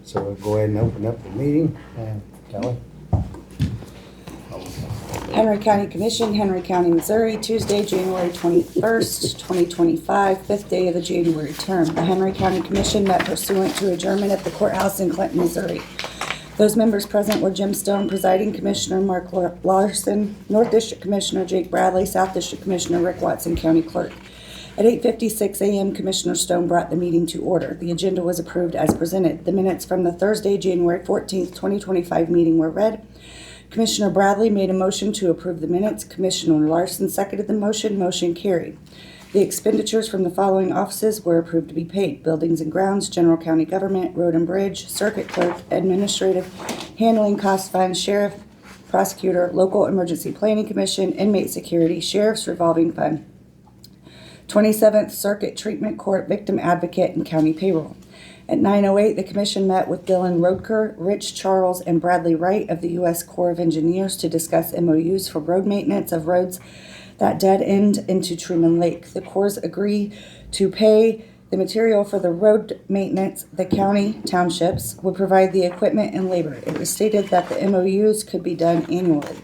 So we'll go ahead and open up the meeting. Kelly? Henry County Commission, Henry County, Missouri, Tuesday, January 21st, 2025, fifth day of the January term. The Henry County Commission met pursuant to adjournment at the courthouse in Clinton, Missouri. Those members present were Jim Stone, presiding commissioner, Mark Larson, North District Commissioner Jake Bradley, South District Commissioner Rick Watson, County Clerk. At 8:56 a.m., Commissioner Stone brought the meeting to order. The agenda was approved as presented. The minutes from the Thursday, January 14th, 2025 meeting were read. Commissioner Bradley made a motion to approve the minutes. Commissioner Larson seconded the motion. Motion carried. The expenditures from the following offices were approved to be paid: Buildings and Grounds, General County Government, Road and Bridge, Circuit Clerk, Administrative, Handling Cost Fund, Sheriff, Prosecutor, Local Emergency Planning Commission, Inmate Security, Sheriff's Revolving Fund, 27th Circuit Treatment Court, Victim Advocate, and County Payroll. At 9:08, the Commission met with Dylan Roedker, Rich Charles, and Bradley Wright of the U.S. Corps of Engineers to discuss MOUs for road maintenance of roads that dead end into Truman Lake. The Corps agree to pay the material for the road maintenance. The county townships would provide the equipment and labor. It was stated that the MOUs could be done annually.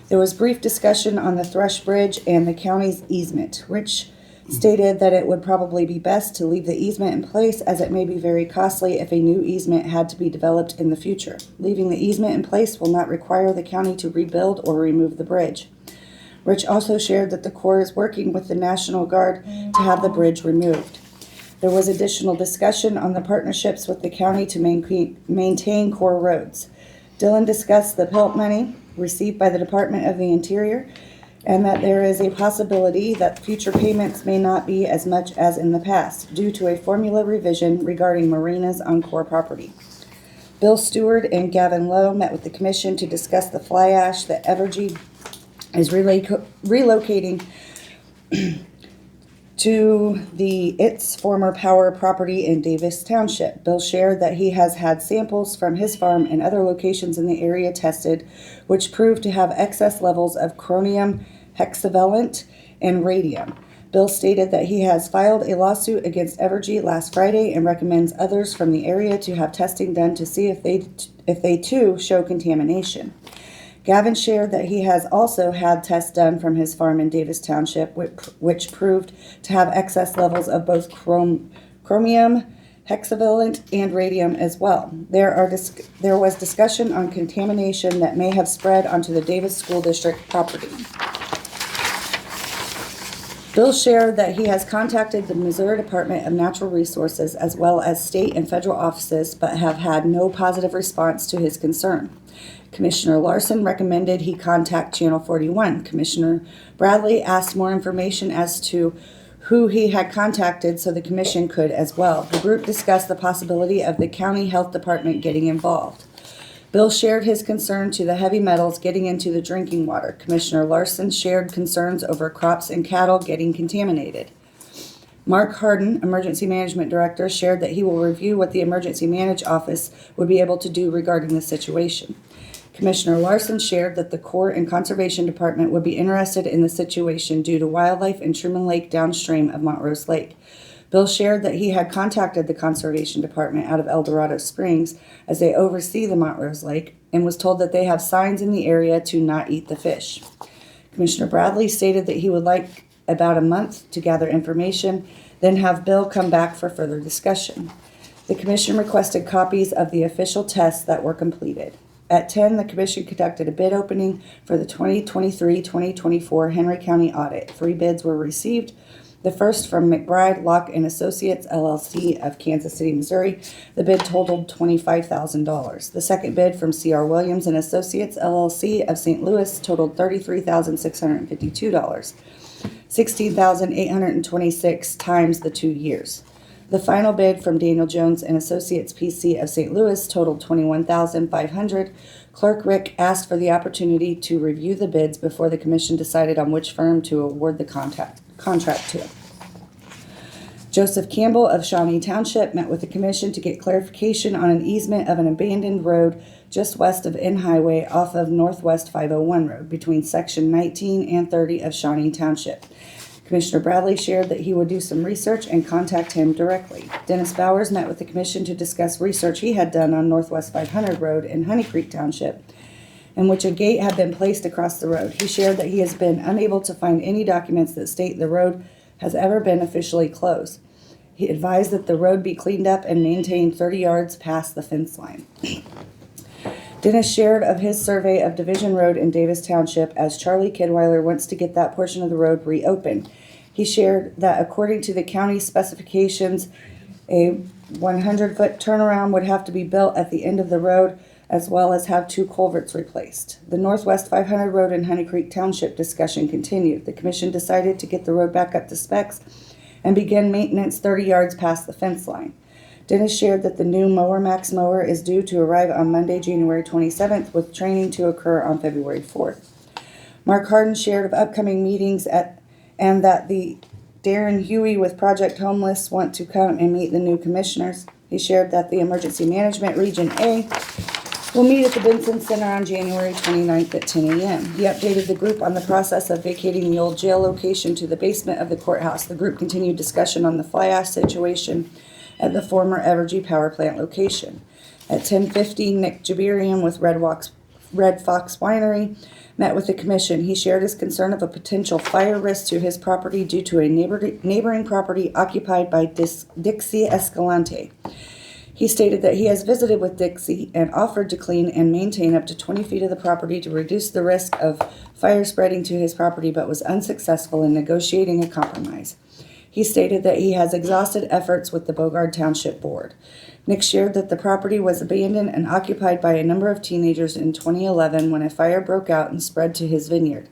There was brief discussion on the Thrush Bridge and the county's easement. Rich stated that it would probably be best to leave the easement in place, as it may be very costly if a new easement had to be developed in the future. Leaving the easement in place will not require the county to rebuild or remove the bridge. Rich also shared that the Corps is working with the National Guard to have the bridge removed. There was additional discussion on the partnerships with the county to maintain Corps roads. Dylan discussed the PELT money received by the Department of the Interior, and that there is a possibility that future payments may not be as much as in the past due to a formula revision regarding marinas on Corps property. Bill Stewart and Gavin Lowe met with the Commission to discuss the fly ash that Evergy is relocating to its former power property in Davis Township. Bill shared that he has had samples from his farm and other locations in the area tested, which proved to have excess levels of chromium, hexavalent, and radium. Bill stated that he has filed a lawsuit against Evergy last Friday and recommends others from the area to have testing done to see if they too show contamination. Gavin shared that he has also had tests done from his farm in Davis Township, which proved to have excess levels of both chromium, hexavalent, and radium as well. There was discussion on contamination that may have spread onto the Davis School District property. Bill shared that he has contacted the Missouri Department of Natural Resources as well as state and federal offices, but have had no positive response to his concern. Commissioner Larson recommended he contact Channel 41. Commissioner Bradley asked more information as to who he had contacted so the commission could as well. The group discussed the possibility of the county health department getting involved. Bill shared his concern to the heavy metals getting into the drinking water. Commissioner Larson shared concerns over crops and cattle getting contaminated. Mark Harden, Emergency Management Director, shared that he will review what the Emergency Management Office would be able to do regarding the situation. Commissioner Larson shared that the Corps and Conservation Department would be interested in the situation due to wildlife in Truman Lake downstream of Montrose Lake. Bill shared that he had contacted the Conservation Department out of El Dorado Springs as they oversee the Montrose Lake and was told that they have signs in the area to not eat the fish. Commissioner Bradley stated that he would like about a month to gather information, then have Bill come back for further discussion. The Commission requested copies of the official tests that were completed. At 10, the Commission conducted a bid opening for the 2023-2024 Henry County audit. 3 bids were received. The first from McBride, Locke & Associates, LLC of Kansas City, Missouri. The bid totaled $25,000. The second bid from C.R. Williams & Associates, LLC of St. Louis totaled $33,652, $16,826 times the 2 years. The final bid from Daniel Jones & Associates, PC of St. Louis totaled $21,500. Clerk Rick asked for the opportunity to review the bids before the Commission decided on which firm to award the contract to. Joseph Campbell of Shawnee Township met with the Commission to get clarification on an easement of an abandoned road just west of N Highway off of Northwest 501 Road between Section 19 and 30 of Shawnee Township. Commissioner Bradley shared that he would do some research and contact him directly. Dennis Bowers met with the commission to discuss research he had done on Northwest 500 Road in Honey Creek Township, in which a gate had been placed across the road. He shared that he has been unable to find any documents that state the road has ever been officially closed. He advised that the road be cleaned up and maintained 30 yards past the fence line. Dennis shared of his survey of Division Road in Davis Township, as Charlie Kidweiler wants to get that portion of the road reopened. He shared that according to the county specifications, a 100-foot turnaround would have to be built at the end of the road, as well as have 2 culverts replaced. The Northwest 500 Road in Honey Creek Township discussion continued. The commission decided to get the road back up to specs and begin maintenance 30 yards past the fence line. Dennis shared that the new Mower Max mower is due to arrive on Monday, January 27th, with training to occur on February 4th. Mark Harden shared of upcoming meetings and that the Darren Huey with Project Homeless want to come and meet the new commissioners. He shared that the Emergency Management Region A will meet at the Benson Center on January 29th at 10 a.m. He updated the group on the process of vacating the old jail location to the basement of the courthouse. The group continued discussion on the fly ash situation at the former Evergy Power Plant location. At 10:50, Nick Jabirian with Red Fox Winery met with the commission. He shared his concern of a potential fire risk to his property due to a neighboring property occupied by Dixie Escalante. He stated that he has visited with Dixie and offered to clean and maintain up to 20 feet of the property to reduce the risk of fire spreading to his property, but was unsuccessful in negotiating a compromise. He stated that he has exhausted efforts with the Bogard Township Board. Nick shared that the property was abandoned and occupied by a number of teenagers in 2011 when a fire broke out and spread to his vineyard.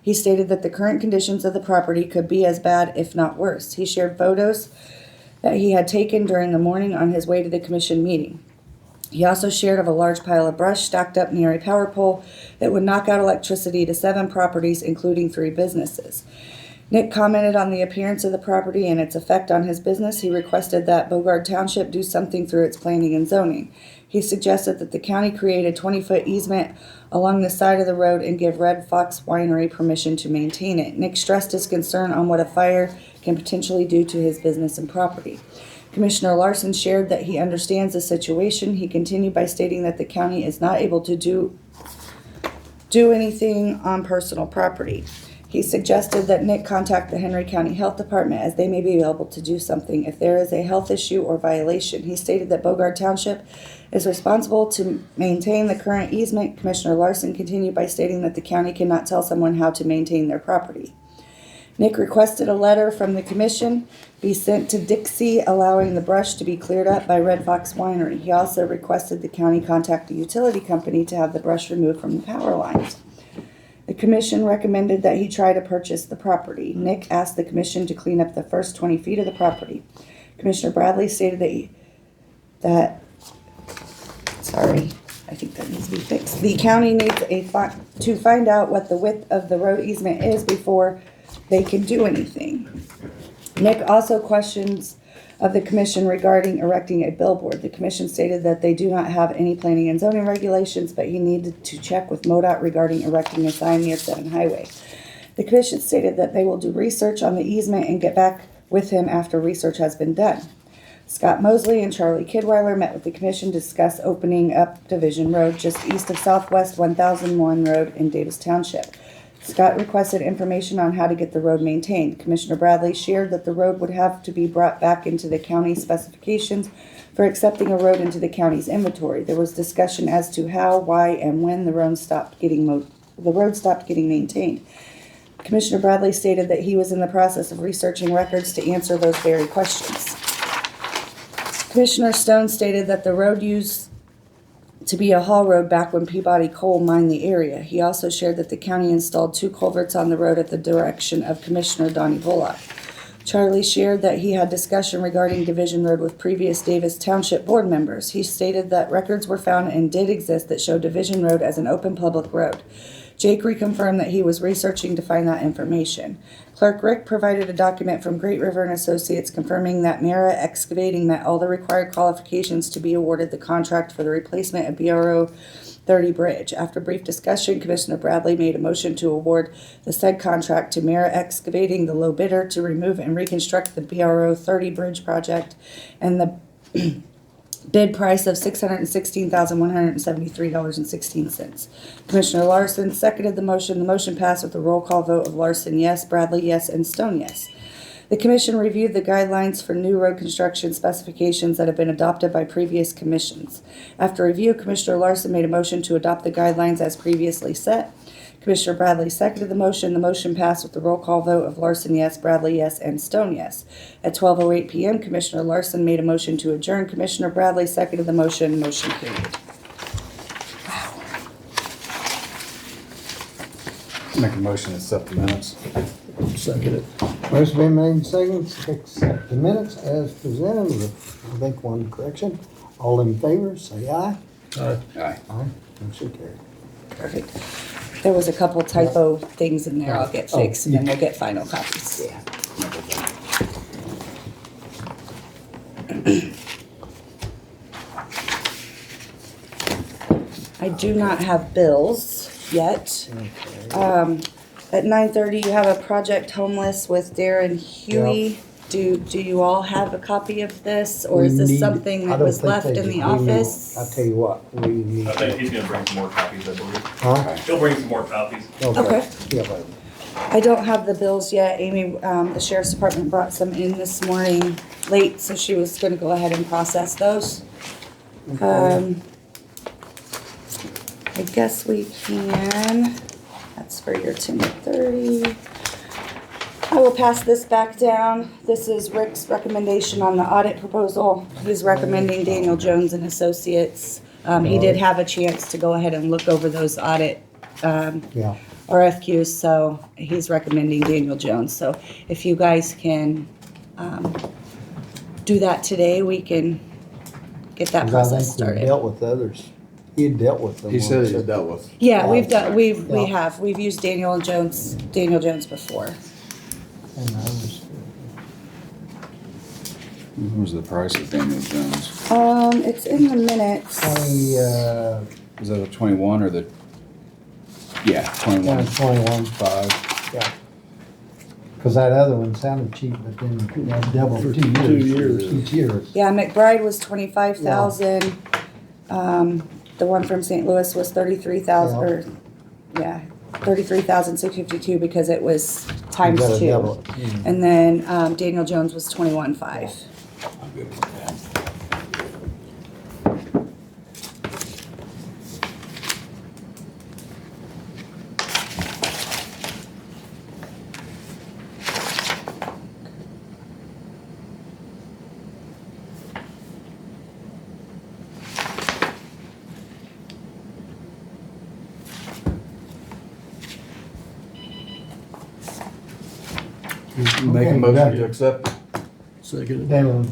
He stated that the current conditions of the property could be as bad, if not worse. He shared photos that he had taken during the morning on his way to the commission meeting. He also shared of a large pile of brush stacked up near a power pole that would knock out electricity to 7 properties, including 3 businesses. Nick commented on the appearance of the property and its effect on his business. He requested that Bogard Township do something through its planning and zoning. He suggested that the county create a 20-foot easement along the side of the road and give Red Fox Winery permission to maintain it. Nick stressed his concern on what a fire can potentially do to his business and property. Commissioner Larson shared that he understands the situation. He continued by stating that the county is not able to do anything on personal property. He suggested that Nick contact the Henry County Health Department, as they may be able to do something if there is a health issue or violation. He stated that Bogard Township is responsible to maintain the current easement. Commissioner Larson continued by stating that the county cannot tell someone how to maintain their property. Nick requested a letter from the commission be sent to Dixie allowing the brush to be cleared up by Red Fox Winery. He also requested the county contact a utility company to have the brush removed from the power lines. The commission recommended that he try to purchase the property. Nick asked the commission to clean up the first 20 feet of the property. Commissioner Bradley stated I think that needs to be fixed. The county needs to find out what the width of the road easement is before they can do anything. Nick also questions of the commission regarding erecting a billboard. The commission stated that they do not have any planning and zoning regulations, but he needed to check with MoDOT regarding erecting a sign near 7 Highway. The commission stated that they will do research on the easement and get back with him after research has been done. Scott Mosley and Charlie Kidweiler met with the commission to discuss opening up Division Road just east of Southwest 1001 Road in Davis Township. Scott requested information on how to get the road maintained. Commissioner Bradley shared that the road would have to be brought back into the county specifications for accepting a road into the county's inventory. There was discussion as to how, why, and when the road stopped getting maintained. Commissioner Bradley stated that he was in the process of researching records to answer those very questions. Commissioner Stone stated that the road used to be a haul road back when Peabody Coal mined the area. He also shared that the county installed 2 culverts on the road at the direction of Commissioner Donnie Bullock. Charlie shared that he had discussion regarding Division Road with previous Davis Township board members. He stated that records were found and did exist that showed Division Road as an open public road. Jake reconfirmed that he was researching to find that information. Clerk Rick provided a document from Great River and Associates confirming that Mara Excavating met all the required qualifications to be awarded the contract for the replacement of BRO 30 Bridge. After brief discussion, Commissioner Bradley made a motion to award the said contract to Mara Excavating, the low bidder, to remove and reconstruct the BRO 30 Bridge project, and the bid price of $616,173.16. Commissioner Larson seconded the motion. The motion passed with a roll call vote of Larson, yes, Bradley, yes, and Stone, yes. The commission reviewed the guidelines for new road construction specifications that have been adopted by previous commissions. After review, Commissioner Larson made a motion to adopt the guidelines as previously set. Commissioner Bradley seconded the motion. The motion passed with the roll call vote of Larson, yes, Bradley, yes, and Stone, yes. At 12:08 p.m., Commissioner Larson made a motion to adjourn. Commissioner Bradley seconded the motion. Motion carried. Make a motion to accept the minutes. Second it. Motion been made and seconded to accept the minutes as presented with, I think, one correction. All in favor, say aye. Aye. Aye. Motion carried. Perfect. There was a couple typo things in there I'll get fixed, and then we'll get final copies. Yeah. I do not have bills yet. Okay. At 9:30, you have a Project Homeless with Darren Huey. Do you all have a copy of this, or is We this need- something I that don't was think left they in do. the We office? I'll tell you what, we need. I think he's gonna bring some more copies, I believe. Huh? He'll bring some more copies. Okay. Yeah, but I don't have the bills yet. Amy, the sheriff's department brought some in this morning late, so she was gonna go ahead and process those. I guess we can, that's for your 10:30. I will pass this back down. This is Rick's recommendation on the audit proposal. He's recommending Daniel Jones and Associates. He did have a chance to go ahead and look over those audit, yeah. RFQs, so he's recommending Daniel Jones. So if you guys can, do that today, we can get that 'Cause process I think we started. dealt with others. He had dealt with them. He said he's once. dealt with. Yeah, we've done, we Yeah. have, we've used Daniel Jones before. And I was, What was the price of Daniel Jones? It's in the minutes. 20, Was that a 21 or the? Yeah, 21. 21.5, yeah. Cause that other one sounded cheap, but then that double for 2 years. Each year. Yeah, McBride was 25,000. The one from St. Louis was 33,000, Yeah. or, yeah, 33,652 because it was times You gotta 2. double it. Mm. And then, Daniel Jones was 21,500. I'm good with that. Make a Okay, motion done. to accept. Daniel,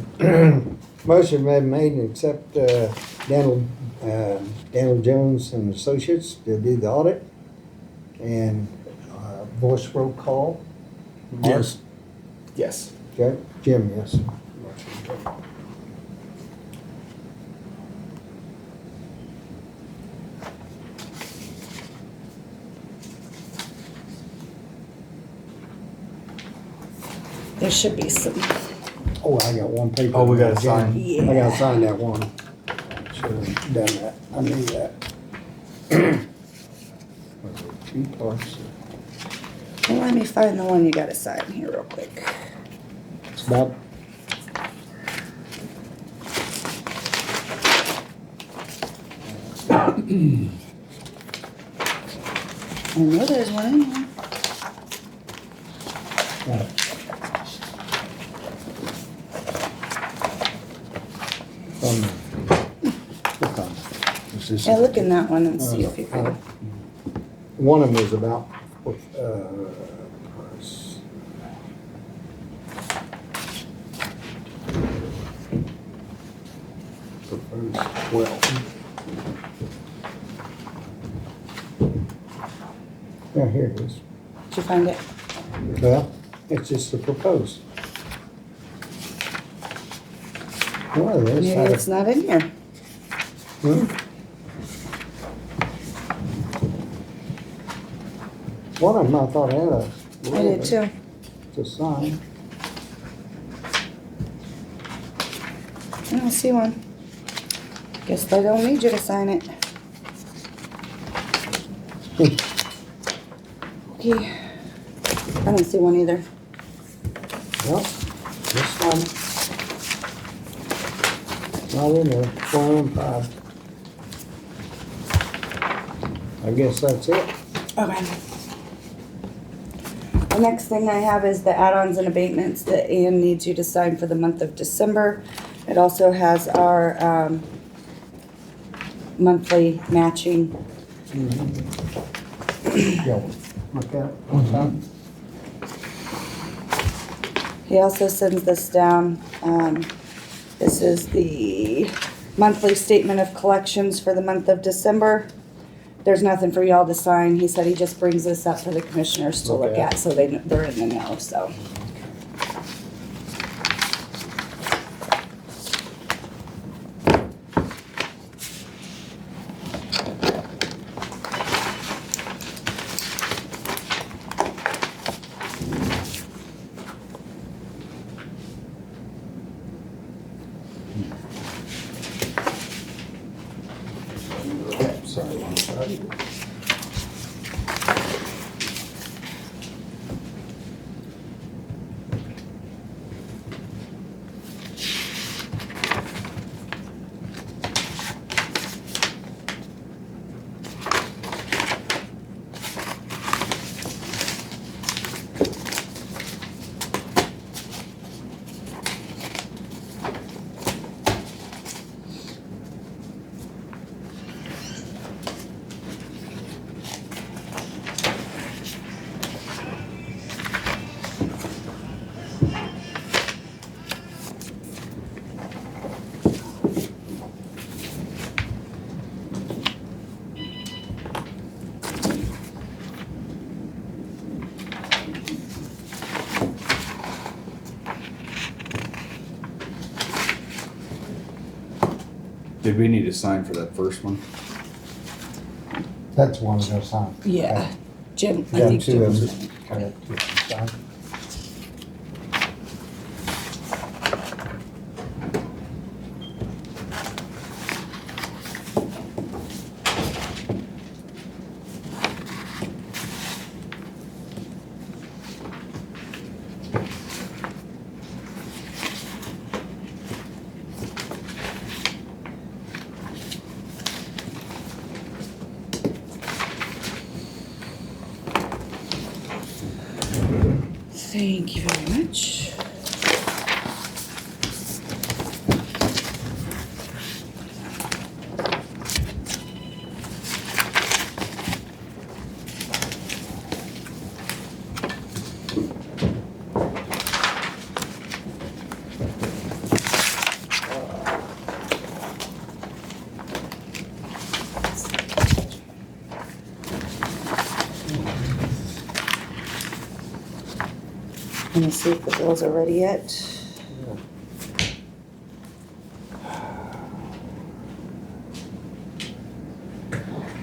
motion been made and accept, Daniel Jones and Associates to do the audit. And, voice roll call. Mark? Yes. Okay, Jim, yes. There should be some, Oh, I got one paper. Oh, we gotta Jim. sign. I gotta sign that one. Should've done that. I knew that. Was it 2 parts? well, let me find the one you gotta sign here real quick. It's about. I know there's one in here. Yeah, look in that one and see if you can. One of them is about, price. Proposed 12. Yeah, here it is. Did you find it? Well, it's just the proposed. Well, there's Maybe how it's not in here. One of them I thought had a. I did too. To sign. I don't see one. Guess they don't need you to sign it. Okay. I don't see one either. Well, this one. Not in there, 415. I guess that's it. Okay. The next thing I have is the add-ons and abatements that Ann needs you to sign for the month of December. It also has our, monthly matching. Yeah, look at it. What's that? He also sends this down. This is the monthly statement of collections for the month of December. There's nothing for y'all to sign. He said he just brings this up for the commissioners to look Okay. at, so they're in the know, so. Sorry. Did we need to sign for that first one? That's one of those, huh? Yeah. Jim, I Yeah, think two Jim. of them. Kind of, sign. Thank you very much. Let me see if the bills are ready yet.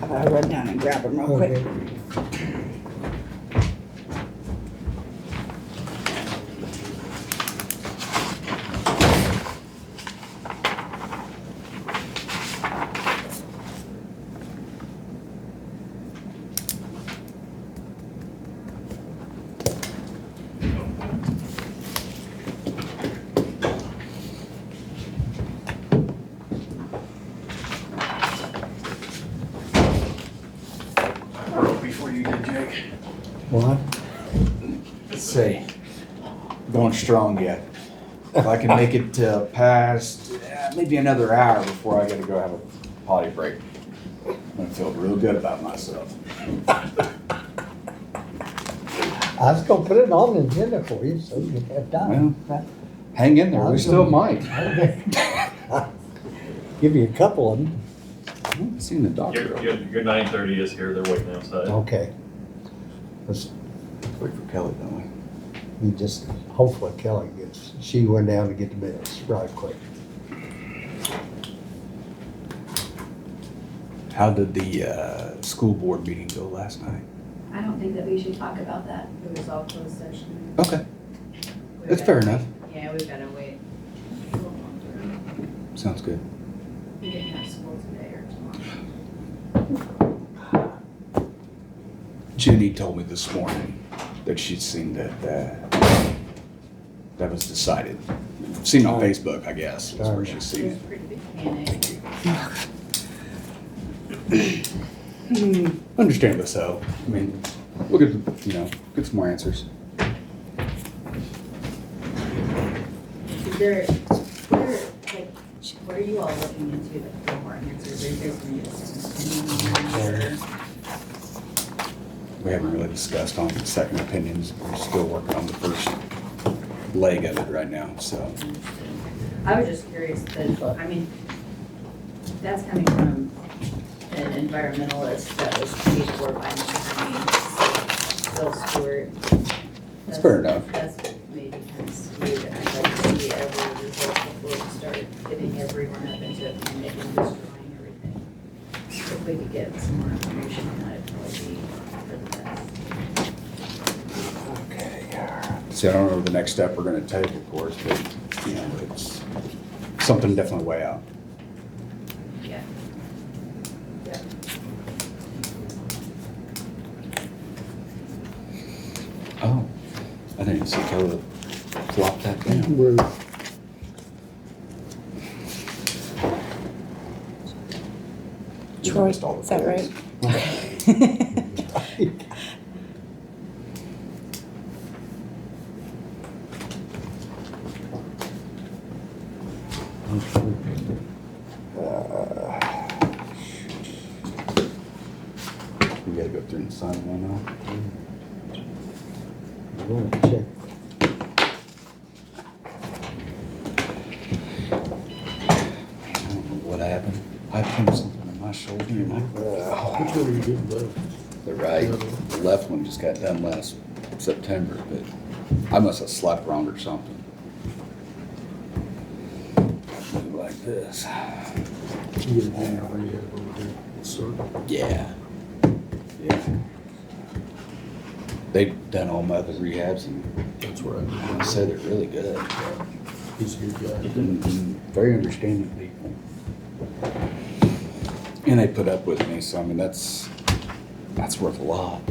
I'll run down and grab them real quick. Okay. Before you did, Jake. What? Let's see. Going strong yet. If I can make it past maybe another hour before I gotta go have a potty break. I'm gonna feel real good about myself. I was gonna put it on the agenda for you, so you have time. Hang in there, we still might. Give you a couple of them. I haven't seen the doctor. Your 9:30 is here, they're waiting outside. Okay. 'Cause Wait for Kelly, don't we? you just, hopefully Kelly gets, she went down to get the bills right quick. How did the school board meeting go last night? I don't think that we should talk about that. It was all closed session. Okay, We've that's got- fair enough. Yeah, we've gotta wait. Sounds good. We didn't have school today or tomorrow. Jenny told me this morning that she'd seen that that was decided. Seen on Facebook, I guess, is where she's seen It was it. a pretty big panic. Understandably so. I mean, we'll get, get some more answers. Is there, what are you all looking into that for more answers? Are you guys gonna get some opinion on We haven't really discussed on second opinions. We're still working on the first leg of it right now, so. or? I was just curious, that, I mean, that's coming from an environmentalist that was paid for by Mr. Bill Stewart. That's fair enough. That's maybe kind of skewed, and I'd like to see every result before we start getting everyone up into a panic and destroying everything. If we could get some more information on that, it'd probably be for the best. Okay. See, I don't know the next step we're gonna take, of course, but, it's something to definitely weigh out. Yeah. Yeah. Oh, I didn't even see Kelly flop that down. We're, Troy, missed all the is that polls. right? We gotta go through and sign one now. we're gonna check. I don't know what happened. I pinned something on my shoulder and Which one are you doing left? the right, the left one just got done last September, but I must have slept wrong or something. Like this. You get a hand where you have it over there. Circle. Yeah. Yeah. They've done all my other rehabs and That's where I I said they're really good. He's a good guy. And very understanding people. And they put up with me, so I mean, that's worth a lot.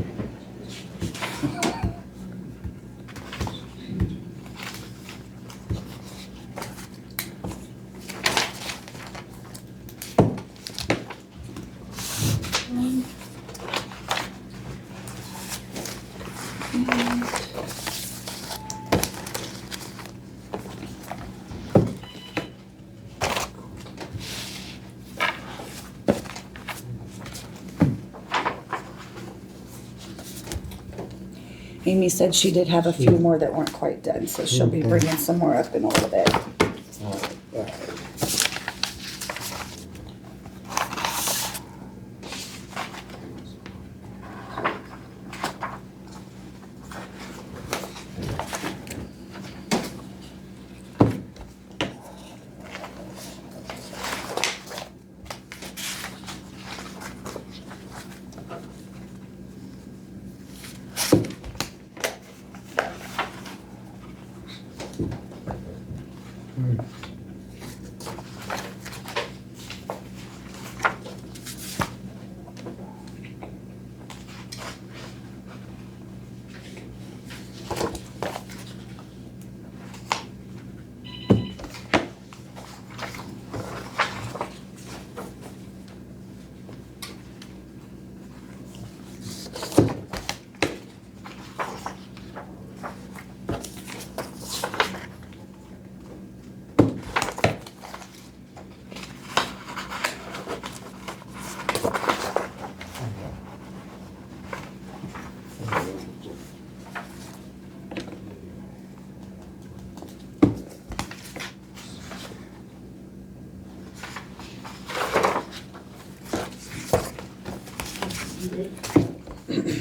Amy said she did have a few more that weren't quite done, so she'll be Okay. bringing some more up in a little bit. You did?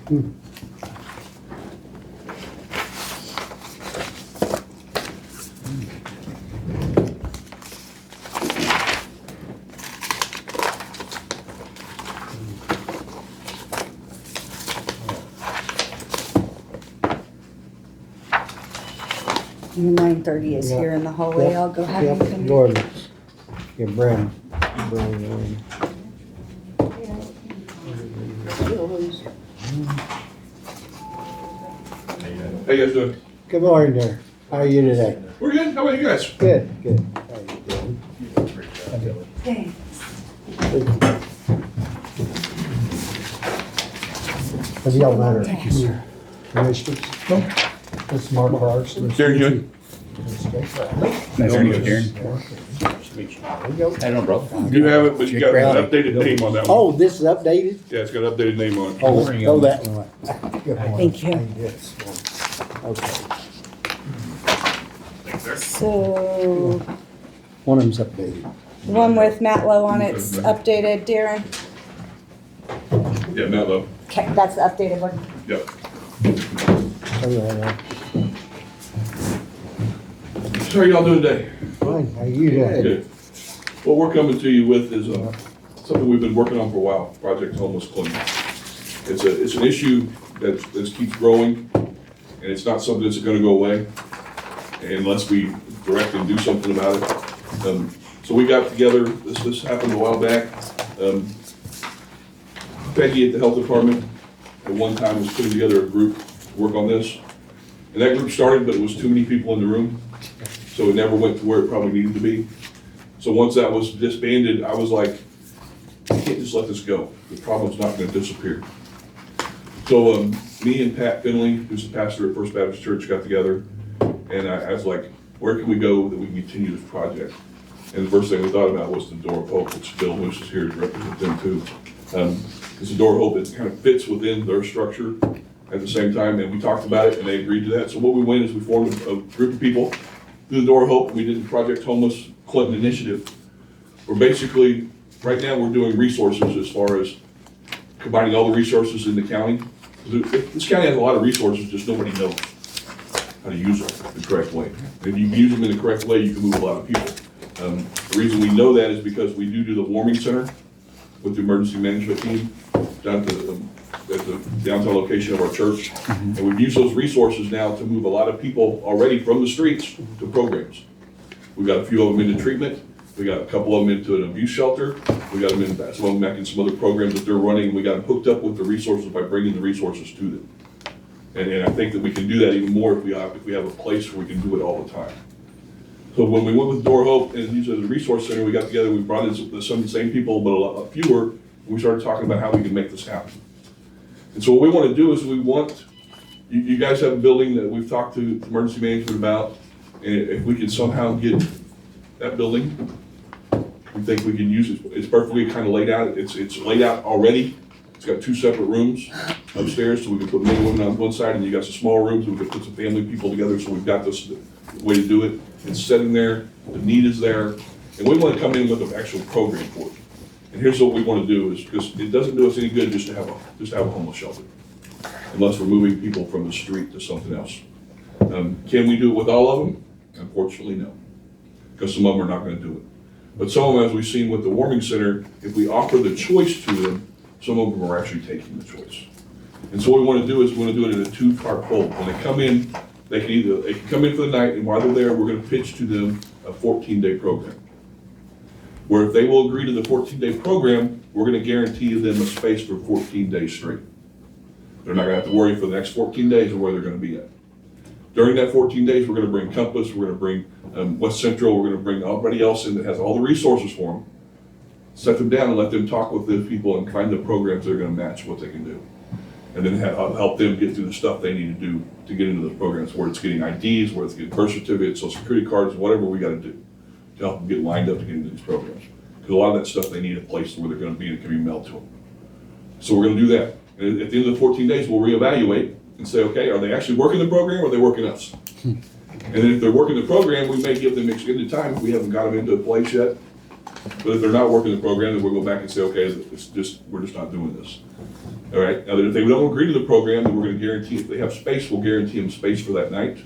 9:30 is Yeah. here in the hallway. I'll go ahead and Yep, come. go ahead. Yeah, Brandon. Brandon. How you guys doing? Good morning there. How are you today? We're good. How about you guys? Good, good. How you doing? Have y'all met her? Thank you, sir. Commissioners? No. That's Mark Larson. Darren Hewitt. Nice to meet you, Darren. There you go. I don't know, bro. You have it, but you got an updated name on that one. Oh, this is updated? Yeah, it's got an updated name on it. Oh, throw that one. Good morning. Thank you. Yes. Okay. So, One of them's updated. the one with Matt Lowe on it's updated, Darren. Yeah, Matt Love. Okay, that's the updated one. Yep. Oh, yeah, So how y'all doing today? fine. How you doing? Good. What we're coming to you with is something we've been working on for a while, Project Homeless Clean. It's an issue that keeps growing, and it's not something that's gonna go away unless we directly do something about it. So we got together, this happened a while back. Peggy at the health department at one time was putting together a group to work on this. And that group started, but it was too many people in the room, so it never went to where it probably needed to be. So once that was disbanded, I was like, I can't just let this go. The problem's not gonna disappear. So me and Pat Finley, who's the pastor at First Baptist Church, got together, and I was like, where can we go that we can continue this project? And the first thing we thought about was the Door of Hope, which Bill Moose is here to represent them too. It's the Door of Hope, it kind of fits within their structure at the same time, and we talked about it, and they agreed to that. So what we went is we formed a group of people through the Door of Hope. We did the Project Homeless Clinton Initiative. We're basically, right now, we're doing resources as far as combining all the resources in the county. This county has a lot of resources, just nobody knows how to use them the correct way. If you use them in the correct way, you can move a lot of people. The reason we know that is because we do the warming center with the emergency management team down at the downtown location of our church. And we've used those resources now to move a lot of people already from the streets to programs. We've got a few of them into treatment. We got a couple of them into an abuse shelter. We got them in, some of them back in some other programs that they're running. We got them hooked up with the resources by bringing the resources to them. And I think that we can do that even more if we have a place where we can do it all the time. So when we went with Door of Hope and used it as a resource center, we got together, we brought in some of the same people, but a lot fewer, and we started talking about how we can make this happen. And so what we want to do is we want, you guys have a building that we've talked to emergency management about, and if we can somehow get that building, we think we can use it. It's perfectly kind of laid out. It's laid out already. It's got 2 separate rooms upstairs, so we can put men and women on one side, and you got some small rooms, and we can put some family people together, so we've got this way to do it. It's sitting there, the need is there, and we want to come in with an actual program for it. And here's what we want to do is, because it doesn't do us any good just to have a homeless shelter, unless we're moving people from the street to something else. Can we do it with all of them? Unfortunately, no, because some of them are not going to do it. But some of them, as we've seen with the warming center, if we offer the choice to them, some of them are actually taking the choice. And so what we want to do is we want to do it in a 2-part poll. When they come in, they can come in for the night, and while they're there, we're going to pitch to them a 14-day program. Where if they will agree to the 14-day program, we're going to guarantee them a space for 14 days straight. They're not going to have to worry for the next 14 days of where they're going to be at. During that 14 days, we're going to bring Compass, we're going to bring West Central, we're going to bring everybody else in that has all the resources for them, set them down and let them talk with those people and find the programs that are going to match what they can do. And then help them get through the stuff they need to do to get into those programs, where it's getting IDs, where it's getting birth certificates, social security cards, whatever we got to do to help them get lined up to get into these programs. Because a lot of that stuff, they need a place where they're going to be and it can be mailed to them. So we're going to do that. And at the end of the 14 days, we'll reevaluate and say, okay, are they actually working the program or are they working us? And then if they're working the program, we may give them extended time if we haven't got them into a place yet. But if they're not working the program, then we'll go back and say, okay, we're just not doing this. All right, now if they don't agree to the program, then we're gonna guarantee, if they have space, we'll guarantee them space for that night.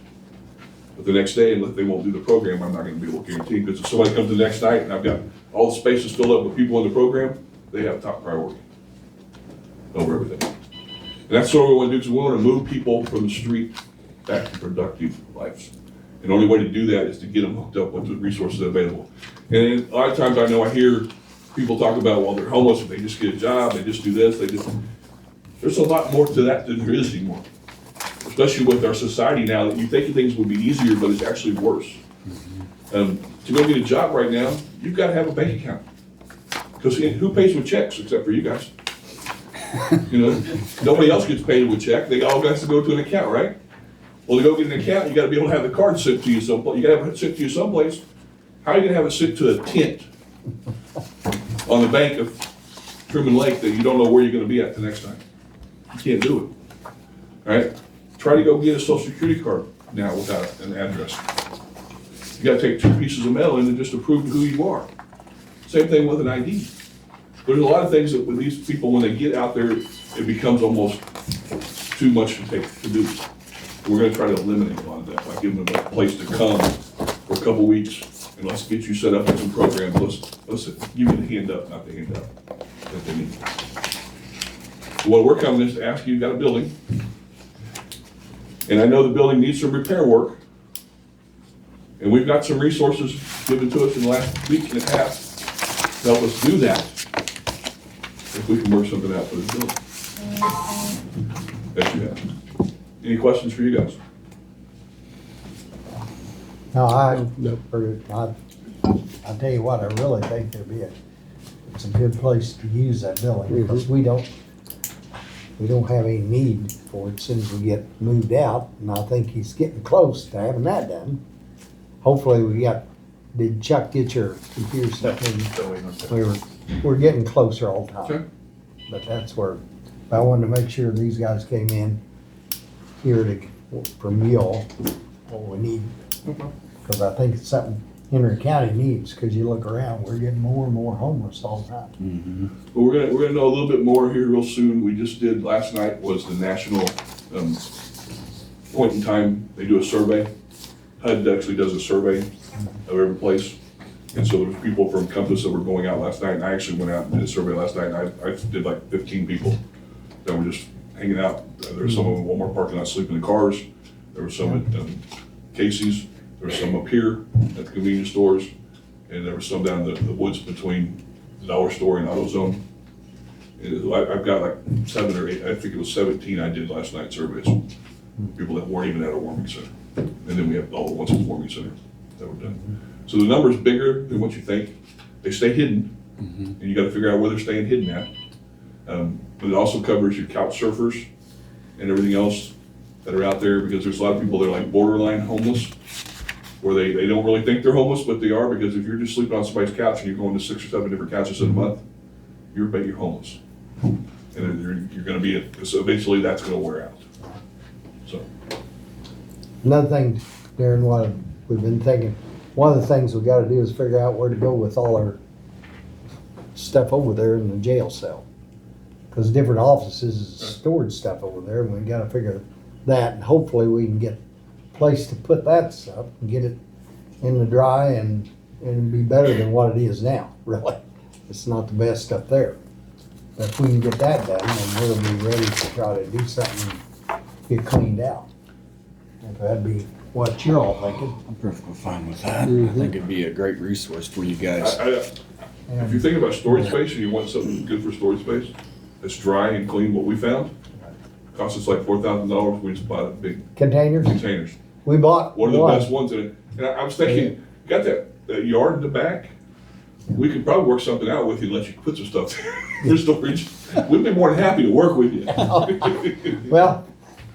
But the next day, if they won't do the program, I'm not gonna be able to guarantee, because if somebody comes the next night and I've got all the spaces filled up with people in the program, they have top priority over everything. And that's what we wanna do, because we wanna move people from the street back to productive lives. And the only way to do that is to get them hooked up with the resources available. And then a lot of times I hear people talk about, well, they're homeless, if they just get a job, they just do this, there's a lot more to that than there is anymore. Especially with our society now, that you think things would be easier, but it's actually worse. To go get a job right now, you've gotta have a bank account. Because who pays with checks except for you guys? Nobody else gets paid with check, they all have to go to an account, right? Well, to go get an account, you gotta be able to have the card sent to you someplace. You gotta have it sent to you someplace. How are you gonna have it sent to a tent on the bank of Truman Lake that you don't know where you're gonna be at the next time? You can't do it. All right? Try to go get a social security card now without an address. You gotta take 2 pieces of mail in and just to prove who you are. Same thing with an ID. There's a lot of things that with these people, when they get out there, it becomes almost too much to do. We're gonna try to eliminate a lot of that by giving them a place to come for a couple weeks, and let's get you set up with some programs. Let's give you the hand up, not the hand up that they need. What we're coming is to ask you got a building, and I know the building needs some repair work, and we've got some resources given to us in the last week and a half to help us do that, if we can work something out for the building. That you have. Any questions for you guys? No, I tell you what, I really think it's a good place to use that building, because we don't have any need for it as soon as we get moved out, and I think he's getting close to having that done. Hopefully did Chuck get your computer stuff in? We're getting closer all the Okay. time. But that's where, I wanted to make sure these guys came in here from you all, what we need. Because I think it's something Henry County needs, because you look around, we're getting more and more homeless all the time. Well, we're gonna know a little bit more here real soon. We just did, last night was the national point in time, they do a survey. HUD actually does a survey of every place. And so there's people from Compass that were going out last night, and I actually went out and did a survey last night, and I did like 15 people that were just hanging out. There were some in Walmart parking lot sleeping in cars. There were some at Casey's. There were some up here at the convenience stores. And there were some down in the woods between the dollar store and AutoZone. And I've got like 7 or 8, I think it was 17 I did last night surveys. People that weren't even at a warming center. And then we have all the ones at the warming center that were done. So the number's bigger than what you think. They stay hidden, and you gotta figure out where they're staying hidden at. But it also covers your couch surfers and everything else that are out there, because there's a lot of people that are like borderline homeless, where they don't really think they're homeless, but they are, because if you're just sleeping on somebody's couch and you're going to 6 or 7 different couches in a month, you're homeless. And then you're gonna be, so eventually that's gonna wear out. So, Another thing, Darren, what we've been thinking, one of the things we gotta do is figure out where to go with all our stuff over there in the jail cell. Cause different offices is stored stuff over there, and we gotta figure that, and hopefully we can get a place to put that stuff and get it in the dry and be better than what it is now, really. It's not the best stuff there. But if we can get that done, then we'll be ready to try to do something and get cleaned out. If that'd be what you're all thinking. I'm perfectly fine with that. I think it'd be a great resource for you guys. if you think about storage space and you want something good for storage space, that's dry and clean, what we found, cost us like $4,000, we just bought big Containers, containers. we bought One of the best ones in it. And I was thinking, got that yard in the back? We could probably work something out with you and let you put some stuff there for storage. We'd be more than happy to work with you. Well,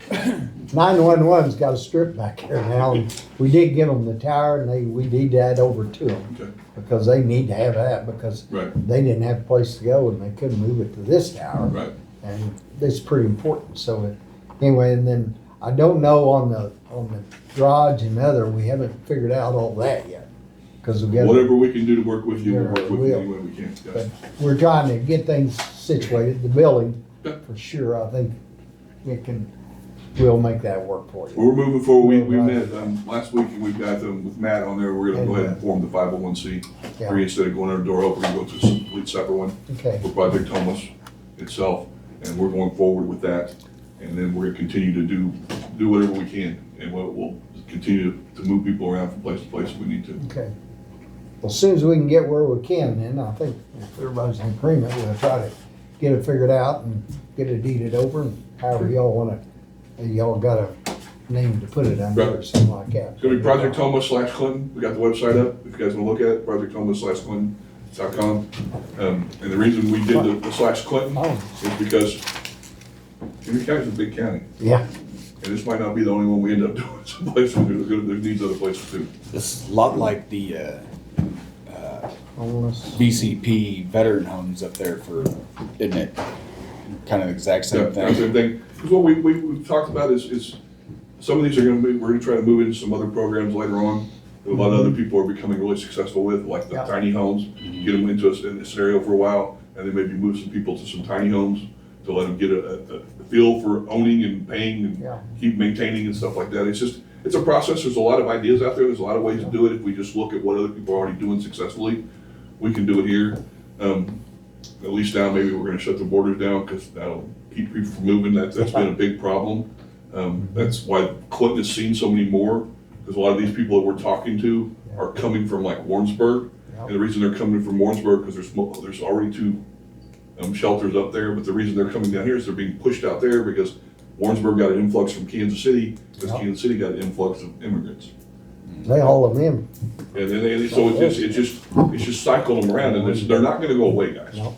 911's got a strip back here now, and we did give them the tower, and we deed that over to them. Okay. Because they need to have that, because Right. they didn't have a place to go, and they couldn't move it to this tower. Right. And it's pretty important, so anyway, and then I don't know on the garage and other, we haven't figured out all that yet. Cause we got, Whatever we can do to work with you, we'll work with you Yeah, any way we can. but Yes. we're trying to get things situated, the building, Yeah. for sure, I think we'll make that work for you. We're moving forward. We Right. met last week and we've got with Matt on there. We're gonna go ahead and form the 501c3 Yeah. instead of going under door open, go to a complete separate one Okay, for Project Homeless itself. And we're going forward with that. And then we're gonna continue to do whatever we can. And we'll continue to move people around from place to place if we need to. okay. Well, as soon as we can get where we can, then I think if everybody's in agreement, we'll try to get it figured out and get it deeded over, and however y'all wanna, y'all got a name to put it under or Right. something like that. It's gonna be Project Homeless /Clinton. We got the website up, if you guys wanna look at it, Project Homeless /Clinton.com. And the reason we did the /Clinton Oh, is because Henry County's a big county, yeah, and this might not be the only one we end up doing. Someplace there's needs other places too. It's a lot like the homeless. VCP veteran homes up there for, isn't it? Kind of the exact Yeah, same that's thing. the thing. Because what we've talked about is some of these are gonna be, we're gonna try to move into some other programs later on that a lot of other people are becoming really successful with, like the Yeah. tiny homes. Get them into in a scenario for a while, and then maybe move some people to some tiny homes to let them get a feel for owning and paying and Yeah. keep maintaining and stuff like that. It's a process. There's a lot of ideas out there. There's a lot of ways to do it. If we just look at what other people are already doing successfully, we can do it here. At least now, maybe we're gonna shut the borders down because that'll keep people from moving. That's been a big problem. That's why Clinton has seen so many more, because a lot of these people that we're talking to are coming from like Warrensburg. Yeah. And the reason they're coming from Warrensburg, because there's already two shelters up there, but the reason they're coming down here is they're being pushed out there because Warrensburg got an influx from Kansas City, because Yeah. Kansas City got an influx of immigrants. They haul them in. And then, so it's just cycle them around, and they're not gonna go away, guys. No.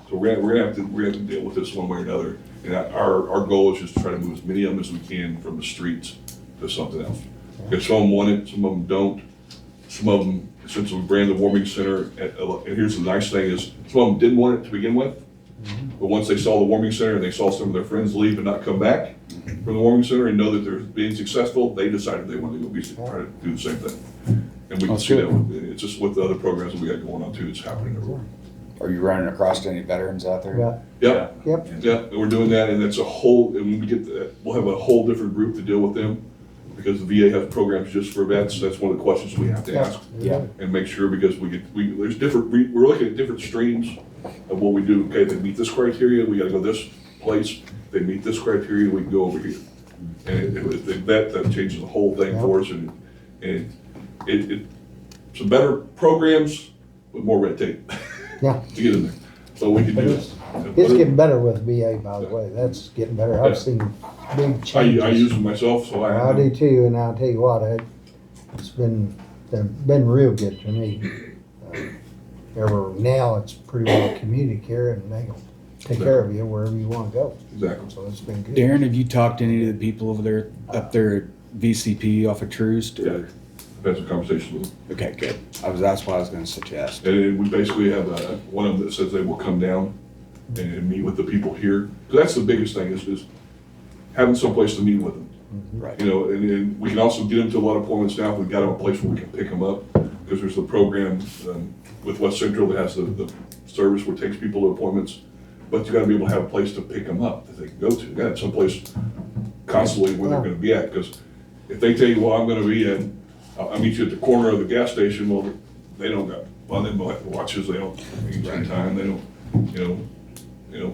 So we're gonna have to deal with this one way or another. And our goal is just to try to move as many of them as we can from the streets to something else. Because some of them want it, some of them don't. Some of them, since we ran the warming center, and here's the nice thing is, some of them didn't want it to begin with. But once they saw the warming center and they saw some of their friends leave and not come back from the warming center and know that they're being successful, they decided they wanted to go try to do the same thing. And we can That's see good. that, it's just with the other programs that we got going on too, it's happening everywhere. Are you running across any veterans out there? Yeah, Yep, yep, yeah, and we're doing that, and that's a whole, and when we get that, we'll have a whole different group to deal with them, because the VA has programs just for vets. That's one of the questions we have to ask Yeah. and make sure, because there's different, we're looking at different streams of what we do. Okay, if they meet this criteria, we gotta go this place. If they meet this criteria, we can go over here. And if they vet, that changes the whole thing for us, and some better programs with more red tape yeah. to get in there, so we can But do it's it. getting better with VA, by the way. That's getting better. I've seen big I changes. use them myself, so I do too, and I'll tell you what, they've been real good to me. Now it's pretty well community care, and they'll take care of you wherever you wanna go. Exactly. So it's been good. Darren, have you talked to any of the people over there, up there at VCP off of Troost? Or? Had some conversations with them. Okay, good. That's what I was gonna suggest. And we basically have one of them that says they will come down and meet with the people here. Because that's the biggest thing is having someplace to meet with them. Right. You know, and we can also get them to a lot of appointments now if we've got them a place where we can pick them up. Because there's the program with West Central that has the service where it takes people to appointments. But you gotta be able to have a place to pick them up that they can go to. You gotta have someplace constantly where they're gonna be at. Because if they tell you, well, I'm gonna be in, I'll meet you at the corner of the gas station, well, they don't got, well, they don't have watches, they don't, in time, they don't,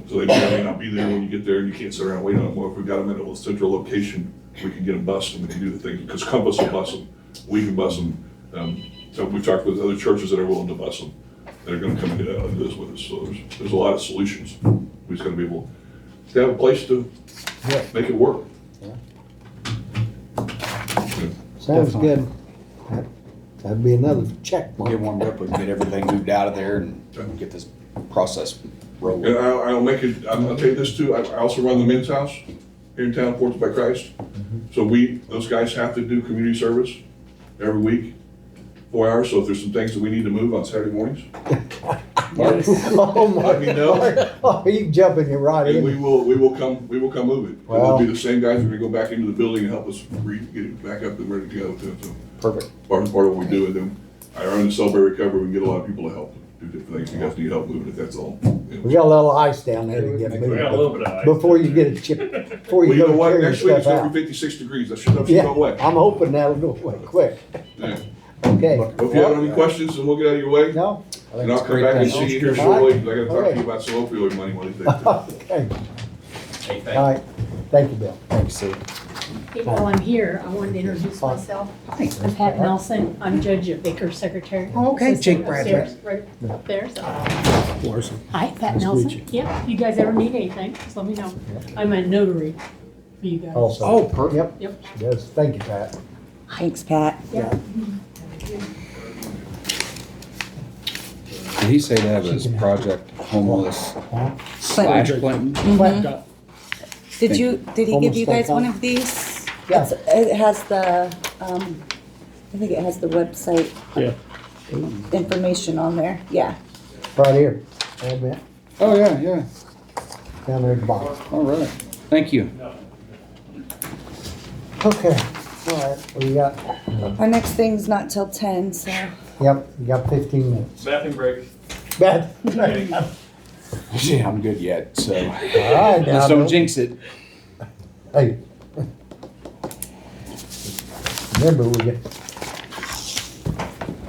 so they may not be there when you get there, and you can't sit around waiting on them. Well, if we've got them at a central location, we can get them bused, and we can do the things, because Compass will bus them, we can bus them. So we've talked with other churches that are willing to bus them, that are gonna come and do this with us, so there's a lot of solutions. We just gotta be able to have a place to Yeah. make it work. Sounds good. That'd be another check We'll get mark. warmed up, we can get everything moved out of there and get this process rolling. And I'll make it, I'll tell you this too, I also run the men's house here in town, Ports by Christ. So those guys have to do community service every week, 4 hours, so if there's some things that we need to move on Saturday mornings, Oh, my let me know. God. Oh, you jumping you right and we in. will come move it. And Wow. It'll be the same guys who are gonna go back into the building and help us get it back up and ready to go too, so. Perfect. Part of what we do, and then I run the celebrate recovery, we can get a lot of people to help do different things. You guys need help moving it, that's all. We got a little ice down there to get We got a little bit of ice. before you get a chip, before Well, you you know go what, carry next week stuff it's gonna out. be 56 degrees, I should have some Yeah, going away. I'm hoping that'll go away quick. Yeah. Okay. If you have any questions, then we'll get out of your way. No? And I'll come back and see you here All right. shortly, 'cause I gotta talk to you about some opioid money one of these days. Okay, Hey, thank all right. Thank you, Bill. Thanks, Sue. Hey, while I'm here, I wanted to introduce myself. Hi. I'm Pat Nelson. I'm Judge at Baker's secretary. Oh, okay. Assistant Jake Bradley. upstairs, right up there. So, Larson. hi, Pat Nice to Nelson. meet you. Yeah, if you guys ever need anything, just let me know. I'm a notary for you guys. Also. Oh, perfect. Yep. Yep. Yes, thank you, Pat. Thanks, Pat. Yeah. Did he say that was Project Homeless slash Clinton? Mhm. Did he give you guys Homeless.com? one of these? Yeah. It has the, I think it has the website Yeah. information on there. Yeah. Right here. Wait a minute. Oh, yeah, yeah. Down there at the bottom. All right. Thank you. Okay, all right, what do you got? Our next thing's not till 10, so. Yep, you got 15 minutes. Bathroom break. Bad. Yeah, I'm good yet, so. All right, now, Let's don't Bill. jinx it. Hey. Remember, we get,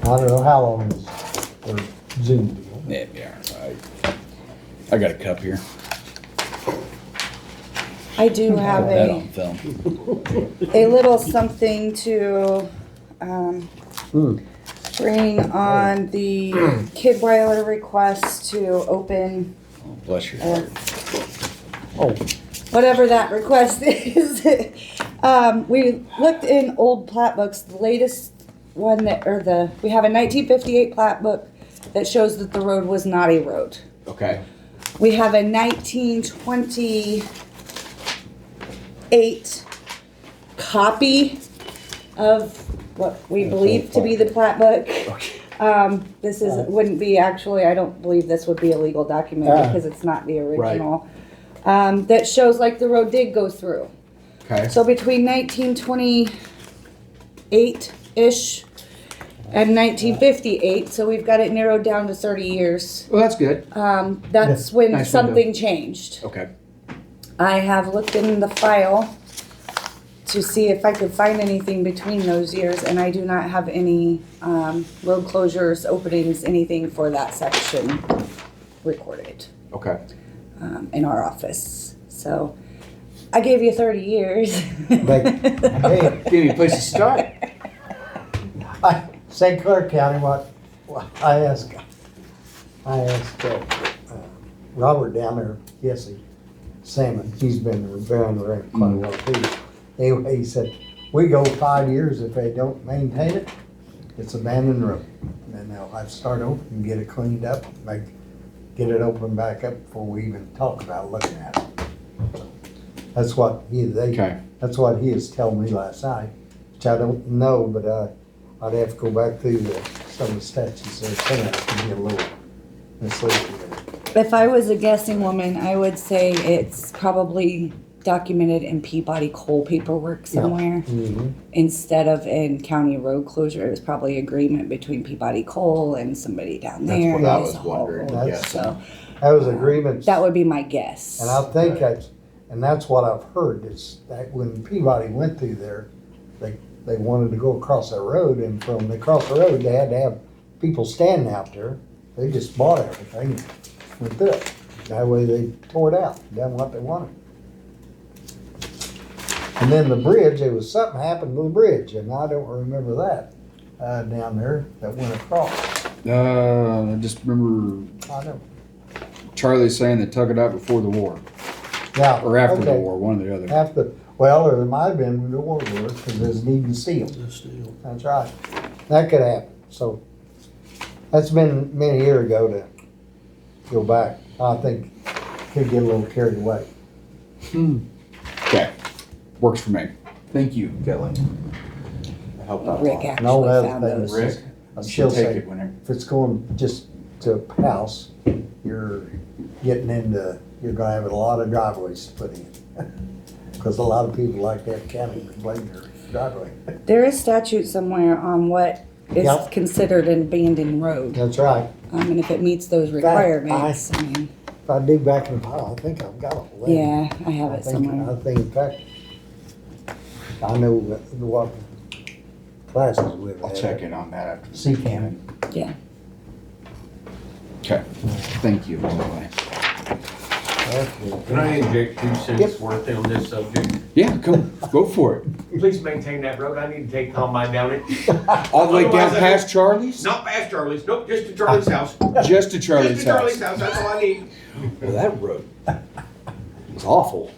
I don't know how long this, or Zoom deal. Yeah, I got a cup here. I do have Put that a on film. little something to, bring on the Kidweiler request to open, Oh, bless your uh, heart. Oh, whatever that request is. We looked in old plat books, the latest one that, we have a 1958 plat book that shows that the road was not a road. Okay. We have a 1928 copy of what we believe to be the plat book. This wouldn't be actually, I don't believe this would be a legal document because it's not the original. That shows like the road did go through. Okay. So between 1928-ish and 1958, so we've got it narrowed down to 30 years. Well, that's good. That's when Nice something changed. Okay. I have looked in the file to see if I could find anything between those years, and I do not have any road closures, openings, anything for that section recorded Okay. in our office. So I gave you 30 years. but, hey, Give me a place to start. St. Clair County, what I asked Robert down there, Jesse Salmon, he's been around quite a while too. Anyway, he said, we go 5 years if they don't maintain it, it's abandoned road. And then they'll have to start over and get it cleaned up, get it opened back up before we even talk about looking at it. That's what Okay. that's what he was telling me last night, which I don't know, but I'd have to go back through some of the statutes there, some of it can be a little misleading. If I was a guessing woman, I would say it's probably documented in Peabody Coal paperwork somewhere Mhm. instead of in county road closure. It was probably agreement between Peabody Coal and somebody down That's there. what I It's was a whole wondering, road, yes. So That was agreements. that would be my guess. And I think that's what I've heard, is that when Peabody went through there, they wanted to go across that road, and from across the road, they had to have people standing out there. They just bought everything, went through it. That way they tore it out, done what they wanted. And then the bridge, there was something happened to the bridge, and I don't remember that, down there, that went across. I just remember I don't, Charlie saying they took it out before the war, yeah. or after the okay. war, one or the other. After, well, or it might have been the war, because it was needing steel. Just still. That's right. That could happen. So that's been many years ago to go back. I think could get a little carried away. Okay. Works for me. Thank you, Kelly. I helped out a Rick lot. And all actually the found other those. things, Rick, I you still should take say, it whenever. if it's going just to a house, you're gonna have a lot of driveways to put in. Because a lot of people like that county to blame their driveway. There is statute somewhere on what is Yep. considered an abandoned road. That's right. And if it meets those fact, requirements, I mean, If I dig back in the pile, I think I've got a list. yeah, I have it I somewhere. think, in fact, I know what classes we've had. I'll check in on that after. CCAM. Yeah. Okay, thank you, by the way. Can I inject 2 cents worth on this subject? Yeah, come, go for it. Please maintain that road. I need to take combine down it. All the way down Otherwise, I past Charlie's? Not past Charlie's. Nope, just to Charlie's house. Just to Charlie's Just to Charlie's house. house. That's all I need. Well, that road was awful.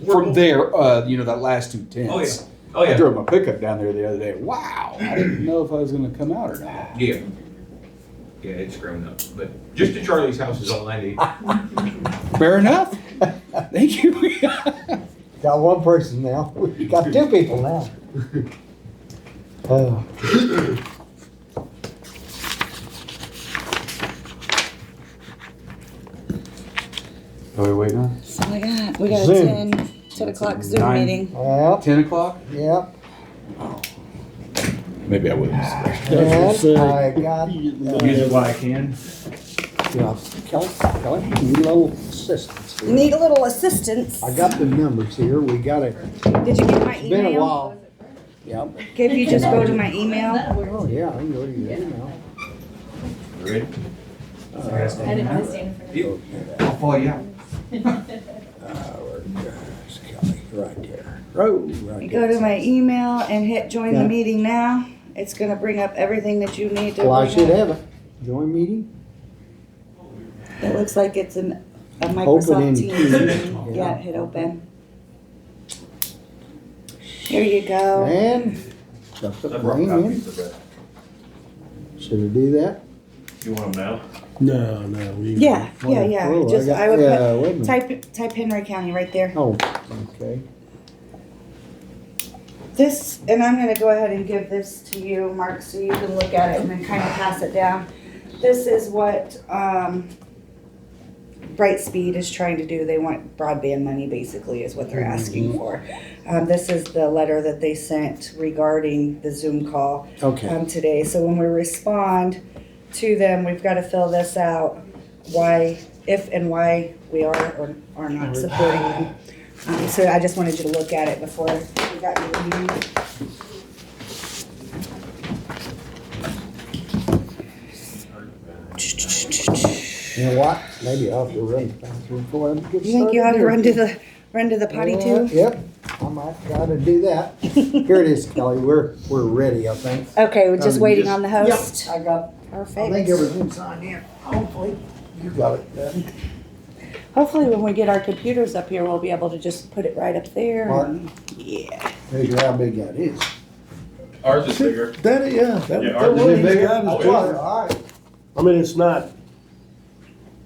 From there, that last 2 tenths. Oh, yeah. Oh, I yeah. drove my pickup down there the other day. Wow, I didn't know if I was gonna come out or not. Yeah. Yeah, it's grown up. But just to Charlie's house is all I need. Fair enough. Thank you. Got one person now. We got 2 people now. Uh, Are we waiting on? That's all I got. We got a Zoom. 10 o'clock Zoom 9. meeting. Yep, 10 o'clock? yep. Maybe I wouldn't. And I got, Use it while I can. Kelly, you need a little assistance. You need a little assistance. I got the numbers here. We got it. Did you get my It's been a email? while. Yep. If you just go to my email. Oh, yeah, I can go to your email. Ready? I didn't want to stand in front of you. I'll follow you out. Where's Kelly? Right there. Oh, right You there. go to my email and hit join the Yeah. meeting now. It's gonna bring up everything that you need to. Well, I bring should up. have it. Join meeting? It looks like it's a Open Microsoft in Teams Teams. meeting. Yeah. Yeah, hit open. Here you go. And stuff to bring in. Should I do that? You want them now? No, we. Yeah, Oh, yeah. I Just, got- I would yeah, wait a minute. type Henry County right there. Oh, okay. This, and I'm gonna go ahead and give this to you, Mark, so you can look at it and then kind of pass it down. This is what, Brightspeed is trying to do. They want broadband money, basically, is what they're asking for. This is the letter that they sent regarding the Zoom call, Okay. today. So when we respond to them, we've gotta fill this out, why, if and why we are or are not supporting them. So I just wanted you to look at it before we got you the meeting. You know what? Maybe I'll have to run faster before I get started. You think you ought to run to the potty too? Yep, I might gotta do that. Here it is, Kelly. We're ready, I think. Okay, we're just Um, waiting just- on the host. Yep, I got, I think Perfect. everything's signed in. Hopefully, you got it done. Hopefully when we get our computers up here, we'll be able to just put it right up there. Martin. Yeah. Measure how big that is. Ours is bigger. That, yeah. That, Yeah, that ours is one he's bigger. got is That's bigger. all right. I mean, it's not,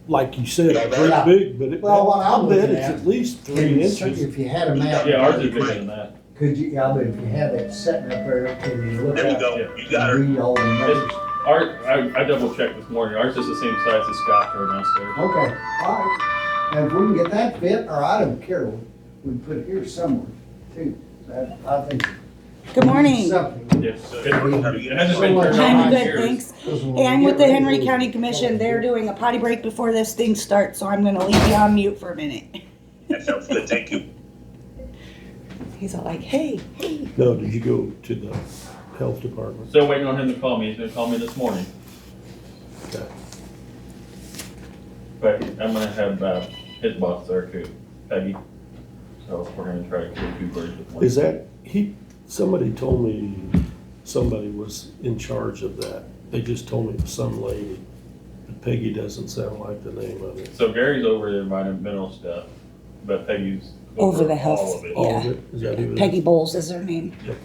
like you said, Yeah. pretty big, but it, Well, what I'm I'll bet looking it's at- at least 3 inches. If you had a map. Yeah, ours is bigger than that. Could you, yeah, but if you had that sitting up there, can you look There we at go. it You got and her. read all the numbers? I double checked this morning. Ours is the same size as Scott's right downstairs. Okay, all right. And if we can get that fit, or I don't care, we put it here somewhere too. That, I think. Good morning. Something. Yes. It hasn't been turned on I'm in good, years. thanks. Because when Hey, we I'm get with the ready, Henry we- County Commission. They're doing a potty break before this thing starts, so I'm gonna leave you on mute for a minute. That sounds good, thank you. He's all like, hey. No, did you go to the health department? Still waiting on him to call me. He's gonna call me this morning. Okay. But I'm gonna have his boss there too, Peggy. So we're gonna try to kill 2 birds with one. Is that, somebody told me somebody was in charge of that. They just told me it was some lady. But Peggy doesn't sound like the name of it. So Gary's over the environmental stuff, but Peggy's Over the all health. of it. All Yeah. of it? Is that who it is? Peggy Bowles is her name. Okay.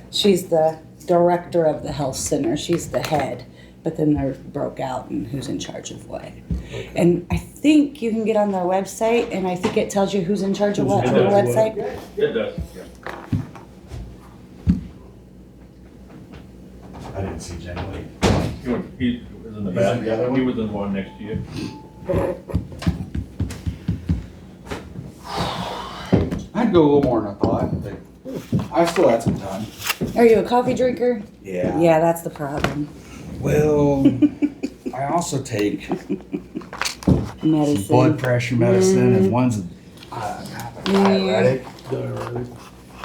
She's the director of the health center. She's the head. But then they're broke out and who's in charge of what. And I think you can get on their website and I think it tells you who's in charge of what on the website. It does, yeah. I didn't see Jen Lee. He was in the He's in the bathroom. other one? He was in the one next to you. I'd go a little more than I thought, but I still had some time. Are you a coffee drinker? Yeah. Yeah, that's the problem. Well, I also take Medicine. blood pressure medicine and one's diuretic. Diuretic.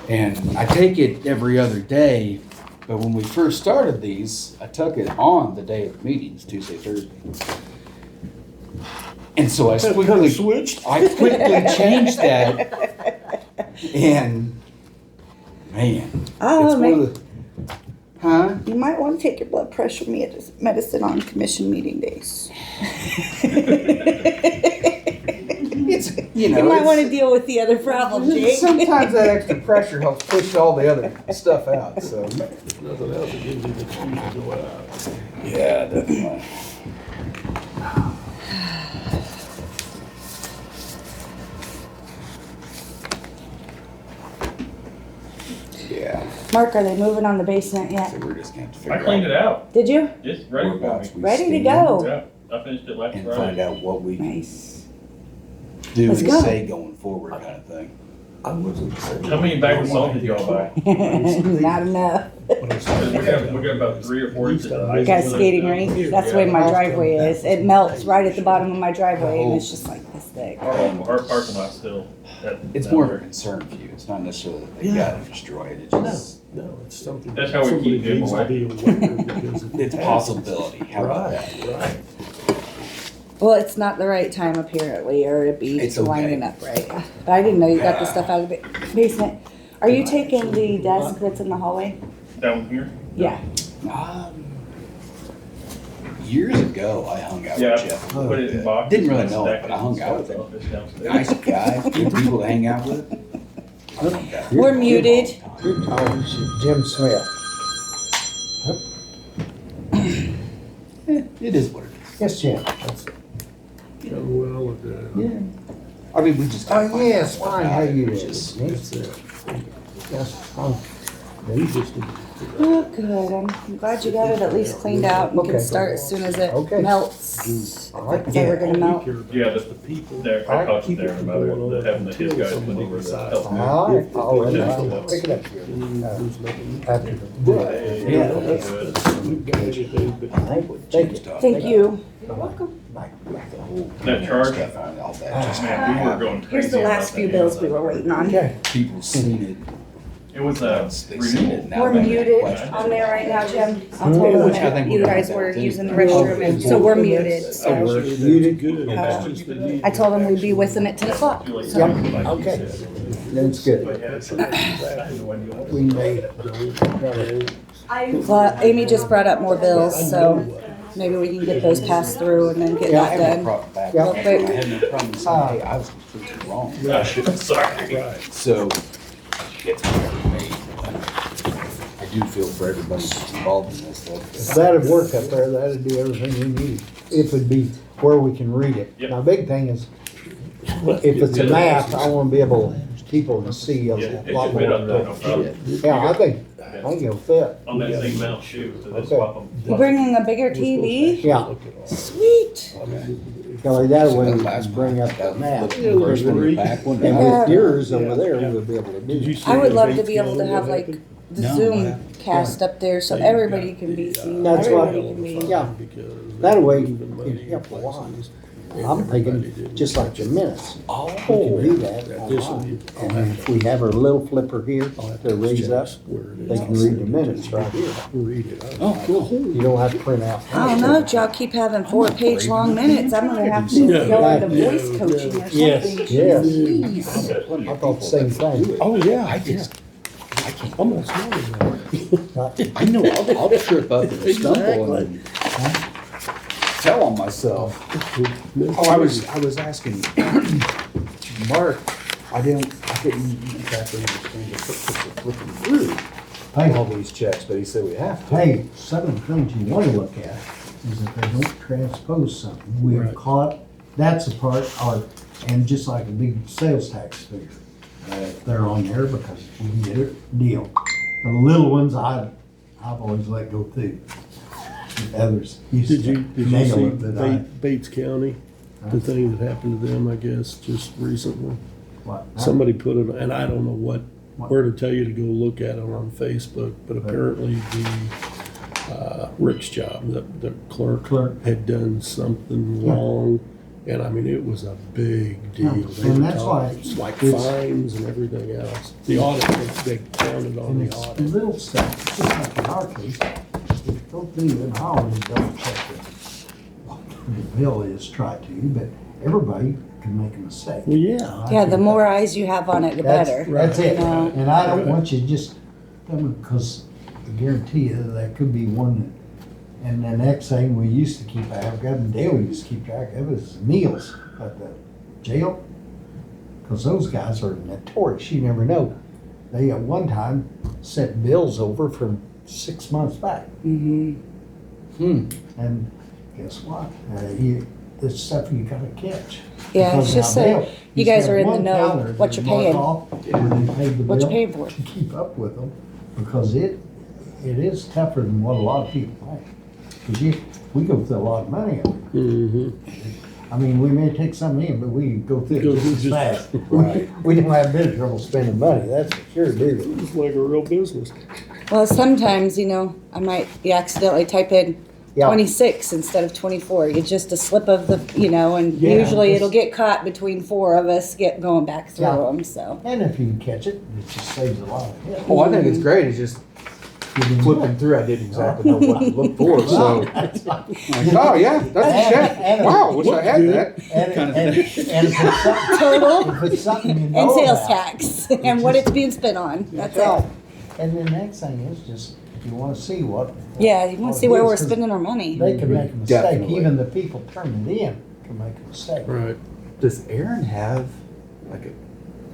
And I take it every other day, but when we first started these, I took it on the day of the meetings, Tuesday, Thursday. And so I quickly switched. I quickly changed that, and man, Oh, it's one maybe of the, huh? you might want to take your blood pressure medicine on commission meeting days. It's you know You might it's- want to deal with the other problem, Jake. sometimes that extra pressure helps push all the other stuff out. So If nothing else, it gives you the excuse to go out. yeah, definitely. Yeah, Mark, are they moving on the basement yet? so we're just gonna have to figure I cleaned out it out. Did you? It's ready for whereabouts me. we Ready to stand go. Yeah, I finished it last and Friday. find out what we Nice. do Let's and go. say going forward, kind of thing. I wasn't saying. How many bags of salt did y'all buy? Not enough. We got about 3 or 4 inches of ice. Got a skating rink. That's the way my driveway is. It melts right at the bottom of my driveway, and it's just like this thick. Our parking lot's still. It's more of a concern for you. It's not necessarily that they Yeah. gotta destroy it. It's No, just no, it's something. That's how we somebody keep them needs to away. be aware because it it's a happens. possibility. How about that? Right, right. Well, it's not the right time apparently, or it'd be It's okay. lining up right. But I didn't know you got the stuff out of the basement. Are you taking the desk that's in the hallway? Down here? Yeah. Years ago, I hung out Yeah, with Jeff. a put little it in bit. boxes. Didn't really and know stack it, but I hung out with him. It's downstairs. Nice guy, good people to hang out with. I love that. We're muted. You're talking to Jim Smith. It is what it is. Yes, Jim. Done well with that. I mean, we just. gotta Oh, find yes, out what fine. about How it. you It's doing? just- That's it. Yes, fine. You just need to Oh, good. I'm glad you got it at least cleaned out and can Okay. start as soon as it Okay. melts. All right. They were gonna We melt. care about Yeah, is the people. There, I Alright, talked to keep it Darren from about going it, on having the until his guys somebody come over to decides. help me. All right, I'll let Yeah. you pick it up here. And there's nothing. After. Right. Yeah. That's we've got everything, but I like what Thank Jim's you. talking Thank about. you. Like the whole. That charge? Stuff on all that. Just Man, we were going crazy. Here's the last about few that. bills we were waiting on. Okay. people seen it. It was They've seen it. Now We're they have muted questions. on there right now, Jim. I told them Which I think that you we're guys gonna were do. using the restroom, and so we're muted, Oh, so. we're muted. good. Uh, It's just they need I told them we'd be with them at 10 o'clock. Yep, okay. That's good. We made it. Well, Amy just brought up more bills, so maybe we can get those passed through and then get Yeah, I that have no done. problem back. Yeah. Real quick. I have no problem saying, hey, I was completely wrong. Sorry. Right. So, it's whatever made. I do feel for everybody that's involved in this stuff. That'd work up there, that'd do everything we need, if it'd be where we can read it. Yep. Now, big thing is, if it's a map, I wanna be able, people to see a Yeah, it lot should fit more. on that, no problem. Yeah, I think it'll fit. On that same mount shoe, so they Okay. swap them. You bringing a bigger TV? Yeah. Sweet. Kelly, that way we can bring up the map. First one, the back one. And Yeah. with yours over there, we'll be able to do Did you it. see I would the love to Bates be able to County have what like happened? the No, Zoom I- cast up there so everybody can be seen. That's what- Everybody can be. Yeah. Because That way, even money it'd help a lot. places, I'm thinking, everybody did. just like your minutes, Oh, we can do that online. And if we have our little flipper here to raise up, they can read the minutes right here. Read it. oh, cool. You don't have to print out. I don't know, if y'all keep having 4-page long minutes, I'm gonna have to go into voice coaching or something. Yes. Jeez. I thought the same thing. Oh, yeah. I just, I'm not smart enough. I know, I'll trip up and stumble and tell on myself. Oh, I was asking Mark, I couldn't exactly understand the purpose of flipping through all these checks, but he said we have to. Hey, some of the things you want to look at is if they don't transpose something. We're Right. caught, that's a part, and just like a big sales tax figure. They're on there because we can get a deal. The little ones, I've always let go too. The others used Did you to nail see it, but I. Bates County, the thing that happened to them, I guess, just recently? What? Somebody put it, and I don't know what where to tell you to go look at them on Facebook, but apparently Rick's job, the clerk had done something Yeah. wrong. And I mean, it was a big deal. Yeah, They and were that's why talking, like it's- fines and everything else. The audit, they counted on And the it's the audit. little stuff, just like in our case, if you don't do it, I always don't check what the bill is, try to, but everybody can make a mistake. Well, yeah. I Yeah, think the more eyes you have on it, the That's- better. That's it, you know? and I don't want you just, because I guarantee you that could be one that, and the next thing we used to keep track of, and Dale used to keep track of, is meals at the jail. Because those guys are notorious, you never know. They at one time sent bills over from 6 months back. Mhm. And guess what? This stuff you gotta catch. Yeah, Because it's just now so they'll- you used to guys have are in the one know counter what that you're mark paying. off where they paid the What you bill paying for. to keep up with them, because it is tougher than what a lot of people think. Because we go through a lot of money every year. Mm-hmm. I mean, we may take some in, but we go through Go it just through as just- fast. Right. We don't have a bit of trouble spending money, that's for sure, do we? It's like a real business. Well, sometimes, I might accidentally type in Yeah. 26 instead of 24. It's just a slip of the, and Yeah, usually just- it'll get caught between four of us going back through Yeah. them, so. And if you can catch it, it just saves a lot of hit. Oh, I think it's great. It's just flipping through. I didn't exactly know what to look for, so. Like, oh, yeah, that's a check. And- Wow, wish I had that. And if it's something, Total if it's something you know and sales about, tax and what it's being spent on. That's right. it. And the next thing is just, you wanna see what. Yeah, you want what to see it where is, we're 'cause spending our money. They can make a mistake, Definitely. even the people turning it in can make a mistake. Right. Does Aaron have like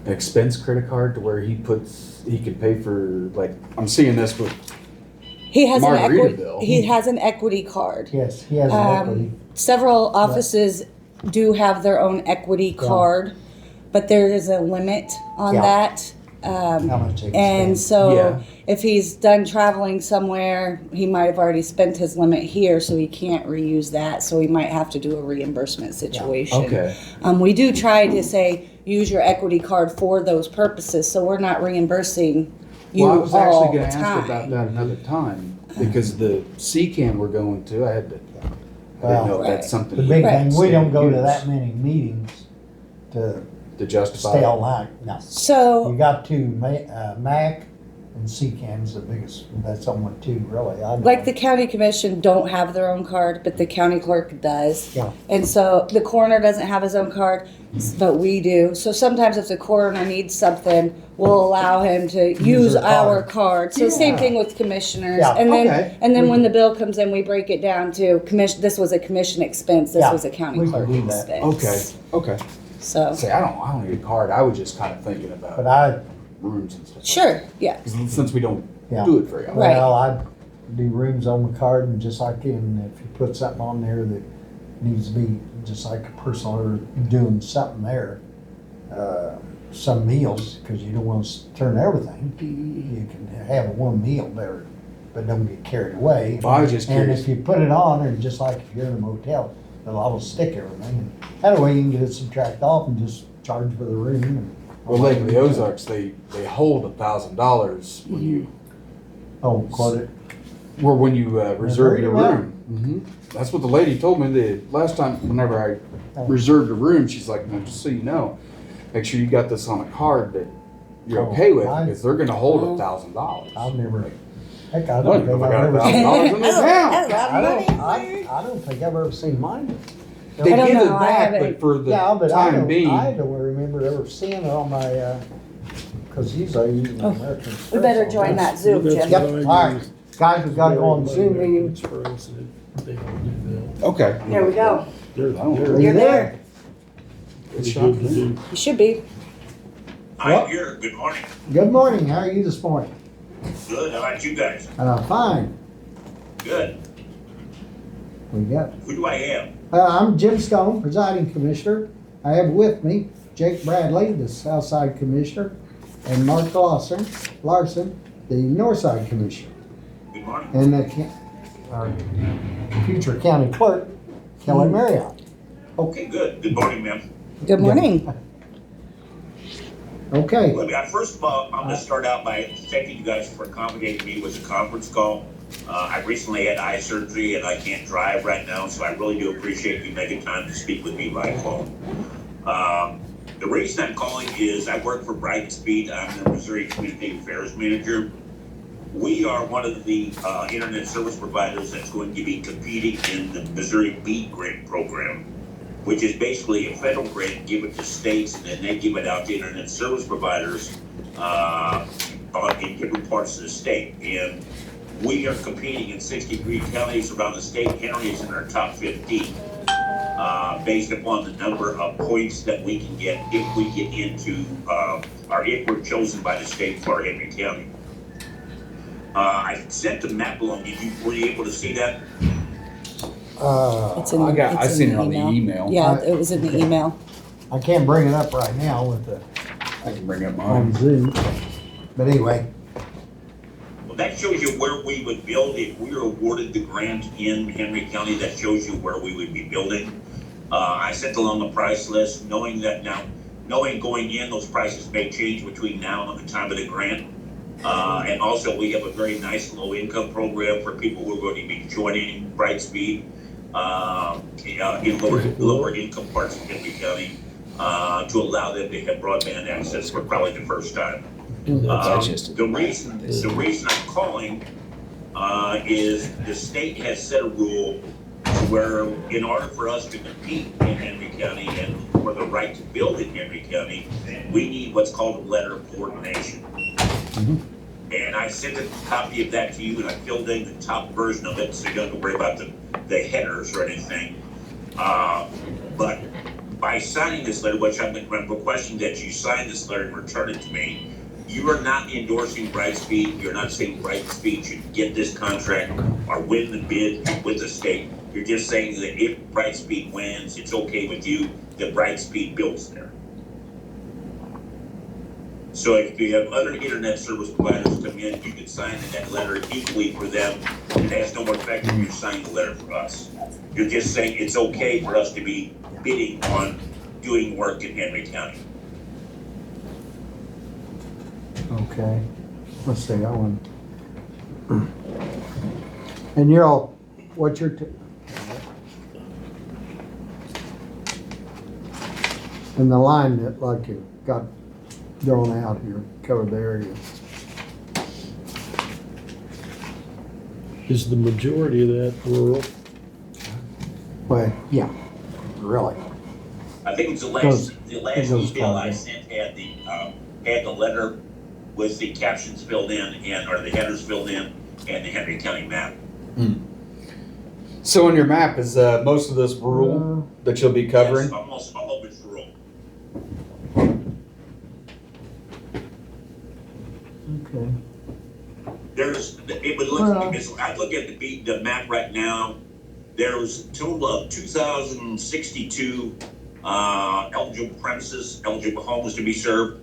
an expense credit card to where he could pay for, like, I'm seeing this with, He has an Margaritaville. he has an equity card. Yes, he has an equity. Several offices do have their own equity card, but there is a limit on Yeah. that. How much they can And spend. so Yeah. if he's done traveling somewhere, he might have already spent his limit here, so he can't reuse that. So he might have to do a reimbursement situation. okay. We do try to say, use your equity card for those purposes, so we're not reimbursing you Well, I was all actually the gonna ask about time. that another time, because the CCAM we're going to, I didn't know if Right. that's something. The big Right. thing, we don't go to use that many meetings to To justify. stay all night, no. You So, got two, MAC and CCAM's the biggest, that's only two really. I know. like the county commission don't have their own card, but the county clerk does. Yeah. And so the coroner doesn't have his own card, but we do. So sometimes if the coroner needs something, we'll allow him to use their our card. card. So same Yeah. thing with commissioners. Yeah, And then, okay. and then when the bill comes in, we break it down to this was a commission expense, this Yeah, was a county we can clerk do that. expense. Okay, okay. So, See, I don't need a card. I was just kind of thinking But about I, rooms and stuff. sure, yeah. 'Cause since we don't Yeah. do it very often. Right. well, I do rooms on the card and just like if you put something on there that needs to be, just like a person or doing something there, some meals, cause you don't want to turn everything. You can have one meal there, but don't get carried away. Well, I was just And curious. if you put it on, and just like if you're in a motel, they'll always stick everything. That way you can get it subtracted off and just charge for the room. And Well, Lake of the Ozarks, they hold $1,000 when you, Oh, quote it. when you reserve your Reserve room. That's what the lady told me the last time, whenever I reserved a room, she's like, no, just so you know, make sure you got this on a card that you're Oh, okay with, I- because they're gonna hold $1,000. I've never, heck, I I don't don't know think if I I've got ever seen. $1,000 in the account. I don't think I've ever seen mine. They I don't give it know, I back, haven't- but for the Yeah, but I time don't being, remember ever seeing it on my, cause usually I use my American Express. We better on join this. that Zoom, That's Jim. Yep, what I all right, use. guys, we gotta go on Zoom meeting. Express, they don't do okay. There we go. that. They're, don't- they're You're there. good to do. You should be. I'm here. Good morning. Good morning, how are you this morning? Good. How about you guys? Fine, Good. we got, Who do I have? I'm Jim Stone, presiding commissioner. I have with me Jake Bradley, the Southside Commissioner, and Mark Larson, the Northside Commissioner. Good morning. And our future county clerk, Kelly Marriott. Okay, good. Good morning, ma'am. Good morning. Okay, Well, first of all, I'm gonna start out by thanking you guys for accommodating me with the conference call. I recently had eye surgery and I can't drive right now, so I really do appreciate you making time to speak with me by phone. The reason I'm calling is I work for Brightspeed. I'm the Missouri Community Affairs Manager. We are one of the internet service providers that's going to be competing in the Missouri BEAD grant program, which is basically a federal grant given to states, and then they give it out to internet service providers in different parts of the state. And we are competing in 63 counties around the state. Henry is in our top 15, based upon the number of points that we can get if we get into, or if we're chosen by the state for Henry County. I sent the map along. Were you able to see that? It's in, I it's seen in it on the email. Yeah, it was in the email. I can't bring it up right now with the, I can bring up on mine. Zoom. But anyway, Well, that shows you where we would build if we were awarded the grant in Henry County. That shows you where we would be building. I sent along the price list, knowing going in, those prices may change between now and the time of the grant. And also, we have a very nice low-income program for people who are going to be joining Brightspeed in lower income parts of Henry County to allow them to have broadband access for probably the first time. The reason I'm calling is the state has set a rule where in order for us to compete in Henry County and for the right to build in Henry County, we need what's called a letter of coordination. And I sent a copy of that to you, and I filled in the top version of it, so you don't have to worry about the headers or anything. But by signing this letter, which I'm requesting that you sign this letter and return it to me, you are not endorsing Brightspeed. You're not saying Brightspeed should get this contract or win the bid with the state. You're just saying that if Brightspeed wins, it's okay with you that Brightspeed builds there. So if you have other internet service providers come in, you can sign that letter equally for them. It has no more effect if you're signing the letter for us. You're just saying it's okay for us to be bidding on doing work in Henry County. okay, let's see, I want. And you're all, what's your, and the line that like you got drawn out here, covered the area. Is the majority of that rural? Well, yeah, really. I think it was the last goes email I fine. sent had the letter with the captions filled in or the headers filled in and the Henry County map. So on your map is most of this rural that you'll be covering? Yes, almost all of it's rural. Okay. I look at the map right now. There's a total of 2,062 eligible premises, eligible homes to be served.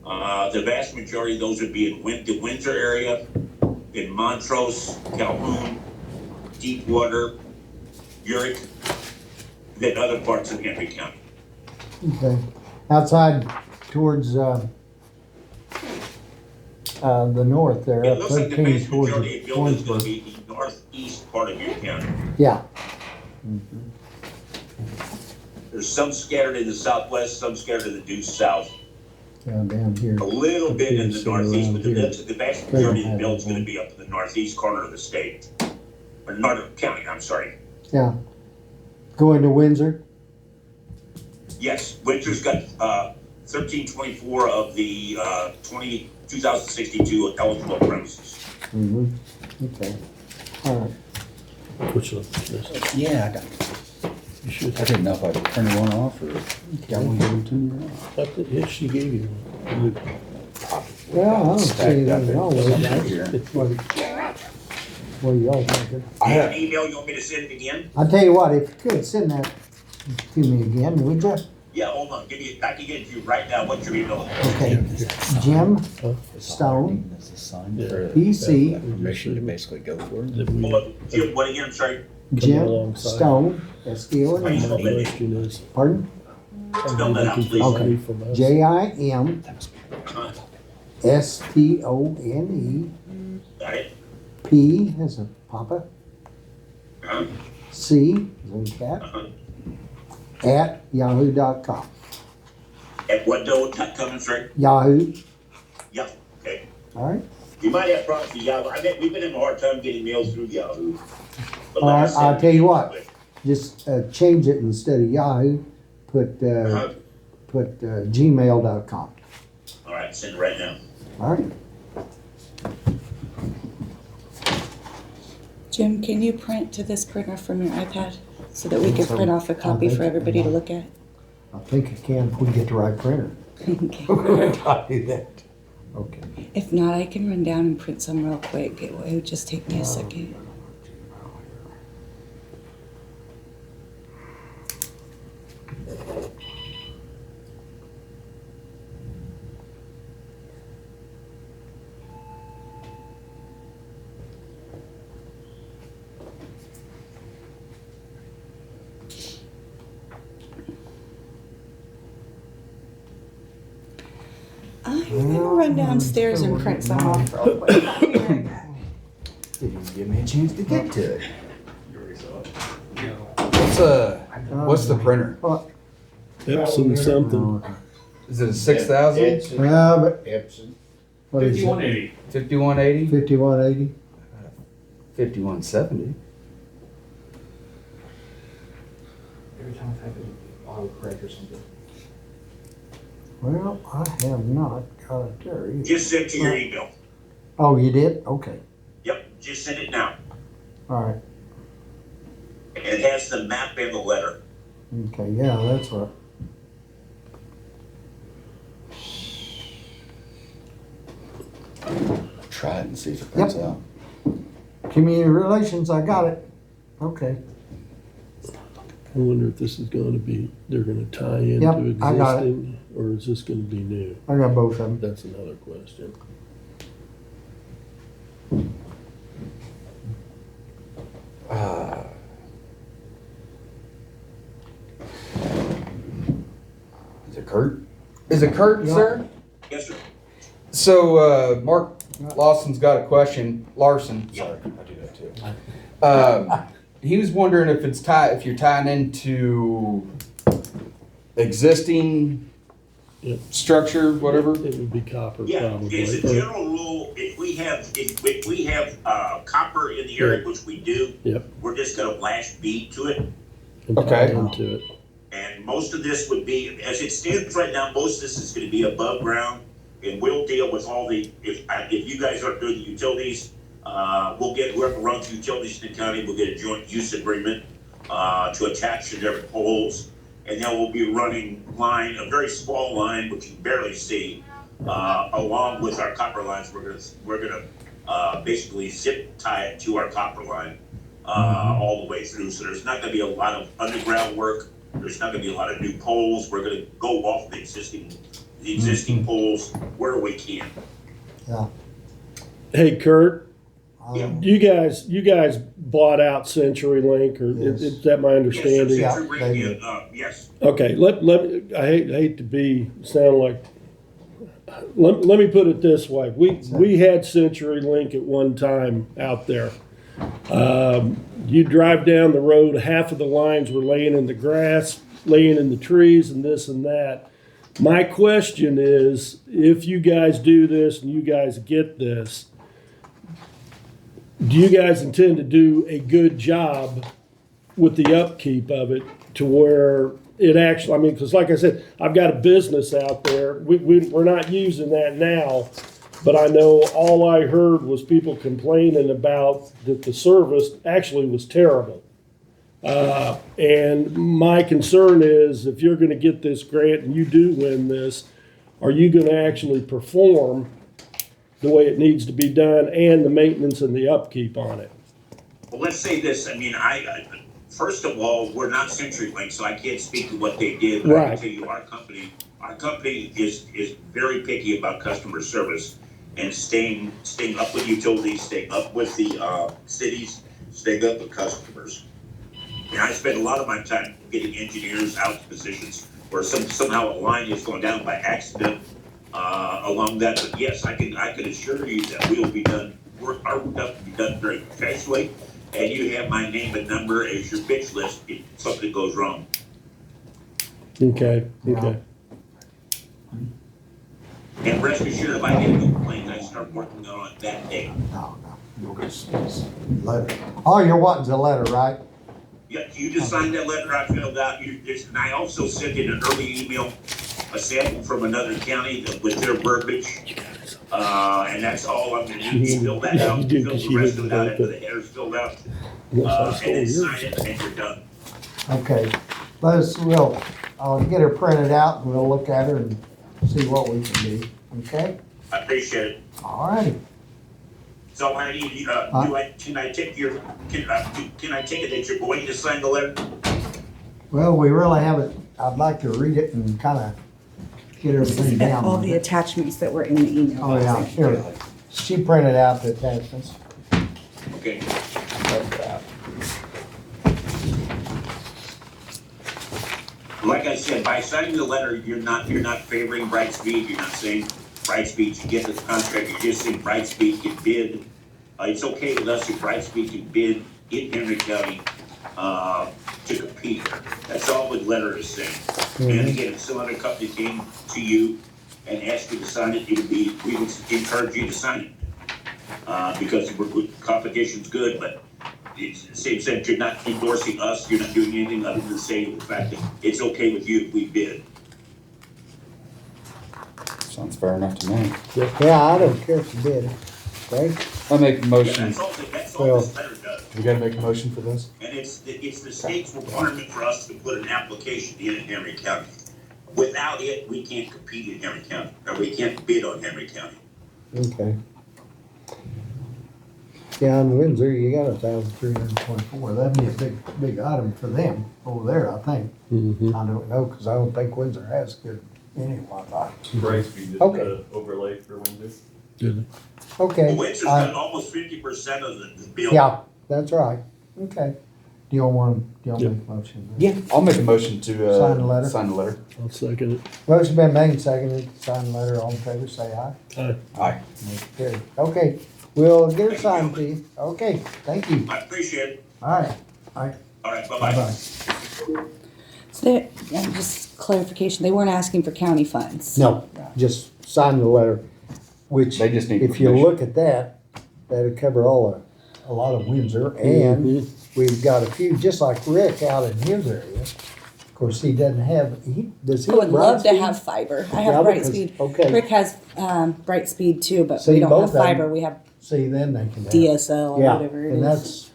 The vast majority of those would be in the Windsor area, in Montrose, Calhoun, Deepwater, Uric, then other parts of Henry County. Okay, outside towards, the north there, It up looks like the 13 vast towards majority of buildings is going to Owensboro. be the northeast part of your county. Yeah. There's some scattered in the southwest, some scattered in the due south. Down here. A little bit in the Yes, northeast, but around here. the vast majority of the building's gonna be up in the northeast corner of the state. Or northern county, I'm sorry. Yeah. Going to Windsor? Yes, Windsor's got 1324 of the 2,062 eligible premises. Mm-hmm. Okay. All right. Which one? This? Yeah, I got You should. I didn't know if I could turn one off or got one given to me. I think, yes, she gave you one. Well, I don't see Stacked up anything wrong with in that. here. What are y'all thinking? I You have have, an email, you want me to send it again? I'll tell you what, if you could send that to me again, would you? Yeah, hold on, I can get it to you right now, what's your email? Okay. Jim Stone, PC, permission to basically go for it. Then we Hold on, Jim, what again, I'm sorry? Jim alongside. Stone, S-T-O-N, My question is, Spell pardon? that out, please. Okay. money from us. Jim STONE, Got it? P as a Papa, Uh-huh. C as in cat, Uh-huh. at yahoo.com. At what door, coming straight? Yahoo, Yeah, okay. all right? You might have problems with Yahoo. We've been having a hard time getting mails through Yahoo. But All like I right, said, I'll tell you what. Just change it instead of Yahoo, put gmail.com. All right, send it right now. All right? Jim, can you print to this printer from your iPad so that we can print off a copy for everybody to look at? I think I can if we get the right printer. Okay. I'll do that. Okay. If not, I can run down and print some real quick. It would just take me a second. I'm gonna run downstairs and print some off real quick. I'll be right back. Didn't even give me a chance to get to it. You already saw it. What's the printer? Epson something. Is it a 6,000? But Epson. what is it? 5180. 5180? 5180? 5170? Every time I type it, autocorrect or something. Well, I have not got it there either. Just send to your email. Oh, you did? Okay. Yep, just send it now. All right. It has the map and the letter. Okay, yeah, that's what. Try it and see if it prints out. Community relations, I got it. Okay. I wonder if this is gonna be, they're gonna tie into Yep, I got it. existing, or is this gonna be new? I got both of them. That's another question. Is it Kurt? Is it Kurt, Yeah. sir? Yes, sir. So, Mark Lawson's got a question. Larson, sorry, I do that too. He was wondering if if you're tying into existing Yep. structure, whatever. It would be copper Yeah, probably. as a general rule, if we have copper in the area, which we do, Yep. we're just gonna lash bead to it. And tie Okay. into it. And most of this would be, as it stands right now, most of this is gonna be above ground. And we'll deal with all the, if you guys aren't doing the utilities, we'll get whoever runs utilities in the county, we'll get a joint use agreement, to attach to their poles. And then we'll be running line, a very small line, which you barely see, along with our copper lines. We're gonna basically zip tie it to our copper line, all the way through. So there's not gonna be a lot of underground work. There's not gonna be a lot of new poles. We're gonna go off the existing poles where we can. Hey, Kurt, Yeah. you guys bought out CenturyLink, or Yes. is that my understanding? Yeah, Yes, they did. yes. Okay, I hate to sound like, let me put it this way. We had CenturyLink at one time out there. You drive down the road, half of the lines were laying in the grass, laying in the trees and this and that. My question is, if you guys do this and you guys get this, do you guys intend to do a good job with the upkeep of it to where it actually, I mean, because like I said, I've got a business out there. We're not using that now, but I know all I heard was people complaining about that the service actually was terrible. And my concern is, if you're gonna get this grant and you do win this, are you gonna actually perform the way it needs to be done and the maintenance and the upkeep on it? Well, let's say this, I mean, first of all, we're not CenturyLink, so I can't speak to what they did, but I can Right. tell you our company is very picky about customer service and staying up with utilities, staying up with the cities, staying up with customers. And I spend a lot of my time getting engineers out to positions where somehow a line is going down by accident, along that, but yes, I can assure you that we will be done, our work will be done very professionally, and you have my name and number as your bitch list if something goes wrong. Okay, okay. And rest assured, if I get a complaint, I start working on it that day. No, you'll get letter. All you're wanting's a letter, right? Yeah, you just signed that letter I filled out, and I also sent in an early email, a sample from another county with their verbiage. And that's all I'm gonna need, you fill that out, You did, fill 'cause the you rest didn't of it out vote after it. the header's filled out, Unless I and stole then yours. sign it, and you're done. Okay, I'll get her printed out and we'll look at her and see what we can do, okay? I appreciate it. All righty. So I need, can I take it that you're going to sign the letter? Well, we really haven't, I'd like to read it and kinda get everything down. All the attachments that were in the email. Oh, yeah, here, she printed out the attachments. Okay. Like I said, by signing the letter, you're not favoring Brightspeed, you're not saying Brightspeed should get the contract, you're just saying Brightspeed can bid. It's okay with us if Brightspeed can bid in Henry County, to compete. That's all the letter is saying. And again, if some other company came to you and asked you to sign it, we would encourage you to sign it. Because competition's good, but it's the same sense, you're not endorsing us, you're not doing anything other than saying the fact that it's okay with you if we bid. Sounds fair enough to me. Yeah, I don't care if you did, okay? I make a motion. That's all this letter does. We gotta make a motion for this? And it's the state's requirement for us to put an application in Henry County. Without it, we can't compete in Henry County, or we can't bid on Henry County. Okay. Yeah, in Windsor, you got 1,324. That'd be a big item for them over there, I think. Mhm. I don't know, cause I don't think Windsor has good any Wi-Fi. Brightspeed just Okay. did an overlay for Windsor. Did Okay. Windsor's got almost 50% of the bill. Yeah, that's right. Okay. Do you make a motion? Yeah. I'll make a motion to, Sign the letter. sign the letter. I'll second it. Motion been made, and seconded, sign the letter, all in favor, say aye. Aye. Aye. Motion carried. Okay, we'll get it signed to you. Okay, thank you. I appreciate it. All right, All right, bye-bye. bye-bye. So just clarification, they weren't asking for county funds. No, just sign the letter, which, They just need if you permission. look at that, that'd cover a lot of Windsor, and we've got a few, just like Rick out in his area. Of course, he doesn't have, does he? I would love to Brightspeed? have fiber. I Yeah, have because- Brightspeed. okay. Rick has, Brightspeed too, but See, we don't both have of them. fiber. We have See, then they can have. DSL or Yeah, whatever it and is.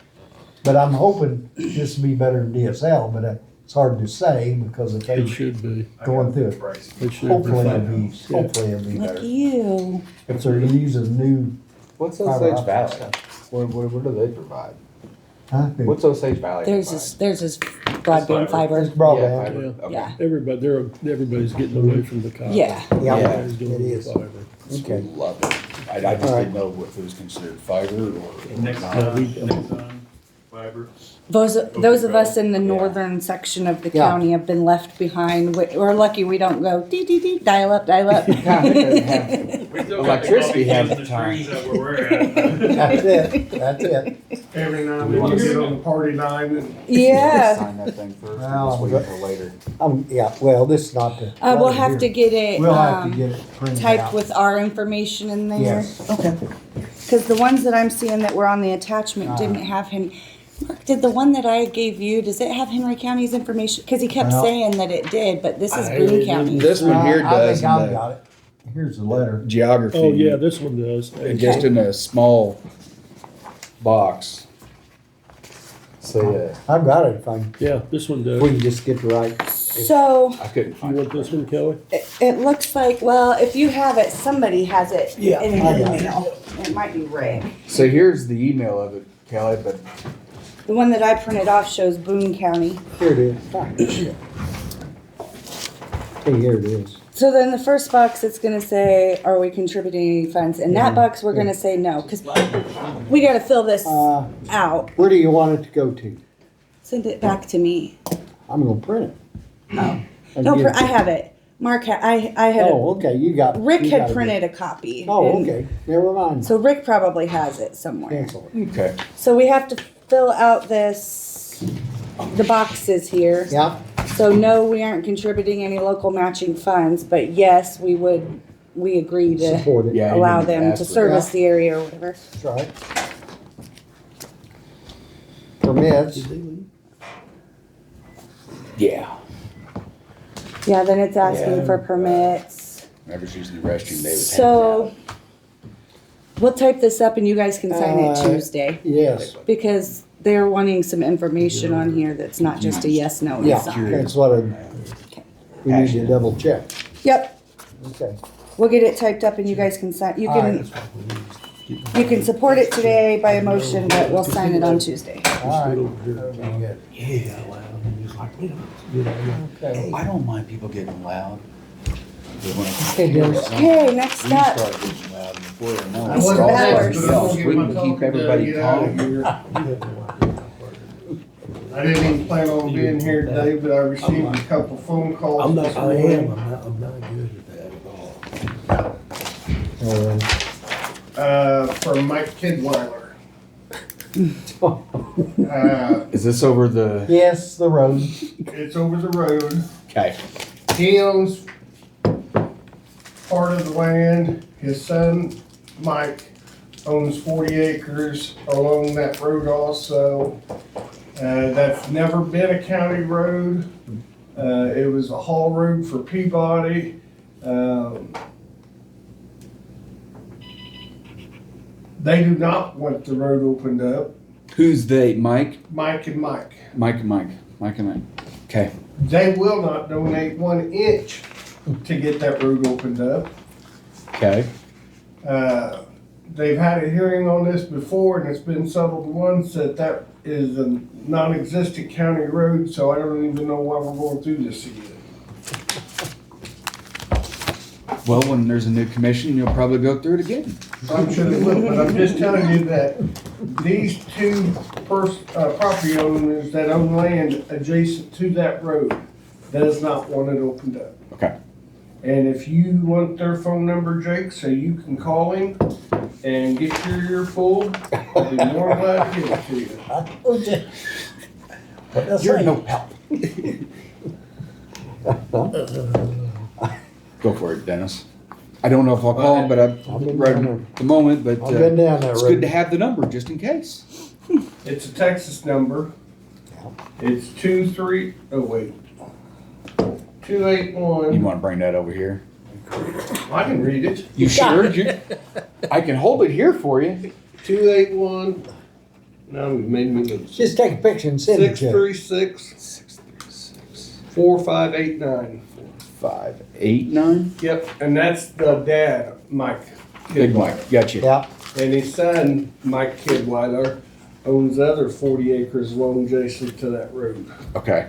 but I'm hoping this will be better than DSL, but it's hard to say because if It they should be. going through it, It should hopefully it'll be. be, hopefully it'll be Look better. at you. If they're using new What's fiber Osage optic Valley? stuff. What do they provide? Huh? What's Osage Valley There's provide? this broadband fiber. It's broadband. Yeah, fiber. Okay. Yeah. Everybody's getting away from the copper. Yeah. Yeah, Everybody's it doing the is. fiber. Okay. Love it. I just All right. didn't know if it was considered fiber or Next not. time, fiber. Those of us in the northern section of the Yeah. county have been left behind. We're lucky we don't go dee dee dee, dial up, dial up. Yeah, it doesn't have- We still Electricity got half the the time. trees that where we're at. That's it, that's it. Every now and then you get on the party line and Yeah. Sign that thing first, Well, or just wait until later. Yeah, well, this is not the. We'll have to get it, We'll have to get it printed typed out. with our information in there. Yes. Okay. Cause the ones that I'm seeing that were on the attachment didn't have him. Mark, did the one that I gave you, does it have Henry County's information? Cause he kept Well- saying that it did, but this is I Boone didn't- County. This one here I does think I've in the got it. Here's the letter. geography. Oh, yeah, this one does. Just in a small box. So, I've got it, if I, Yeah, this one does. we can just get the right. So, I couldn't You find want it. this one, Kelly? it looks like, well, if you have it, somebody has it Yeah, in I an got it. email. It might be Rick. So here's the email of it, Kelly, but The one that I printed off shows Boone County. Here it is. Hey, here it is. So then the first box, it's gonna say, are we contributing any funds? In that box, we're gonna say no, cause we gotta fill this out. Where do you want it to go to? Send it back to me. I'm gonna print it. No, And give- I have it. Mark, I had, Oh, okay, Rick you had got it. printed a copy. Oh, and- okay, never mind. So Rick probably has it somewhere. Cancel it. Okay. So we have to fill out the boxes here. Yeah, So no, we aren't contributing any local matching funds, but yes, we agree to support it. Yeah. I allow didn't them ask to for service the area or whatever. That's right. Permits, Yeah. Yeah, then it's asking Yeah. for permits. Whoever's using the restroom, they would So we'll type this up and you guys can sign it Tuesday. yes. Because they're wanting some information on here that's not just a yes, no, and Yeah, sign. that's what we need to double check. Yep, Okay. we'll get it typed up and you guys can sign, you can support it today by a motion, but we'll sign it on Tuesday. All right. Okay. Hey, I don't mind people getting loud. Okay, Dennis. Okay, next up, Mr. Bowers. We can keep everybody calm. I didn't even plan on being here today, but I received a couple phone calls this morning. I'm not good at that at all. From Mike Kidweiler. Is this over the? Yes, the road. It's over the road. Okay. He owns part of the land. His son, Mike, owns 40 acres along that road also. That's never been a county road. It was a haul road for Peabody. They do not want the road opened up. Who's they? Mike? Mike and Mike. Mike and Mike. Mike and Mike. Okay. They will not donate 1 inch to get that road opened up. Okay. They've had a hearing on this before and it's been settled once that that is a non-existent county road, so I don't even know why we're going through this again. Well, when there's a new commission, you'll probably go through it again. I'm sure they will, but I'm just telling you that these two property owners that own land adjacent to that road does not want it opened up. Okay. And if you want their phone number, Jake, so you can call him and get your ear full, I'll be more than glad to give it to you. I told you. What did I You're say? no help. Go for it, Dennis. I don't know if I'll call him, but I've been right down there. at the moment, but I've been down that it's road. good to have the number just in case. It's a Texas number. It's 281. You want to bring that over here? I can read it. You sure? I can hold it here for you. 281. Now we've made me lose. Just take a picture and send it to him. 636 4589. 589. Yep, and that's the dad, Mike. Big Mike, got you. Yeah, And his son, Mike Kidweiler, owns the other 40 acres along adjacent to that road. Okay.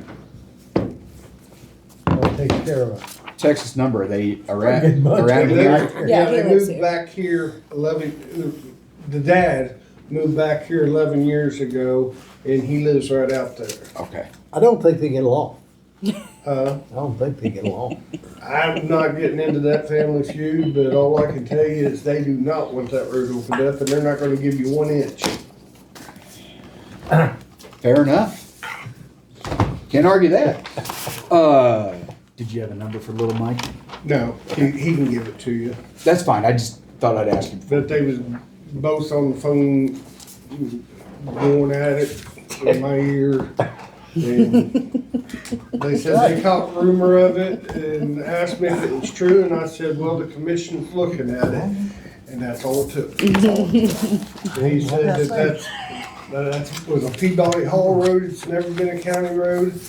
I'll take care of it. Texas number, are they around, Good bunch. around They- here? Yeah, he they lives moved here. back here 11, the dad moved back here 11 years ago, and he lives right out there. Okay. I don't think they get along. Uh, I don't think they get along. I'm not getting into that family feud, but all I can tell you is they do not want that road opened up, and they're not gonna give you 1 inch. Fair enough. Can't argue that. Did you have a number for little Mike? No, he can give it to you. That's fine. I just thought I'd ask him. But they was both on the phone going at it in my ear. And they said they caught rumor of it and asked me if it was true, and I said, well, the commission's looking at it, and that's all it took. And he said that that was a Peabody Hall Road, it's never been a county road.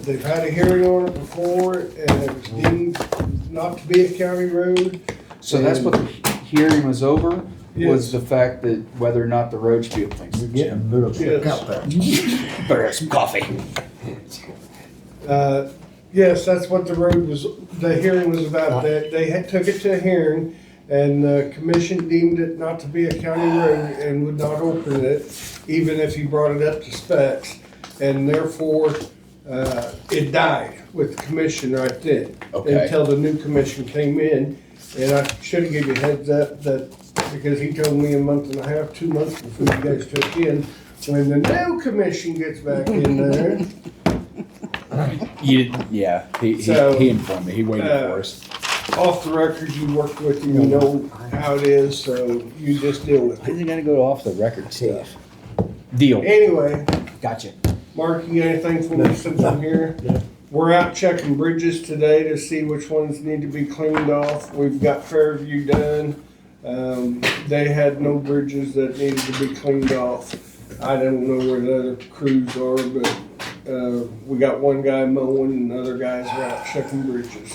They've had a hearing on it before, and it was deemed not to be a county road. So that's what the hearing was over, was Yes. the fact that whether or not the road should be open. Thanks, You're getting a little sick Yes. out there. Better have some coffee. Yes, that's what the road was, the hearing was about. They had took it to a hearing, and the commission deemed it not to be a county road and would not open it, even if you brought it up to specs. And therefore, it died with the commission right then. Okay. Until the new commission came in, and I should've given you a heads up that, because he told me a month and a half, 2 months before you guys took in, when the new commission gets back in there, Yeah, So, he informed me, he waited for us. off the record, you worked with him, you know how it is, so you just deal with Why it. is he gotta go off the record stuff? Deal. Anyway, Gotcha. Mark, you got anything for me since I'm here? No. We're out checking bridges today to see which ones need to be cleaned off. We've got Fairview done. They had no bridges that needed to be cleaned off. I don't know where the other crews are, but we got one guy mowing and other guys are out checking bridges.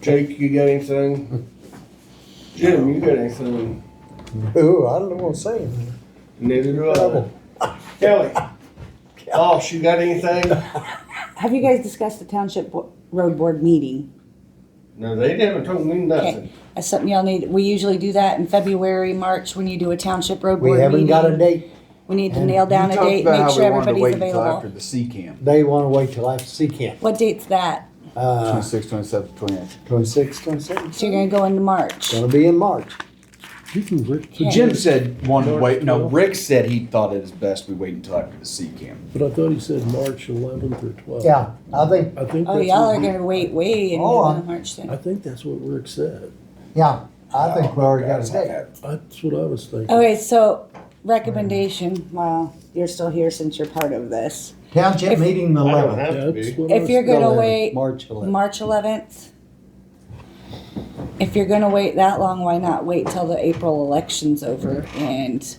Jake, you got anything? Jim, you got anything? Ooh, I don't know what to say. Neither do I. Kelly, Boss, you got anything? Have you guys discussed the township road board meeting? No, they haven't told me nothing. That's something y'all need, we usually do that in February, March, when you do a township road We board meeting. haven't got a date. We need to And nail down a You talked date, about make how sure we wanted to everybody's wait until available. after the C camp. They wanna wait till after C-Camp. What date's that? 26, 27, 28. 26, 27. So you're gonna go into March? Gonna be in March. You can Rick, So Jim said wanted to wait, no, Rick said he thought it was best we wait until after the C camp. but I thought he said March 11th or 12th. Yeah, I think, I think Oh, that's y'all what are he- gonna wait way into Hold on. March I then. think that's what Rick said. yeah, I think we already got a Guys, date. That's what I was thinking. Okay, so recommendation, well, you're still here since you're part of this. Township If- meeting the I don't 11th. have to That's be. what I If was you're gonna 11th, wait March 11th. March 11th, if you're gonna wait that long, why not wait till the April election's over and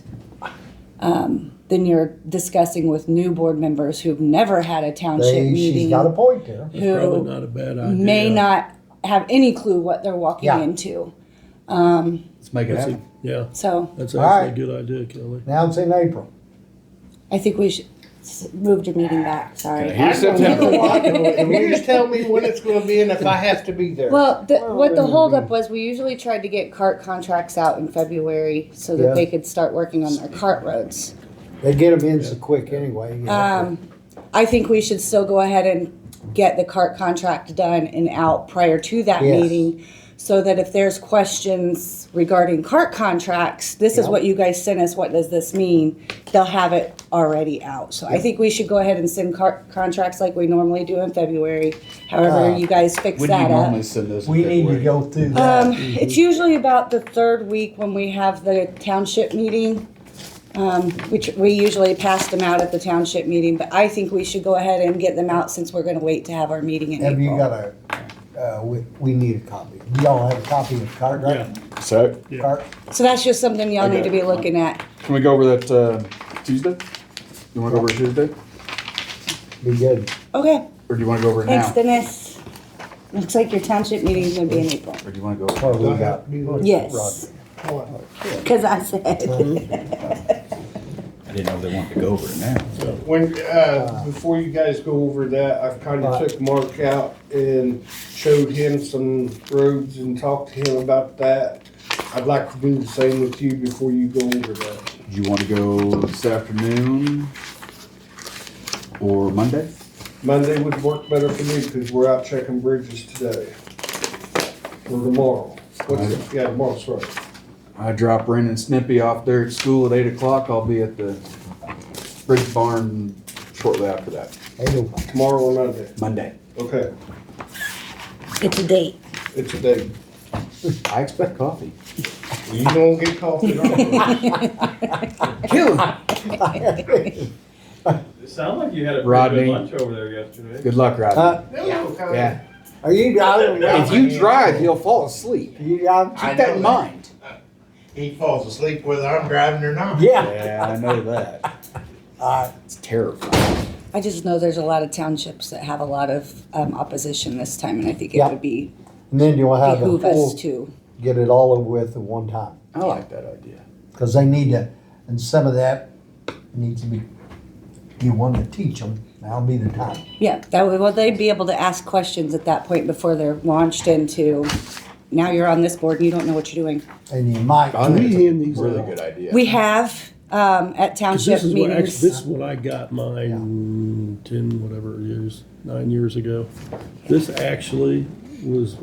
then you're discussing with new board members who've never had a township She's meeting, got a point there. That's probably who not a bad idea. may not have any clue what they're walking Yeah. into. Let's make it That's a- happen. Yeah, So that's All actually right. a good idea, Kelly. Now it's in April. I think we should move your meeting back, sorry. Here's I don't September. know what, and you just tell me when it's gonna be and if I have to be there. Well, what the holdup was, we usually tried to get cart contracts out in February so that Yeah. they could start working on their cart roads. They get them in so quick anyway. I think we should still go ahead and get the cart contract done and out prior to that Yes. meeting, so that if there's questions regarding cart contracts, this is Yeah. what you guys sent us, what does this mean? They'll have it already out. So I think we should go ahead and send cart contracts like we normally do in February, however you guys fix When do you that up. normally send those? in We need to February? go through that. It's usually about the third week when we have the township meeting. Which we usually pass them out at the township meeting, but I think we should go ahead and get them out since we're gonna wait to have our meeting in Have you April. got we need a copy. Do y'all have a copy of the card, right? So, Yeah. Card? So that's just something y'all Okay. need to be looking at. can we go over that Tuesday? You wanna go over it Tuesday? Be good. Okay, Or do you wanna go over it thanks now? Dennis. Looks like your township meeting's gonna be in April. Or do you wanna go? What we got? Yes, cause I said. I didn't know if they wanted to go over it now. When, before you guys go over that, I've kinda took Mark out and showed him some roads and talked to him about that. I'd like to do the same with you before you go over that. Do you wanna go this afternoon? Or Monday? Monday would work better for me, cause we're out checking bridges today. Or tomorrow. Yeah, tomorrow's right. I drop Ren and Snippy off there at school at 8 o'clock. I'll be at the Bridge Barn shortly after that. Hey, Tomorrow or Monday. Monday. Okay, It's a date. it's a date. I expect coffee. You don't get coffee, don't you? Kill him. It sounded like you had a pretty Rodney. good lunch over there yesterday. Good luck, Rodney. Yeah. Are you driving? If you drive, he'll fall asleep. You driving? Keep that in mind. He falls asleep whether I'm driving or not. Yeah. Yeah, I know that. Uh, It's terrifying. I just know there's a lot of townships that have a lot of opposition this time, and I think it Yeah. would be and then you'll have the behoove us full, to. get it all over with at one time. I like that idea. Cause they need to, and some of that needs to be, you want to teach them, that'll be the time. Yeah, that way, well, they'd be able to ask questions at that point before they're launched into, now you're on this board and you don't know what you're doing. And you might. I think we it's hand a these really out? good idea. We have, at 'Cause township this is what, actually, meetings. this is when I got mine 10, whatever years, 9 years ago. This actually was,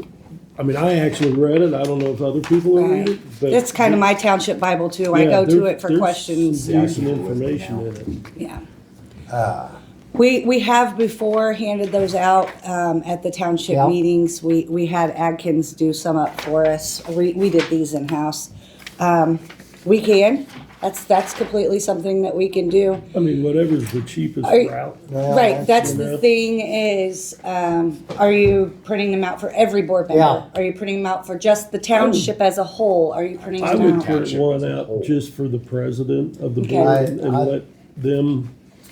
I mean, I actually read it. I don't know if other people will read it, but. It's kind of my township Bible too. I Yeah, go to there- it for there's questions. some decent information in it. Yeah. Uh, We have before handed those out, at the township Yeah. meetings. We had Adkins do some up for us. We did these in-house. We can, that's completely something that we can do. I mean, whatever's the cheapest Are you- route. well, Right, that's you the know. thing is, are you printing them out for every board member? Yeah. Are you printing them out for just the township as a whole? Are you printing I them would out? print one out just for the president of the Okay. board I- and let them,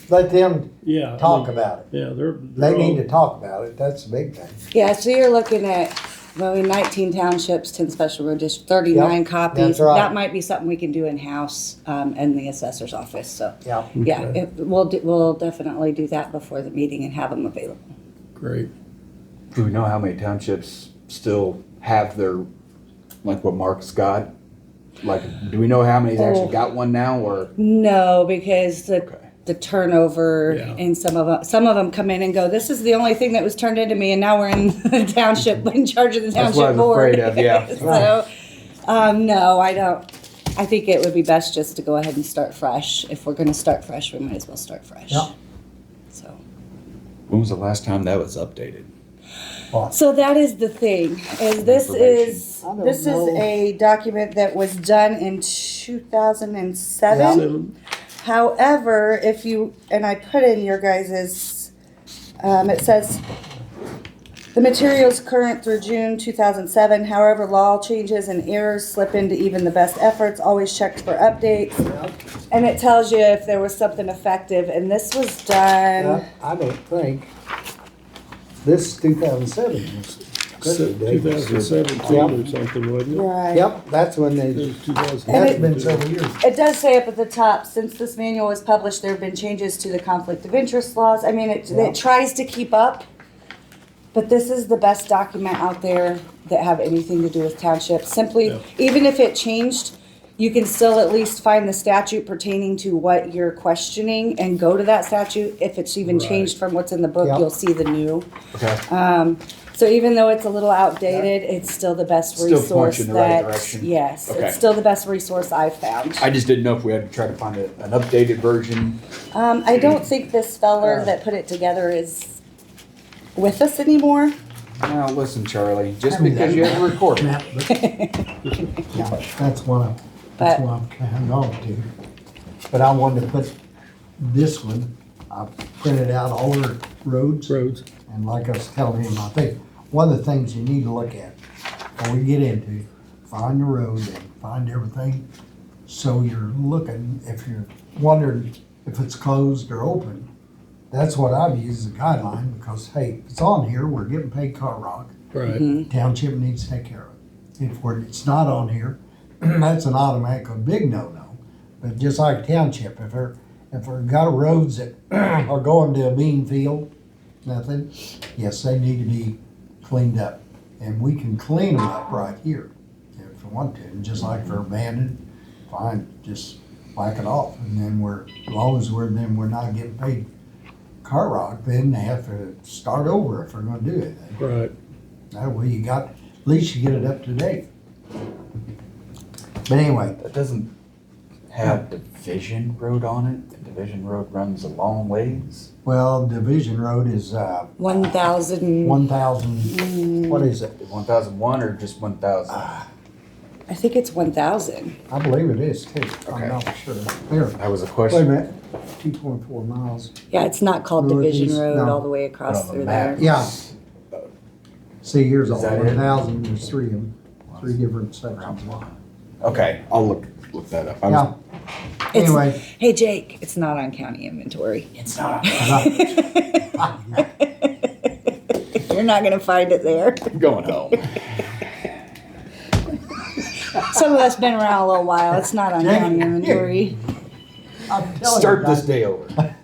Let them yeah. I talk mean, about it. Yeah, they're They need all- to talk about it. That's the big thing. Yeah, so you're looking at, well, 19 townships, 10 special road districts, 39 Yep, copies. that's right. That might be something we can do in-house, in the assessor's office, so. Yeah. Yeah, Okay. we'll definitely do that before the meeting and have them available. Great. Do we know how many townships still have their, like what Mark's got? Like, do we know how many's actually got one now, or? No, because the turnover Yeah. and some of them come in and go, this is the only thing that was turned into me and now we're in the township, in charge of the That's what I township was board. afraid of, yeah. So, no, I don't. I think it would be best just to go ahead and start fresh. If we're gonna start fresh, we might as well start fresh. Yeah. So. When was the last time that was updated? So that is the thing, is this is, I don't this is know. a document that was done in 2007. Seven. However, if you, and I put in your guys's, it says, the materials current through June 2007, however, law changes and errors slip into even the best efforts, always checked for updates. And it tells you if there was something effective, and this was done, Yeah, I don't think, this 2007 was. Se- 2017 or something, wasn't it? right. Yep, that's when It they, was 2000. that's been several years. It does say up at the top, since this manual was published, there have been changes to the conflict of interest laws. I mean, Yeah. it tries to keep up, but this is the best document out there that have anything to do with townships. Simply, Yeah. even if it changed, you can still at least find the statute pertaining to what you're questioning and go to that statute. If it's even Right. changed from what's in the book, Yeah. you'll see the new. Okay. So even though it's a little outdated, it's still the best Still points resource in the right that, direction. yes, Okay. it's still the best resource I've found. I just didn't know if we had to try to find an updated version. I don't think this feller that put it together is with us anymore. Now, listen, Charlie, just I mean, because you have a recording. Yeah, that's one of, that's one I'm hanging on to. But I wanted to put this one, I printed out all the roads. Roads. And like I was telling him, I think one of the things you need to look at before we get into, find the road and find everything. So you're looking, if you're wondering if it's closed or open, that's what I've used as a guideline because, hey, it's on here, we're getting paid Car Rock. Right. Township needs to take care of it. If it's not on here, that's an automatic, a big no-no. But just like township, if they're got roads that are going to a bean field, nothing, yes, they need to be cleaned up. And we can clean them up right here if we want to. And just like if they're abandoned, fine, just whack it off. And then as long as we're not getting paid Car Rock, then they have to start over if they're gonna do anything. Right. That way you got, at least you get it up to date. But anyway, That doesn't have Division Road on it. The Division Road runs a long ways. well, Division Road is, 1,000, 1,000, what is it? 1001 or just 1000? I think it's 1,000. I believe it is too. Okay. I'm not sure. There, That was a wait a question. minute, 2.4 miles. Yeah, it's not called Division Northeast, Road no. all the way across But on the through map. there. Yeah. See, here's all Is that it? 1,000, there's three of them, three different sections. Okay, I'll look that up. I was- Yeah, It's- anyway. Hey Jake, it's not on county inventory. It's not. You're not gonna find it there. I'm going home. Some of us been around a little while. It's not on county inventory. I'm telling you, Start this guys, day over. I'm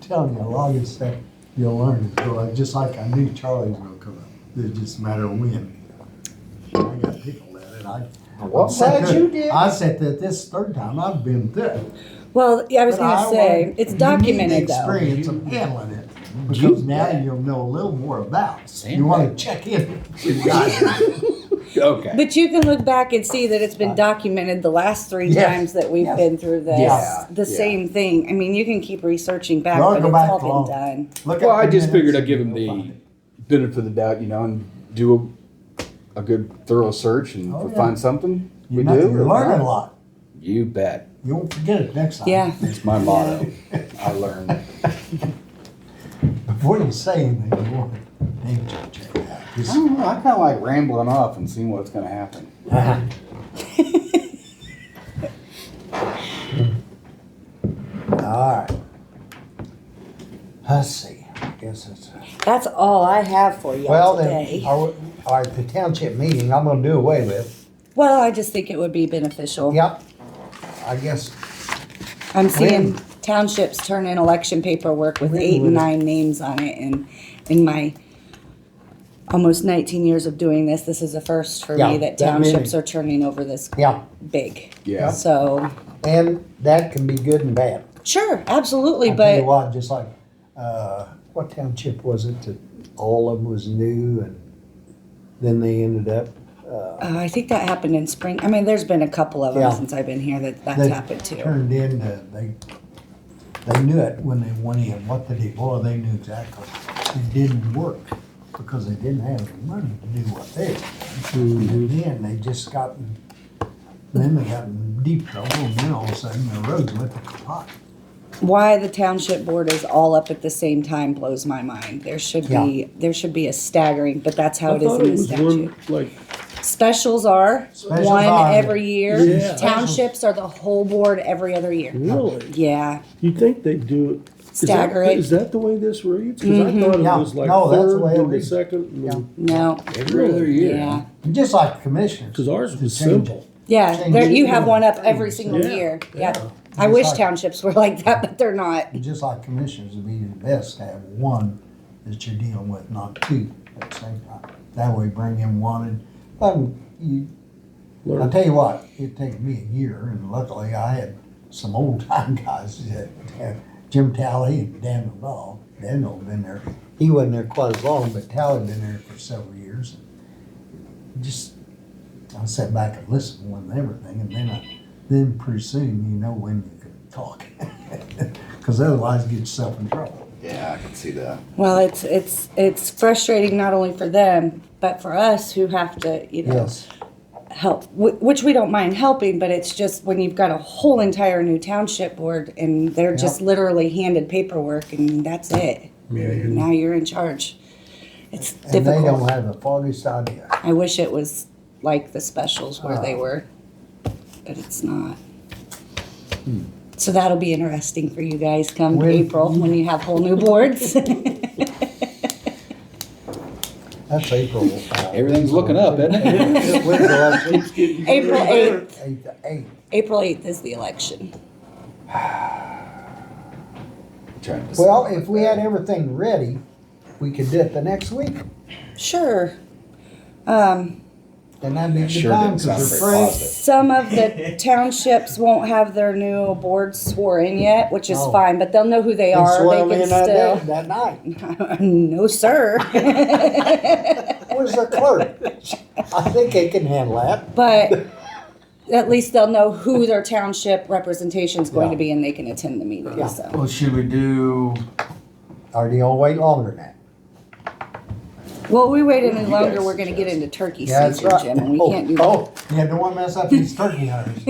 telling you, a lot of this stuff you'll learn. So just like I knew Charlie was gonna come up, it's just a matter of when. I got people that, and Well, glad you did. I said that this third time I've been through it. Well, yeah, I was But gonna say, want- it's you need documented the though. experience of handling it, because now you'll know a little more about it. Same You wanna thing. check in with the guy. Okay. But you can look back and see that it's been documented the last 3 Yes. times that we've Yes. been through this. Yeah. The Yeah. same thing. I mean, you can keep researching back, Y'all but go it's back all long. been done. Look Well, at I the just figured minutes I'd give him and the you'll find it. benefit of the doubt, and do a good thorough search, and Oh, if we yeah. find something, we You know, do. you're If learning not, a lot. You bet. You won't forget it next time. Yeah. It's my motto. I learn. Before you say anything, you want to name check it out. I Just- don't know. I kind of like rambling off and seeing what's going to happen. All right. Let's see. I guess it's. That's all I have for you Well, today. then, our the township meeting, I'm gonna do away with. Well, I just think it would be beneficial. Yep. I guess, I'm seeing When? townships turn in election paperwork with When 8 would and it- 9 names on it, and in my almost 19 years of doing this, this is a first for Yeah, me that that many. townships are turning over this yeah, big. Yeah. So, and that can be good and bad. sure, absolutely, I tell you but what, just like, what township was it that all of them was new and then they ended up, I think that happened in spring. I mean, there's been a couple of them Yeah. since I've been here that's that happened too. turned into, they knew it when they went in, what they did, boy, they knew exactly. It didn't work because they didn't have the money to do what they were doing. And then they just then they got in deep trouble and then all of a sudden the roads went to kaput. Why the township board is all up at the same time blows my mind. There should be a staggering, but that's how I it is thought in it this was statute. one, like, Specials are Specials one are- every year. Yeah. Townships are the whole board every other year. really? Yeah, You think they do it? Is that- Stagger it. Is that the way this reads? Because I thought it Yeah. was like No, that's the third, way it then the reads. second. and then- no, Every other year. yeah, Just like commissioners. Because ours was To change simple. it. yeah. Change There, it you to have one up things. every single Yeah. year. Yeah. Yeah. I Just wish like- townships were like that, but they're not. Just like commissioners, it'd be the best to have one that you're dealing with, not two at the same time. That way bring in one and, I'll Learn. tell you what, it'd take me a year and luckily I had some old time guys that had Jim Talley and Dan Duvall. Daniel had been there, he wasn't there quite as long, but Talley had been there for several years. Just, I sat back and listened to one and everything and then pretty soon you know when you can talk. Cause otherwise you get yourself in trouble. Yeah, I can see that. Well, it's frustrating not only for them, but for us who have to, Yes, help, which we don't mind helping, but it's just when you've got a whole entire new township board and they're just literally handed paperwork and that's it. Now you're in charge. It's and they don't difficult. have the foggiest idea. I wish it was like the specials where they were, but it's not. So that'll be interesting for you guys come When- April when you have whole new boards. That's April. Everything's looking up, isn't it? When's the election? April 8th. Eighth. April 8th is the election. Trying to Well, if we had everything ready, we could do it the next week. Sure. And that'd be the Sure time, didn't cause sound they're very fresh. positive. Some of the townships won't have their new boards sworn in yet, which is Oh. fine, but they'll know who they And are. swear They 'em can in that still. day, that night. No, sir. Where's the clerk? I think they can handle that. But at least they'll know who their township representation is going to be and they can attend the meeting, Yeah. so. Well, should we do? Or do you all wait longer than that? Well, we wait any You longer, guys we're gonna get into turkey Yeah, that's season, right. Jim, and we can't do that. Oh, yeah, don't wanna mess up these turkey hunters.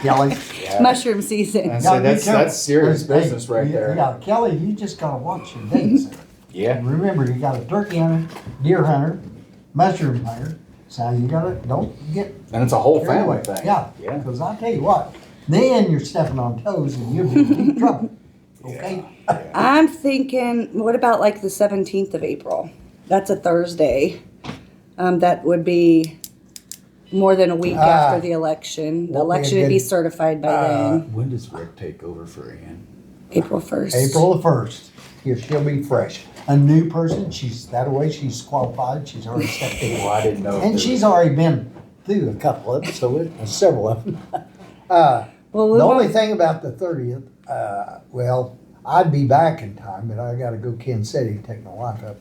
Kelly. Mushroom season. I'd Gotta say be that's careful. serious Hey, business right you- there. Yeah, Kelly, you just gotta watch your dates. Yeah. And remember, you got a turkey hunter, deer hunter, mushroom hunter, so you gotta, don't get And it's a whole carried family away. thing. Yeah, Yeah. cause I'll tell you what, then you're stepping on toes and you'll be in deep trouble, okay? I'm thinking, what about like the 17th of April? That's a Thursday. That would be more than a week after the election. The won't be a election would be good- certified by then, When does Rick take over for Ann? April 1st. April the 1st, here, she'll be fresh. A new person, that way she's qualified, she's already stepped in. Well, I didn't know. if And there she's was- already been through a couple of them, several of them. Well, we The only won't, thing about the 30th, well, I'd be back in time, but I gotta go Kansas City, take my wife up,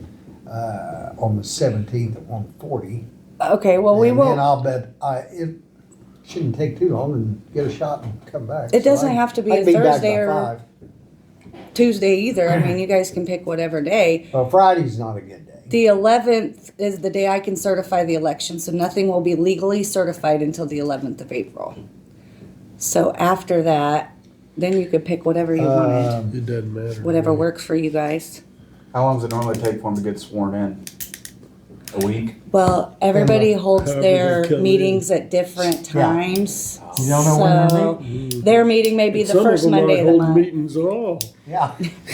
on the 17th at 1:40. okay, well, we And then won't, I'll bet, it shouldn't take too long and get a shot and come back. It So doesn't I- have to be I a can back Thursday by or- 5. Tuesday either. I mean, you guys can pick whatever day. Well, Friday's not a good day. The 11th is the day I can certify the election, so nothing will be legally certified until the 11th of April. So after that, then you could pick whatever you wanted, It doesn't matter. whatever works for you guys. How long does it normally take for them to get sworn in? A week? Well, everybody holds However their they come in. meetings at different Yeah. times. You don't know when they're So meeting? their meeting may be the Some first of them Monday aren't of the holding month. meetings at all. Yeah.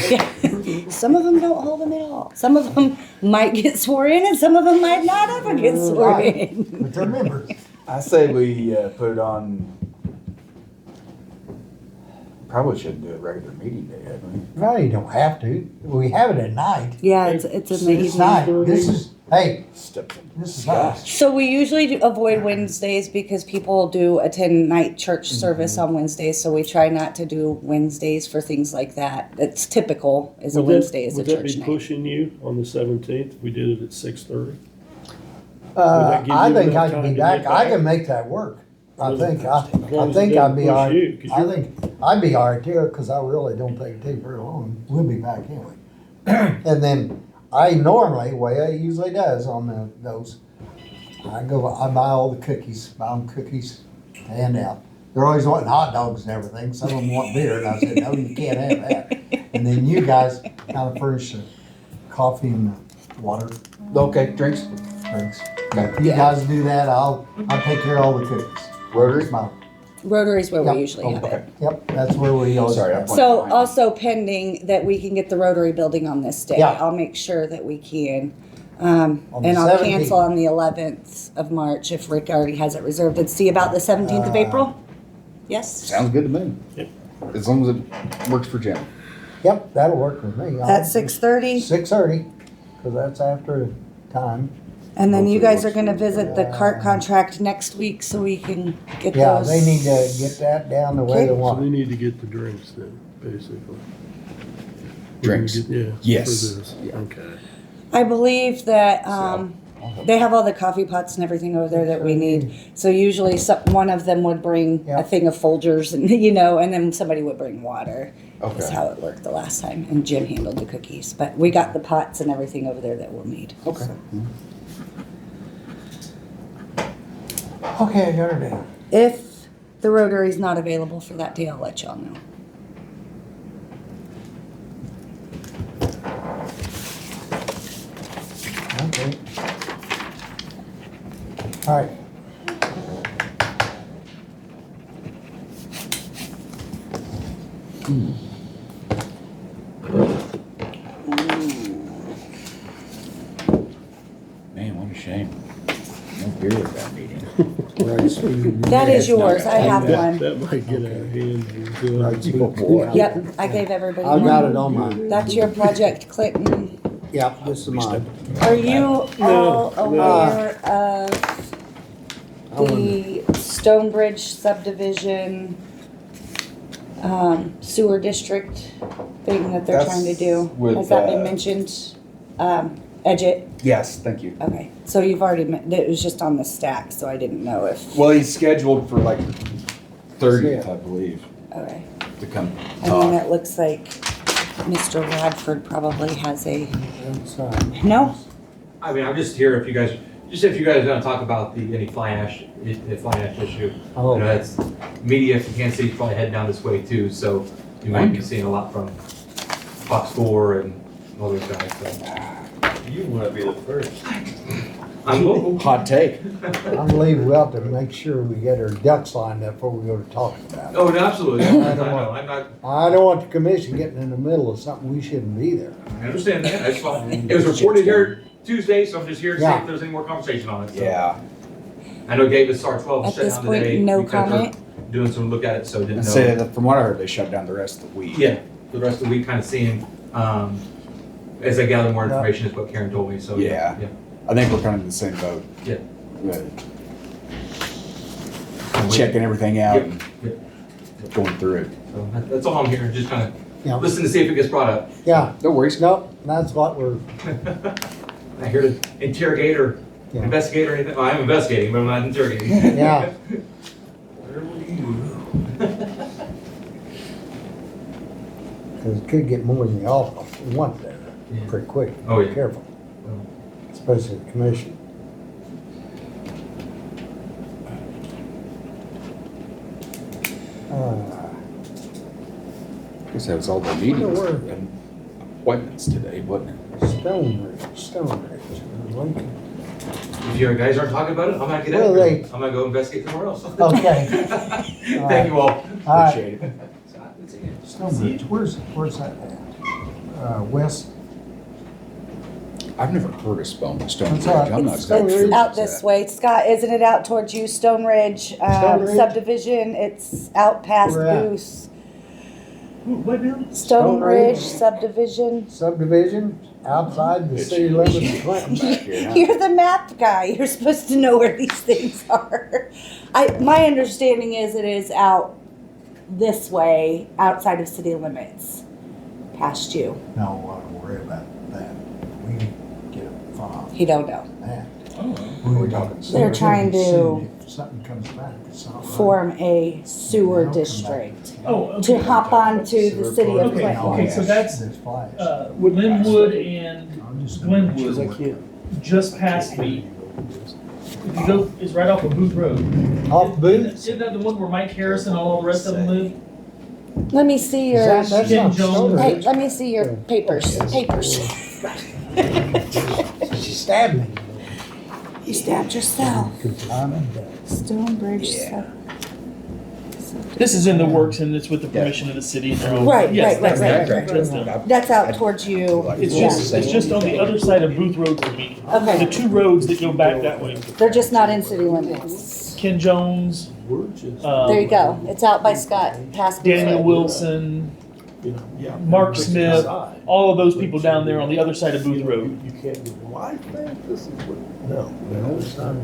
Yeah. Some of them don't hold them at all. Some of them might get sworn in and some of them might not ever get sworn Right. in. But they're members. I say we put it on. Probably shouldn't do a regular meeting day, had we? No, you don't have to. We have it at night. Yeah, it's in the It's evening. night. This is, hey, Steps in. this is us. So we usually avoid Wednesdays because people do attend night church service on Wednesdays, so we try not to do Wednesdays for things like that. It's typical, is a Wednesday is a Would that church be night. pushing you on the 17th? We did it at 6:30. that give I you think enough I can time be to back. get I back? can make that work. I As think, long I as think it I'd be doesn't all push you, right. 'cause I you're- think I'd be all right too, cause I really don't think it take very long. We'll be back anyway. And then I normally, way I usually does on those, I buy all the cookies, buy them cookies, to hand out. They're always wanting hot dogs and everything. Some of them want beer, and I said, no, you can't have that. And then you guys kind of furnish the coffee and the water Okay, drinks. drinks. If you guys do that, I'll take care of all the cookies. Rotary? Smile. Rotary's where Yep. we usually have Okay. it. Yep, that's where we always. Sorry, I'm have. pointing So behind. also pending that we can get the Rotary building on this day. Yeah. I'll make sure that we can. On the And I'll 17th. cancel on the 11th of March if Rick already has it reserved. And see about the 17th of April? Yes? Sounds good to me. Yep. As long as it works for Jim. Yep, that'll work with me. At 6:30? 6:30, because that's after time. And then you Hopefully it guys are works gonna for visit the cart contract next week so we can get Yeah, those. they need to get that down the way they Okay. So want we it. need to get the drinks then, basically. Drinks. Yeah. Yes. For this. Yeah. Okay. I believe that, So- they have all the coffee pots and everything over there that we need. So usually one of them would bring Yeah. a thing of Folgers and, you know, and then somebody would bring water. That's Okay. how it worked the last time. And Jim handled the cookies. But we got the pots and everything over there that we'll need. Okay. Okay, I got her down. If the Rotary's not available for that day, I'll let y'all know. Okay. All right. Man, what a shame. No beer at that meeting. That is yours. I have That, one. that might get out of hand. Right, Oh, boy. Yep, I gave everybody I got one. it on mine. That's your Project Clinton. Yep, this is mine. Are you all no. aware of the Stonebridge subdivision sewer district thing that they're That's trying to do? with, Has that been mentioned? Edgett? Yes, thank you. Okay, so you've already, it was just on the stack, so I didn't know if, Well, he's scheduled for like 30th, I believe, okay. to come And then talk. it looks like Mr. Radford probably has a, That's, no? I mean, I'm just here if you guys want to talk about any fly ash issue. Oh. You know, that's media from Kansas City's probably heading down this way too, so you might be seeing a lot from Fox 4 and all those guys, so. You wanna be the first. I'm local. Hot take. I believe we ought to make sure we get our ducks lined up before we go to talking about it. Oh, no, absolutely. I know, I'm not, I don't want the commission getting in the middle of something we shouldn't be there. I understand that, that's fine. It was reported here Tuesday, so I'm just here to see Yeah. if there's any more conversation on it. So. Yeah. I know Davis R12 At shut this down point, today. no because they're comment? Doing some look at it, so didn't And know. say that from what I heard, they shut down the rest of the week. Yeah, for the rest of the week, kind of seeing, as I gather more information is what Karen told me, so. Yeah. Yeah. I think we're kind of in the same boat. Yeah. Checking everything out. Yep. Yep. going through it. So that's all I'm hearing, just kind Yeah. of listen to see if it gets brought up. Yeah, No worries. nope, that's what we're, I hear to interrogate or Yeah. investigate or anything. Well, I'm investigating, but I'm not interrogating. yeah. Where were you? Because it could get more than you want there Yeah. pretty quick. Oh, Be yeah. careful, especially the commission. I guess that was all the meetings and appointments today, wasn't it? Stone Ridge, Lincoln. If your guys aren't talking about it, I'm not get Well, out of they- here. I'm gonna go investigate somewhere else. Okay. Thank you all. All right. Appreciate it. Stone Ridge, where's that at? West? I've never heard of Stone Ridge. That's all right. I'm not It's exactly sure. it's where out it's this at. way. Scott, isn't it out towards you, Stone Ridge, Stone Ridge? subdivision? It's out past Where at? Goose. What now? Stone Stone Ridge? Ridge subdivision. Subdivision, outside the city limits of Clinton. Back here, huh? You're the map guy. You're supposed to know where these things are. My understanding is it is out this way, outside of city limits, past you. No, don't worry about that. We need to get a file He don't know. on that. We're talking. They're trying to If something comes back, it's not right. form a sewer They'll come back. district Oh, to okay. hop onto the city of Okay, Clinton. okay, so that's, There's flags. Linwood and I'm just gonna make Glenwood. sure I can't. just past me. If you go, it's right off of Booth Road. Off Booth? Isn't that the one where Mike Harris and all the rest of them live? Let me see your, That's Jim not Stone Jones. hey, Ridge. let me see your papers. She stabbed me. You stabbed yourself. I'm in debt. Stonebridge. This is in the works and it's with the permission of the city and their own. Right, Yes, right, that's right, them. right, That's them. That's out towards you. It's Yeah. just on the other side of Booth Road for me. The Okay, two roads that go back that way. they're just not in city limits. Ken Jones, There you go. It's out by Scott, past Booth Daniel Road. Wilson, Mark Smith, all of those people down there on the other side of Booth Road. You can't do life, man, this is what, no, it's not.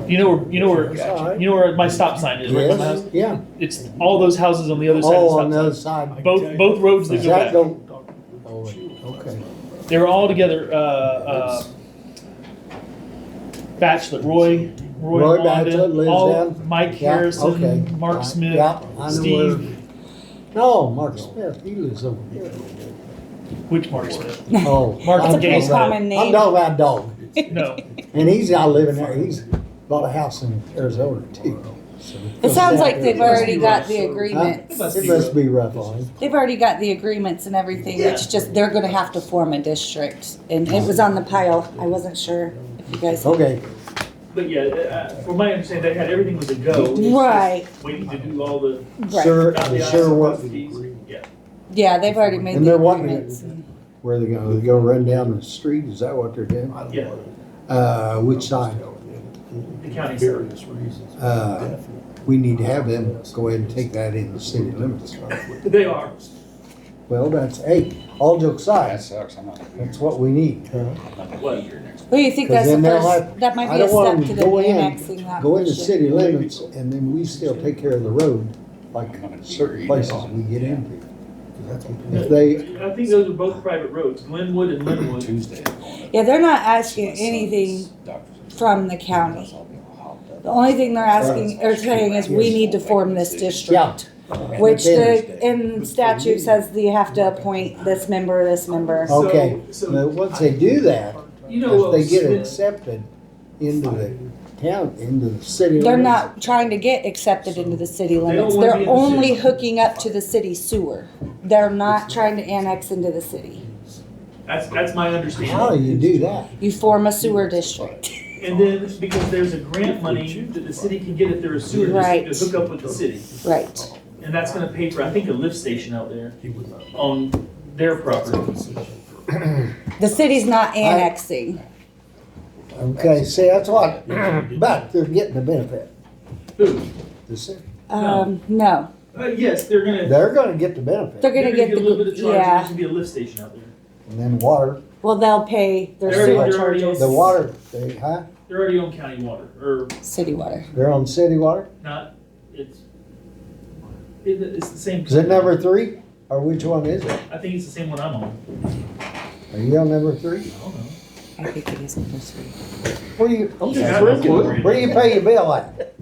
You know where my stop sign is, right by my house? Yes, yeah. It's all those houses on the other side of Oh, the on stop the sign. other side. Both roads that Does go that back. go? Oh, okay. They were all together, Bachelor, Roy Roy Wanda, Bachelor lives all, down- Mike Yeah, Harrison, okay. Mark Right. Smith, Yeah, I know Steve. where. No, Mark Smith, he lives over here. Which Mark Smith? Oh. Mark I'm It's a pretty talking about- common name. I'm talking about dog. No, And he's out living there. He's bought a house in Arizona too. So- It sounds like they've already got the agreements. It must be rough on him. They've already got the agreements and everything. It's just, they're gonna have to form a district. And it was on the pile. I wasn't sure if you guys. Okay, but yeah, from my understanding, they had everything to go. It's just Right, waiting to do all the. right. sure, dot the i's, sure cross what, the t's. Yeah. Yeah, they've already made And the they're wanting agreements. where they go run down the street, is that what they're doing? Yeah, Which side? the county side. We need to have them go ahead and take that in the city limits. They are. Well, that's, hey, all jokes That aside, sucks. I'm not. that's what we need. What? Well, you think 'Cause that's the then they'll first, have- that might I be a don't want step them to to them go in, annexing that go into portion. city limits, and then we still take care of the road, like I'm gonna certain read places it. we get Yeah. into. If they, I think those are both private roads, Glenwood and Linwood. Tuesday. Yeah, they're not asking anything from the county. The only thing they're asking, or saying is, we need to form this district. Which the, in statute says that you have to appoint this member, this member. okay, So- now, once they do that, You know, if they get Smith- accepted into the town, into the city limits. They're not trying to get accepted into the city don't limits. wanna be They're in the only city. hooking up to the city sewer. They're not trying to annex into the city. That's my How do understanding. you do that? You form a sewer district. And then, because there's a grant money that the city can get if they're a sewer Right. district to hook up with the city. Right. And that's gonna pay for, I think, a lift station out there on their property. The city's not annexing. Okay, see, that's what, but they're getting the benefit. Who? The city. No. Yes, they're gonna. They're gonna get the benefit. They're gonna get a little bit the, of charge, yeah. there's gonna be a lift station out there. And then water, Well, they'll pay their They're sewer already- charges. the water, they, huh? They're already on county water, or City water. They're on city water? not, it's, It's the same. Is it number 3? Or which one is it? I think it's the same one I'm on. Are you on number 3? I don't know. I think it is number 3. Where do you, I'm just drinking. where do you pay your bill at?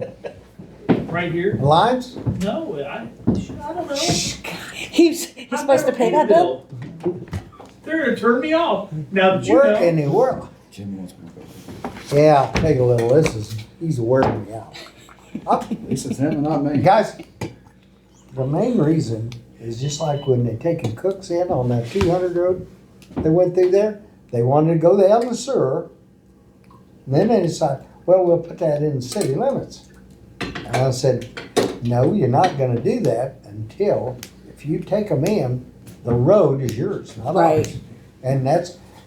Right here? Lines? No, I don't know. He's I've supposed to never pay paid that a bill? They're gonna turn me off. Now that you Where know. in the world? Jim wants me to go. Yeah, take a little, he's wearing me out. This is him and not me. Guys, the main reason is just like when they taken Cooks in on that 200 road, they went through there, they wanted to go down the sewer. And then they decided, well, we'll put that in the city limits. And I said, no, you're not gonna do that until, if you take them in, the road is yours, not Right. ours.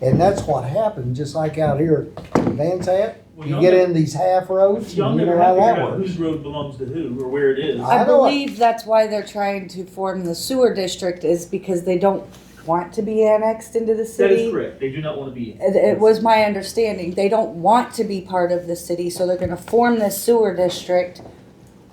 And that's what happened, just like out here in Van Zant. Well, You y'all get never- in these half roads, Y'all and you know never how have that figured out works. whose road belongs to who or where it is. I I know it. believe that's why they're trying to form the sewer district, is because they don't want to be annexed into the That city. is correct. They do not want to be. It was my understanding. They don't want to be part of the city, so they're gonna form this sewer district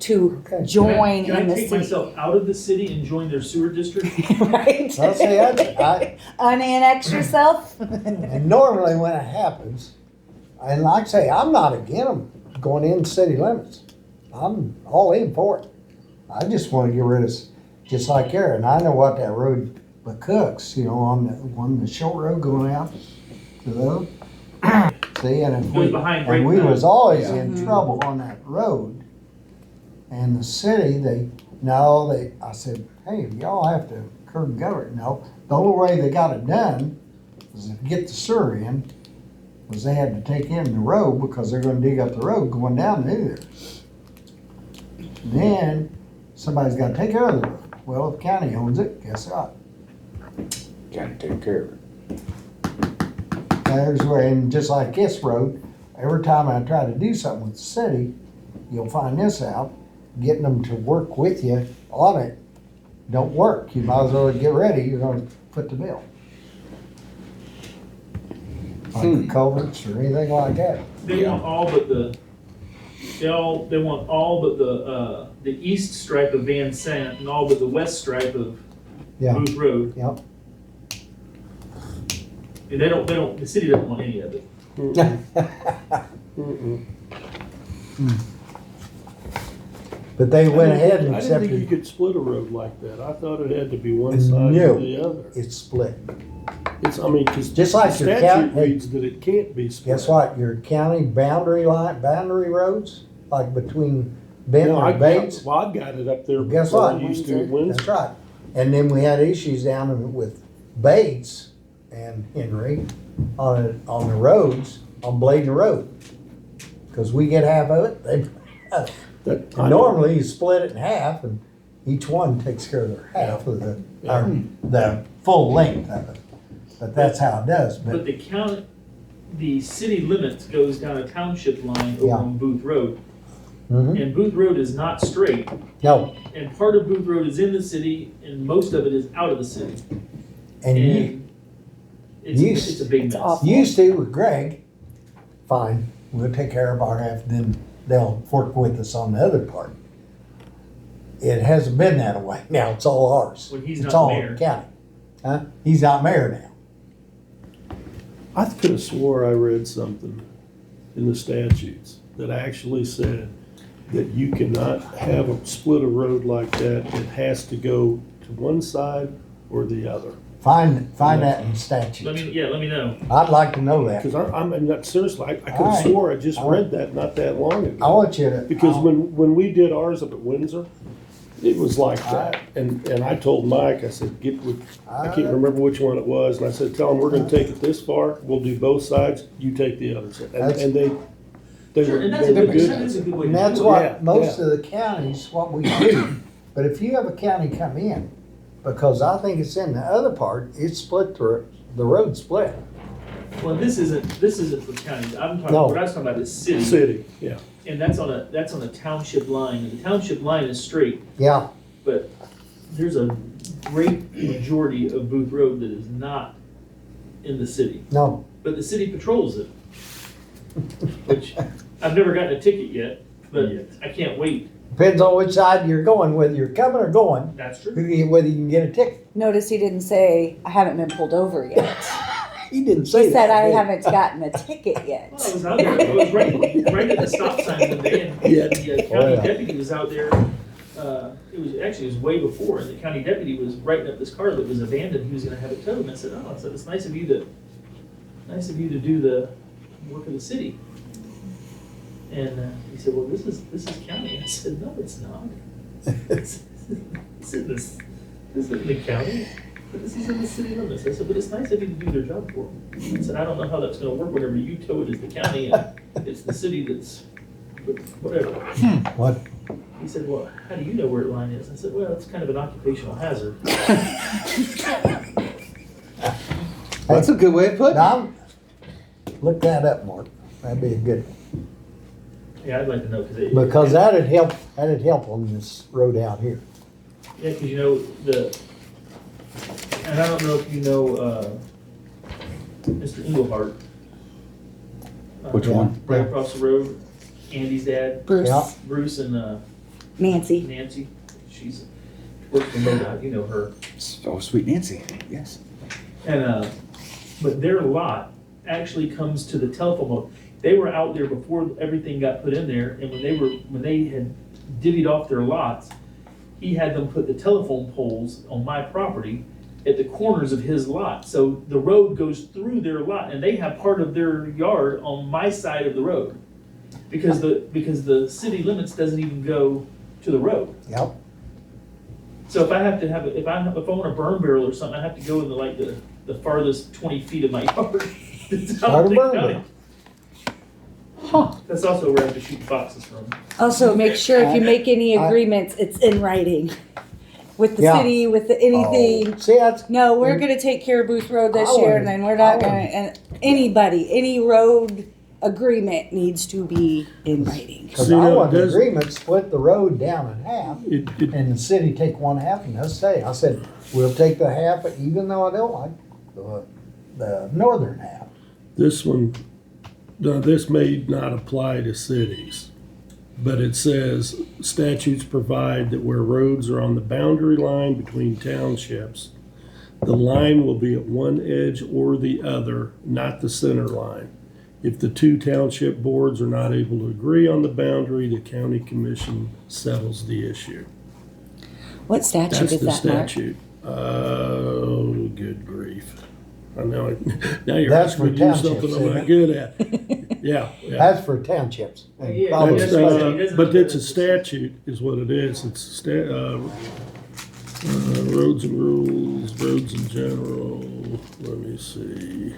to Okay. join Can I in the take city. myself out of the city and join their sewer district? Right? I'll say, Unannex yourself? and normally when it happens, and like I say, I'm not against them going in city limits. I'm all in for it. I just wanna get rid of, just like here, and I know what that road, the Cooks, you know, on the short road going out to the, see, and if Goes we, behind and we Great was always Yeah. in Mhm. trouble on that road. And the city, I said, hey, y'all have to curb and gutter it. No, the only way they got it done was to get the sewer in, was they had to take in the road because they're gonna dig up the road going down through there. Then, somebody's gotta take care of the road. Well, if the county owns it, guess what? Gotta take care of it. There's where, and just like this road, every time I try to do something with the city, you'll find this out, getting them to work with you on it don't work. You might as well get ready, you're gonna foot the bill. Like the culverts or anything like that. They want all but the, they want all but the east stripe of Van Sant and all but the west stripe of Yeah. Booth Road. Yep. And the city doesn't want any of it. Mm-mm. But they went ahead and I didn't think you accepted, could split a road like that. I thought it had to be one side No. or the other. it's split. It's, I mean, cause Just like the your statute county- reads that it can't be split. Guess what? Your county boundary roads, like between Benton No, and Bates, well, I got it up there Guess before I what? used to at that's Windsor. right. And then we had issues down with Bates and Henry on the roads, on Bladen Road. Cause we get half of it, they, That- I know. normally you split it in half and each one takes care of their half of the full length of it. But that's how it does, But the city limits goes down a township line over Yeah. on Booth Road. Mhm. And Booth Road is not straight. No, And part of Booth Road is in the city and most of it is out of the city. and you And it's a big It's mess. awful. used to with Greg, fine, we'll take care of our half, then they'll work with us on the other part. It hasn't been that way. Now it's all ours. When he's It's not all mayor. county. Huh? He's not mayor now. I could have swore I read something in the statutes that actually said that you cannot have a split a road like that. It has to go to one side or the other. Find that in statute. Let me know. I'd like to know that. Cause I'm not, seriously, I could All have right. swore I just All read that not that long I ago. want you to. Because when we did ours up at Windsor, it was like that. And I told Mike, I said, get with, I can't remember which one it was, and I said, tell them we're gonna take it this far, we'll do both sides, you take the other side. And they Sure, were, and that's they a were good, good. that is a good way to And that's do it. what Yeah, most yeah. of the counties, what we do. But if you have a county come in, because I think it's in the other part, it's split, the road split. Well, this isn't for county. I'm talking, No. what I was talking about is city. City, yeah. And that's on a township line. And the township line is straight, Yeah, but there's a great majority of Booth Road that is not in the city. no, But the city patrols it. Which, I've never gotten a ticket yet, but I can't wait. Depends on which side you're going, whether you're coming or going, That's true. whether you can get a ticket. Notice he didn't say, I haven't been pulled over yet. He didn't say He that. said, I did he? haven't gotten a ticket yet. Well, I was out there, I was right at the stop sign one day, and Yeah. the Oh, county yeah. deputy was out there. It was way before, and the county deputy was writing up this car that was abandoned, he was gonna have it towed, and I said, oh, I said, it's nice of you to do the work of the city. And he said, well, this is county. I said, no, it's not. This isn't the county, but this is in the city limits. I said, but it's nice of you to do their job for them. I said, I don't know how that's gonna work whenever you tow it as the county and it's the city that's, but whatever. What? He said, well, how do you know where the line is? I said, well, it's kind of an occupational hazard. That's a good way of putting it. Don, look that up, Mark. That'd be a good, Yeah, I'd like to know, because that'd help on this road out here. Yeah, because you know, and I don't know if you know, Mr. Engelhardt. Which one? Right across the road, Andy's dad, Bruce, Yeah. Bruce and Nancy. Nancy. She's works for MoDOT, you know her. Oh, sweet Nancy, yes. And, but their lot actually comes to the telephone pole. They were out there before everything got put in there, and when they had divvied off their lots, he had them put the telephone poles on my property at the corners of his lot. So the road goes through their lot, and they have part of their yard on my side of the road. Because the city limits doesn't even go to the road. Yep. So if I have to have, if I want a burn barrel or something, I have to go into the farthest 20 feet of my yard. Start a burn barrel. That's also where I have to shoot foxes from. Also, make sure if you make any agreements, it's in writing. With the Yeah. city, with anything. Oh, see, that's, No, we're gonna take care of Booth Road this I year, wanna- and then we're not I gonna, wanna- and any road agreement needs to be in writing. cause See, I no, want it the doesn't- agreement, split the road down in half, It, and the city take one half, and us say, I said, we'll take the half, even though I don't like the northern half. this one, now this may not apply to cities, but it says statutes provide that where roads are on the boundary line between townships, the line will be at one edge or the other, not the center line. If the two township boards are not able to agree on the boundary, the county commission settles the issue. What statute That's is the that, Mark? statute. Oh, good grief. I know, now you're That's asking me for to do townships, something I'm isn't not good at. Yeah, yeah. That's for townships. and Yeah, probably that's That's, what I special- said. He doesn't but know it's a that. statute is what it is. It's roads and rules, roads in general. Let me see.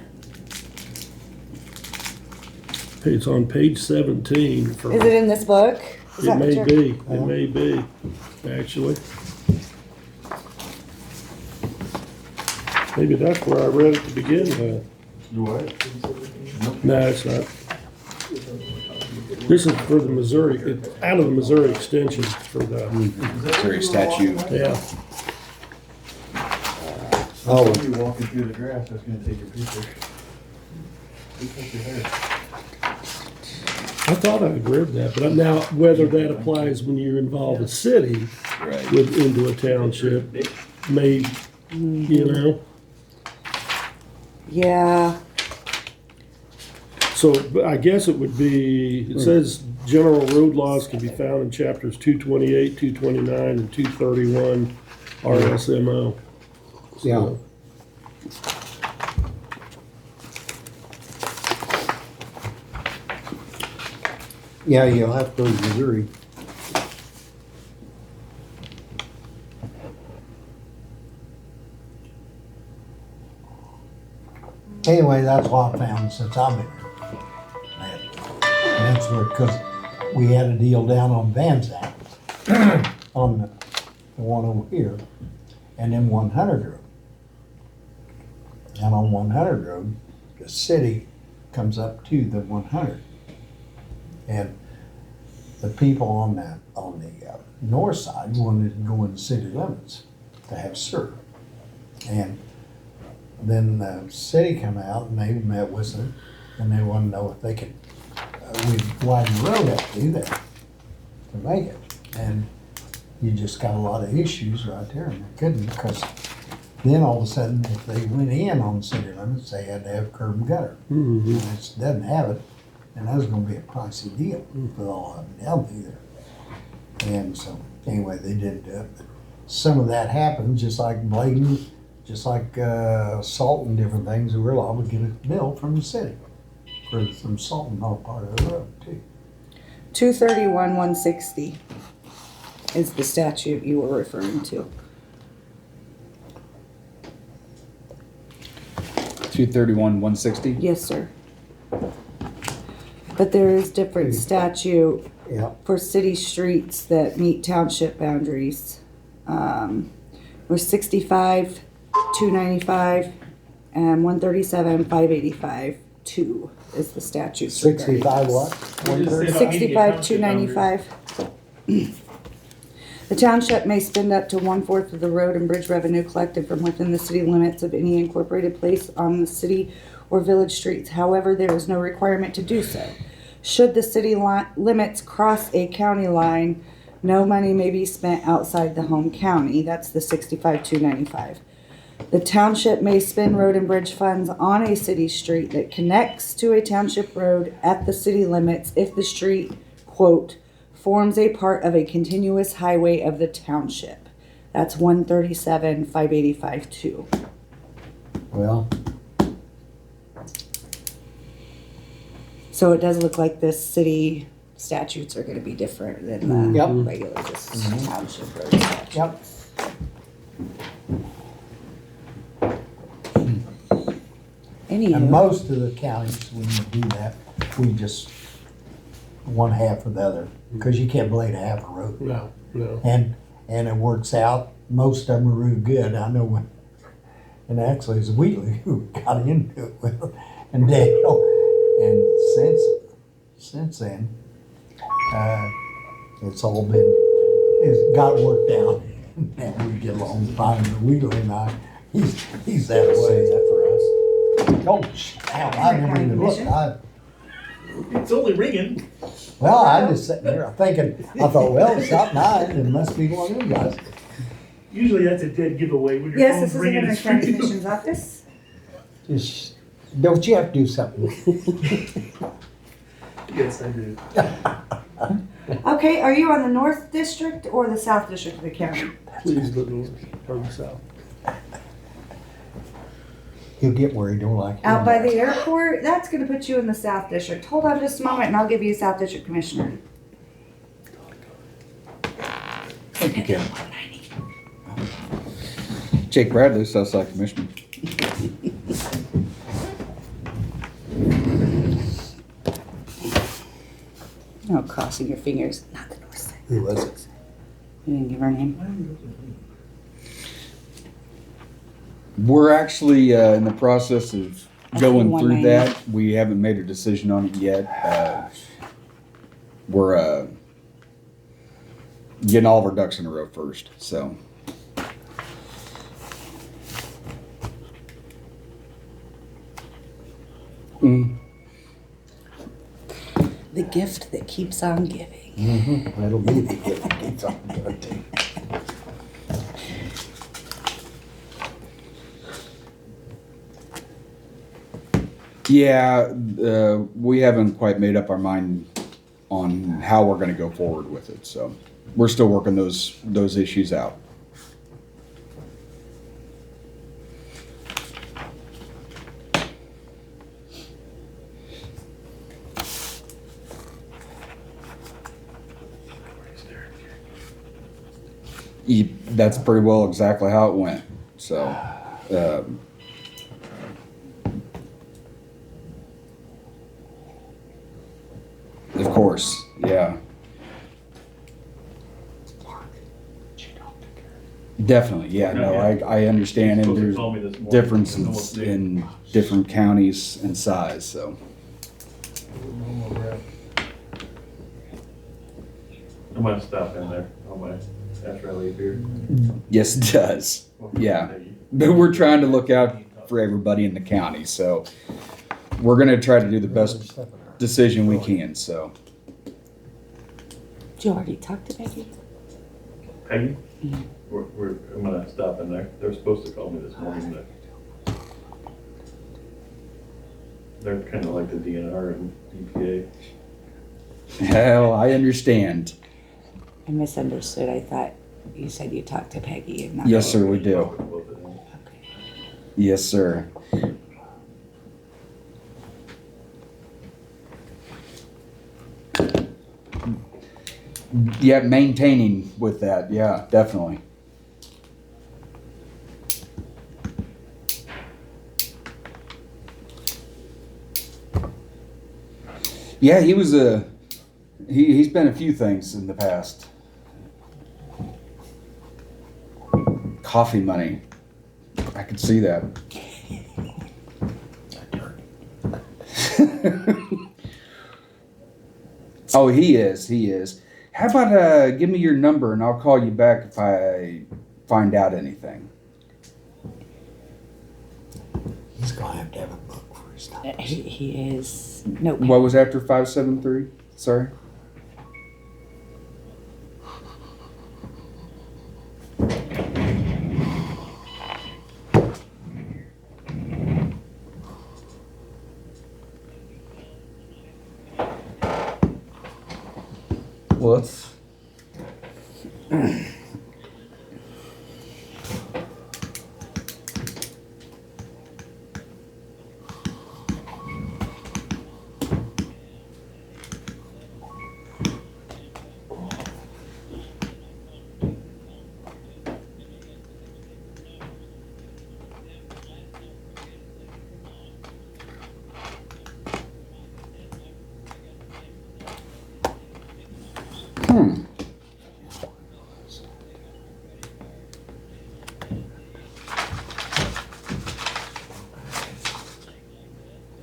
It's on page 17 for. Is it in this book? Is It that what may you're- be, it may be, actually. Maybe that's where I read it to begin with. You what? No, it's not. This is for the Missouri, it's out of the Missouri extension for the, Missouri statute. yeah. Oh, You walking through the grass, I was gonna take your picture. You take your hair. I thought I had read that, but now whether that applies when you involve a city Right. into a township may, you know. Yeah, So but I guess it would be, it says general road laws can be found in chapters 228, 229, and 231 RSMO. yeah. Yeah, you'll have to go to Missouri. Anyway, that's what I found since I've been here. And that's where, cause we had a deal down on Van Zandt, on the one over here, and then 100 Road. And on 100 Road, the city comes up to the 100. And the people on the north side wanted to go in the city limits to have served. And then the city come out and they met with them, and they wanted to know if they could, we'd widen the road out to do that, to make it. And you just got a lot of issues right there, and they couldn't, because then all of a sudden, if they went in on city limits, they had to have curb and gutter. And it doesn't have it, and that was gonna be a pricey deal with all of them down through there. And so, anyway, they didn't do it. But some of that happened, just like blading, just like salt and different things, we were allowed to get a bill from the city for some salt and all part of the road too. 231-160 is the statute you were referring to. 231-160. Yes, sir. But there is different statute Yeah. for city streets that meet township boundaries. We're 65, 295, and 137, 585, 2 is the statute. 65 what? We just say about 65, township 295. The township may spend up to 1/4 of the road and bridge revenue collected from within the city limits of any incorporated place on the city or village streets. However, there is no requirement to do so. Should the city limits cross a county line, no money may be spent outside the home county. That's the 65, 295. The township may spend road and bridge funds on a city street that connects to a township road at the city limits if the street, quote, forms a part of a continuous highway of the township. That's 137, 585, 2. Well, So it does look like the city statutes are gonna be different than the Yep. regular just township road statutes. yep. And Anywho, most of the counties, when you do that, we just one half or the other, because you can't blade a half a road. No, no. And it works out. Most of them are real good. I know when, and actually it's Wheatley who got into it with, and Dale. And since then, it's got worked out, and we get along fine. But Wheatley and I, he's that way. Is that for us? Oh, hell, I never even looked. It's only ringing. Well, I just sitting there thinking, I thought, well, it's not mine. It must be one of you guys. Usually that's a dead giveaway when your yes, phone's this is the ringing. Henry It's County ringing. Commission's office. Just, don't you have to do something? Yes, I do. Okay, are you on the North District or the South District of the county? Please, the north or the south. He'll get where he don't like it. Out by the airport? That's gonna put you in the South District. Hold on just a moment and I'll give you a South District Commissioner. Thank you, Kevin. Jake Bradley, Southside Commissioner. No, crossing your fingers. Not the North side. Who was it? You didn't give her name? We're actually in the process of I see going one through name. that. We haven't made a decision on it yet. We're getting all of our ducks in a row first, so. The gift that keeps on giving. Mm-hmm. That'll be the gift that keeps on giving. Yeah, we haven't quite made up our mind on how we're gonna go forward with it, so we're still working those issues out. That's pretty well exactly how it went, so. Of course, yeah. Definitely, yeah, no, I understand, and Supposed to there's call me this morning. differences in different counties and size, so. I might stop in there on my, after I leave here. Yes, it does, yeah. But we're trying to look out for everybody in the county, so we're gonna try to do the best decision we can, so. Did you already talk to Becky? Peggy? Mhm. I'm gonna stop in there. They're supposed to call me this morning, but they're kinda like the DNR and EPA. Hell, I understand. I misunderstood. I thought you said you talked to Peggy and not. Yes, sir, we do. Talk with both of them. Okay. Yes, sir. Yeah, maintaining with that, yeah, definitely. Yeah, he was he's been a few things in the past. Coffee money. I could see that. Oh, he is. How about give me your number and I'll call you back if I find out anything. He's gonna have to have a book for his stuff. He is. Nope. What was after 573? Sorry. Well, let's.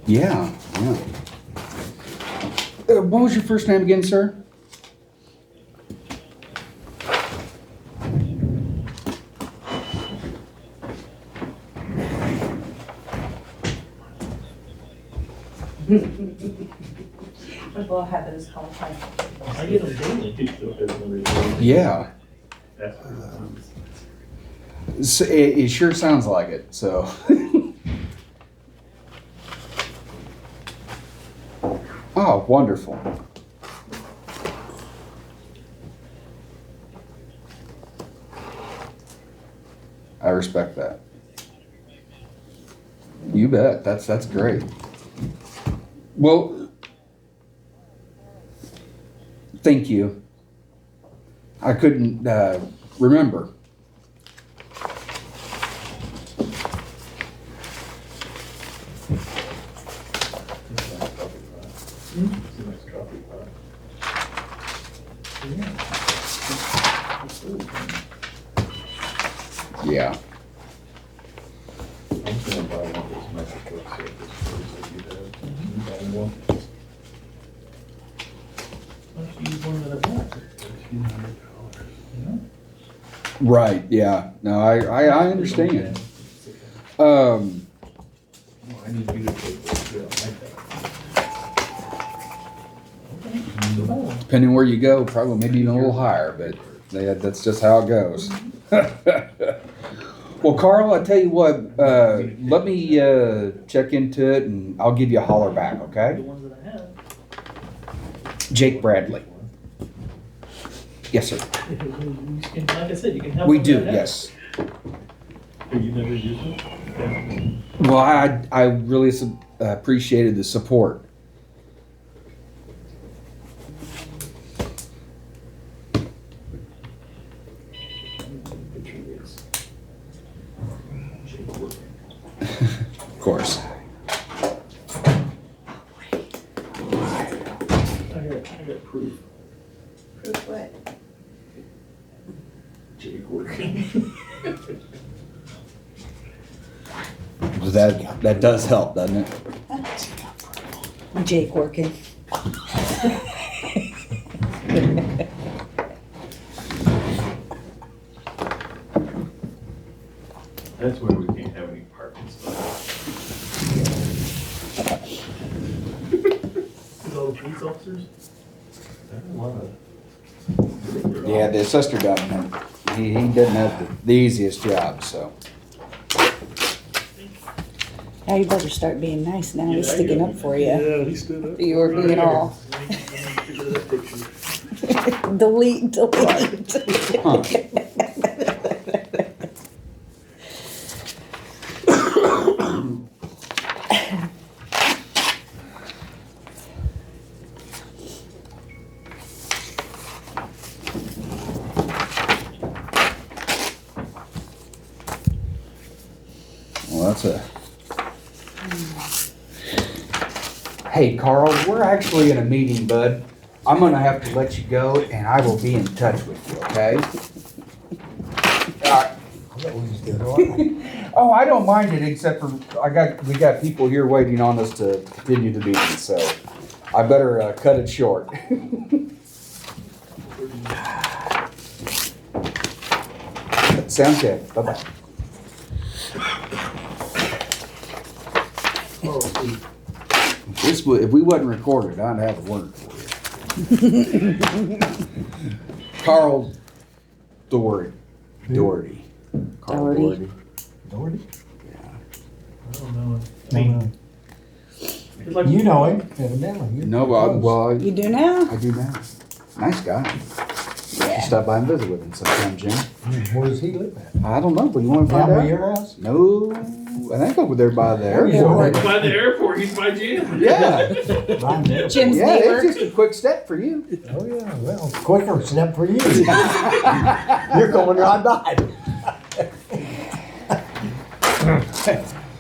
Yeah. What was your first name again, sir? We'll have those call time. I get them daily too, so if everyone Yeah. that's It sure sounds like it, so. Oh, wonderful. I respect that. You bet. That's great. Well, thank you. I couldn't remember. Yeah. I'm just gonna buy one of those Mexico circus that you have. Buy one. Why don't you use one that I bought? Right. Yeah. No, I understand. I need you to take this, yeah, like that. Depending where you go, probably maybe even a little higher, but that's just how it goes. Well, Carl, I tell you what, let me check into it and I'll give you a holler back, The okay? ones that I have. Jake Bradley. Yes, sir. You can, like I said, you can have. We one do, that I have. yes. Have you never used it? Okay. Well, I really appreciated the support. Of course. I got proof. Proof what? Jake working. That does help, doesn't it? Jake working. That's why we can't have any parking spots. Is all the police officers? There's a lot of the assessor done, he doesn't have the easiest job, so. Now you better start being nice now. He's Yeah, sticking yeah. up for you. Yeah, he stood up. You were being all delete. Huh. Well, that's a. Hey, Carl, we're actually in a meeting, bud. I'm gonna have to let you go, and I will be in touch with you, okay? All right. That was good, all right. Oh, I don't mind it, except for we got people here waiting on us to continue the meeting, so I better cut it short. Sounds good. Bye-bye. If we wasn't recorded, I'd have a word for you. Carl Doherty. Carl Doherty. Doherty? I don't know. I mean, it's like- You know him, evidently. You're No, close. well, You do now? I do now. Nice guy. Yeah. Stop by and visit with him sometime, Jim. Where does he live at? I don't know, but you want to Down find by out? your house? No, I think over there by the airport. By the airport, he's my gym. Yeah, Mine there. Jim's yeah, neighbor. it's just a quick step for you. Oh, yeah, well, quicker step for you. You're going right by it.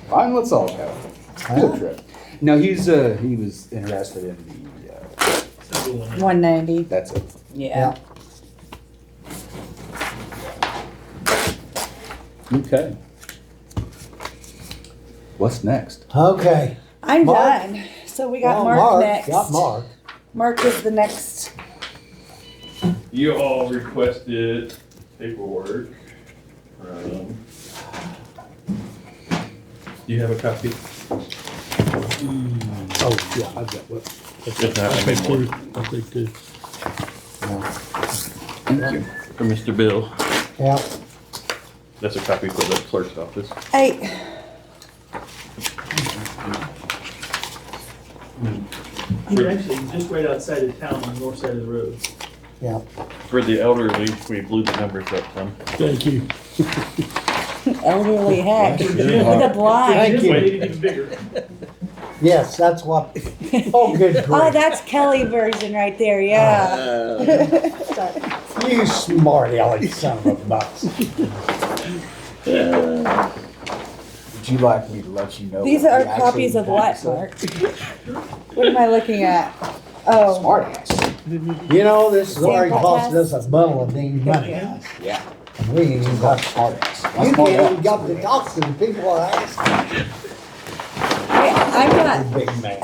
Fine, let's all go. Good trip. No, he was interested in the, 190. that's it. Yeah. Okay. What's next? Okay. I'm Mark? done. So we got Well, Mark next. Got Mark. Mark is the next. You all requested paperwork from. Do you have a copy? Oh, yeah, I've got one. If not, I made more. I'll take two. Thank you. From Mr. Bill. Yeah. That's a copy for the clerk's office. Hey, We're actually just right outside of town on the north side of the road. Yeah. For the elderly, we blew the numbers up some. Thank you. elderly heck. With the Yeah, blind. this way, they get even bigger. Yes, that's what. Oh, good Oh, grief. that's Kelly version right there, yeah. You smart aleck son of a bucks. Would you like me to let you know? These what are we actually copies of what, said? Mark? What am I looking at? Oh, Smart ass. You know, this has already Sample cost test? us a bundle of dang money. Yeah. Yeah. And we ain't even got, Smart ass. you Smart can't even ass. got to talk to the people I asked. I'm Big man.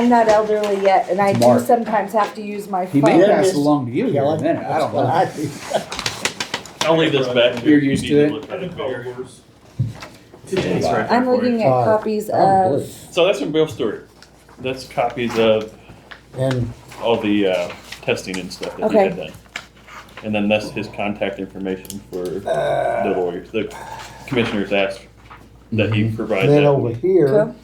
not elderly yet, and I do Mark. sometimes have to use my He phone. may Yeah, pass it's- along to you here in a minute. I don't know. I do. I'll leave this back here. You're You used need to it? look at it bigger. Today's It's right there I'm for you. looking at copies of, So that's from Bill Stewart. That's copies of And all the testing and stuff that he Okay. had done. And then that's his contact information for the lawyers. The commissioners asked that he provide then that. over here Cool.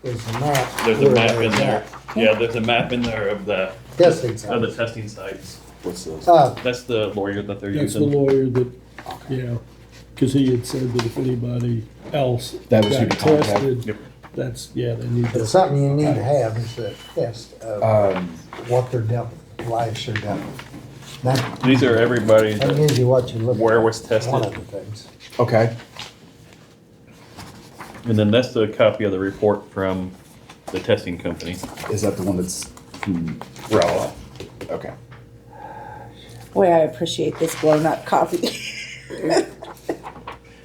is the map. There's a where map they're in there. at. Yeah, there's a map in there of the Testing of the sites. testing sites. What's those? That's the lawyer that they're That's the using. lawyer that, yeah, because he had said that if anybody else That was who got to contact. tested, Yep. that's, yeah, they need But to. something you need to have is a test of Um, what they're dealt with, lives they're dealt with. That, These are everybody that that, gives you what you look at. where was tested. One of the things. okay. And then that's the copy of the report from the testing company. Is that the one that's Raw. okay? boy, I appreciate this blown up copy.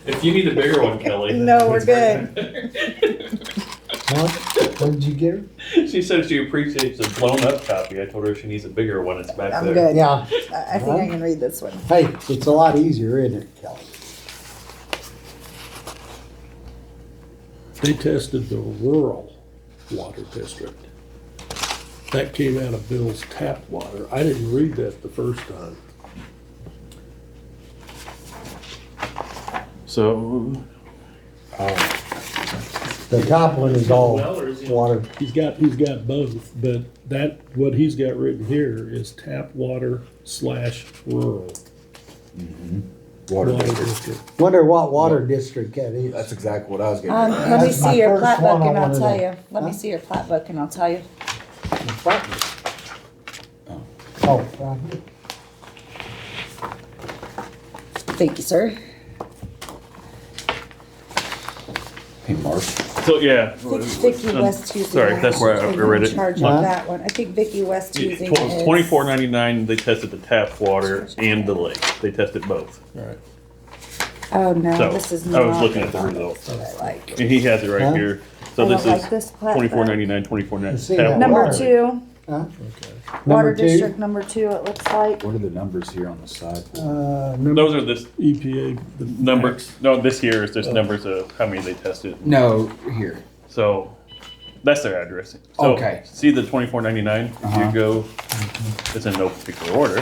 If you need a bigger one, Kelly. No, we're good. What did you get her? She said she appreciates the blown up copy. I told her she needs a bigger one. It's back I'm there. good. Yeah. I think I can read this one. Hey, it's a lot easier, isn't it, Kelly? They tested the rural water district. that came out of Bill's tap water. I didn't read that the first time. So, The top one is all Well, or is he- water. He's got both, but what he's got written here is tap water / rural Water water district. district. Wonder what water district that is. That's exactly what I was getting Let at. me That's my see your first plat one book I and I'll wanted tell to- you. Let me Huh? see your plat book and I'll tell you. Oh, right here. Thank you, sir. Hey, Mark. so yeah. I think Vicky West Husing. Sorry, that's where I read In it. charge Huh? of that one. I think Vicky West Husing is. $24.99. They tested the tap water and the lake. They tested both. Oh, no, So, this is I not. was looking at the one results. that I like. And he has it right Huh? here. So I this don't is like this plat book. $24.99. You $24.99. see tap that? Number Water. 2, Huh? Water Number two? District number 2, it looks like. What are the numbers here on the side? Number, Those are this EPA. the numbers. max. No, this here is just numbers of how many they tested. No, here. So that's their address. So Okay. See the $24.99? Uh-huh. You go, it's in no particular order.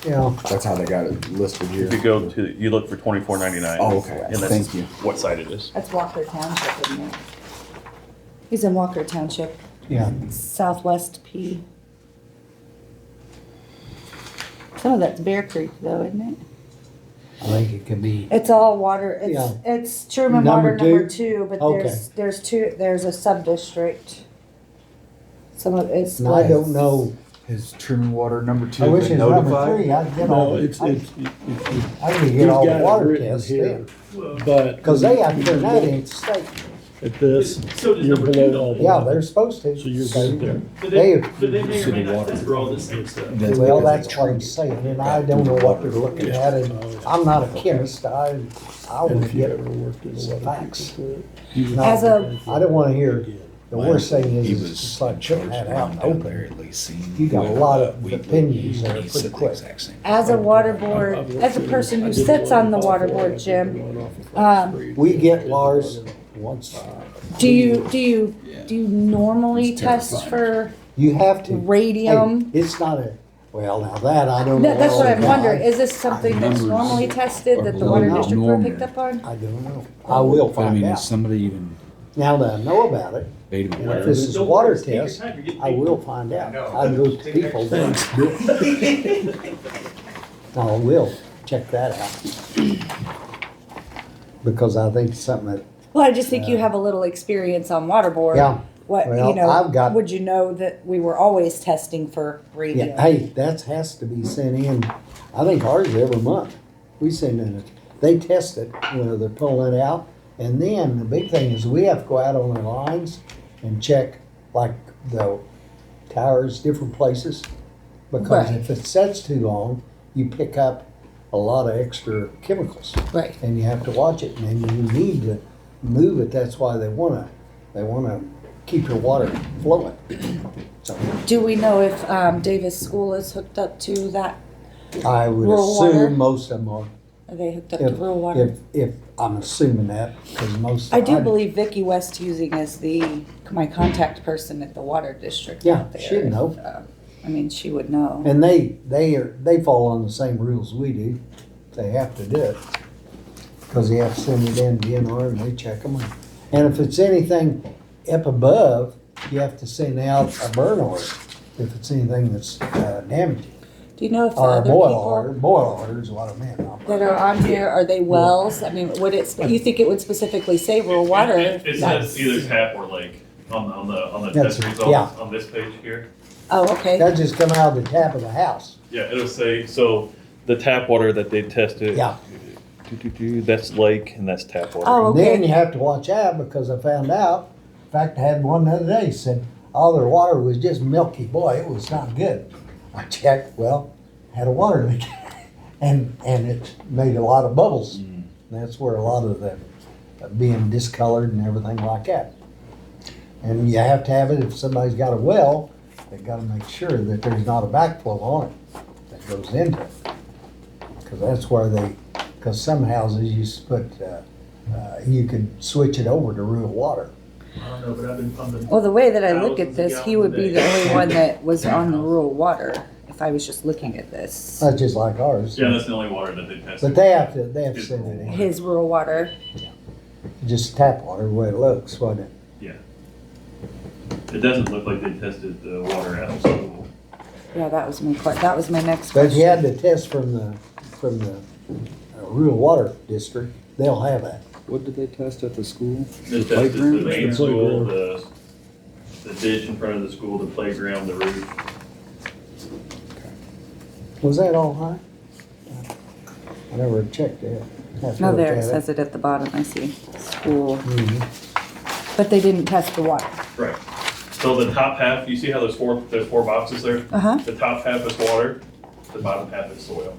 yeah, That's how they got it listed here. If you go to, you look for $24.99. Oh, okay. And that's Thank you. what site it is. That's Walker Township, isn't it? He's in Walker Township, yeah. Southwest P. Some of that's Bear Creek though, isn't it? I think it could be. It's all water, Yeah. it's Truman Number Water number two? 2, but Okay. there's a sub-district. Some of it's. And I don't know. Is Truman Water number 2 I wish been it was number notified? 3. I'd get all. No, it's I could he's get all the got it water written tests here, in. but. Because they have to turn that in to state. At this, So does you're number 2 below though. all the. Yeah, they're supposed to. So you're They- good there. But They- they may or may City not water. test for all this same stuff. That's Well, because that's they what I'm treat saying, and I don't know what they're looking at, and I'm not a chemist, I And want to if you get ever worked in a some water facts. district, As a- I don't wanna hear, the Well, worst thing is, he it's was just like in putting charge that of out in the down there open. at least seeing You got a where, lot of we- opinions there he pretty said the quick. exact same As a water board, I've worked as a in- person I who did sits on the one water off board, of Jim, one off of Fox Street. We get Lars once, do you normally It's test for you have to. radium? Hey, it's not a, well, now that I don't know. That's what I'm all wondering, about. is this something that's Numbers normally tested, are that the below water not district board normal. picked up on? I don't know, I will But I mean, find is out. somebody even Now that I know about it, made and aware if of this it? is a water test, I will find out. I go to people, I will check that out. Because I think it's something that, Well, I just think you have a little experience on water board. yeah, What, well, you know, I've got- would you know that we were always testing for radium? yeah, hey, that has to be sent in, I think ours every month. We send in it, they test it, they're pulling it out. And then the big thing is we have to go out on our lines and check like the towers, different places. Because Right. if it sets too long, you pick up a lot of extra chemicals. Right. And you have to watch it, and then you need to move it, that's why they wanna keep your water flowing. So Do we know if Davis School is hooked up to that? I would Rural water? assume most of them are. Are they hooked up to rural water? If, I'm assuming that, because most. I do believe Vicky West using is my contact person at the water district Yeah, out there. she'd know. I mean, she would know. And they fall on the same rules we do. They have to do it. Because they have to send it in to DNR and they check them. And if it's anything up above, you have to send out a burn order if it's anything that's damaging. Do you know if the Or a other people boil order is what I meant. that are on here, are they wells? I mean, you think it would specifically say rural water? It says either tap or lake on the That's- test results yeah. on this page here. Oh, okay. That just come out of the tap of the house. Yeah, it'll say, so the tap water that they tested. Yeah. That's lake and that's tap water. Oh, And then okay. you have to watch out because I found out, in fact, I had one the other day, said all their water was just milky. Boy, it was not good. I checked, well, had a water leak and it made a lot of bubbles. That's where a lot of the being discolored and everything like that. And you have to have it if somebody's got a well, they gotta make sure that there's not a backflow on it that goes into it. Cause that's where cause some houses you put, you could switch it over to real water. I don't know, but I've been pumping. Well, the way that I look at Thousands of this, he would be gallons the a day. only one that was on the rural water, if I was just looking at this. That's just like ours. Yeah, that's the only water that they tested. But they have to send it in. His rural water. Just tap water, the way it looks, wasn't it? It doesn't look like they tested the water at the school. Yeah, that was my next But question. you had the test from the rural water district, they'll have that. What did they test at the school? They The tested playground? the main The school, playground. the ditch in front of the school, the playground, the roof. Was that all high? I never checked that. Have to No, look there, it at says it at the bottom, I see, school, Mhm. but they didn't test the water. Right. So the top half, you see how there's four boxes there? Uh-huh, The top half is water, the bottom half is soil.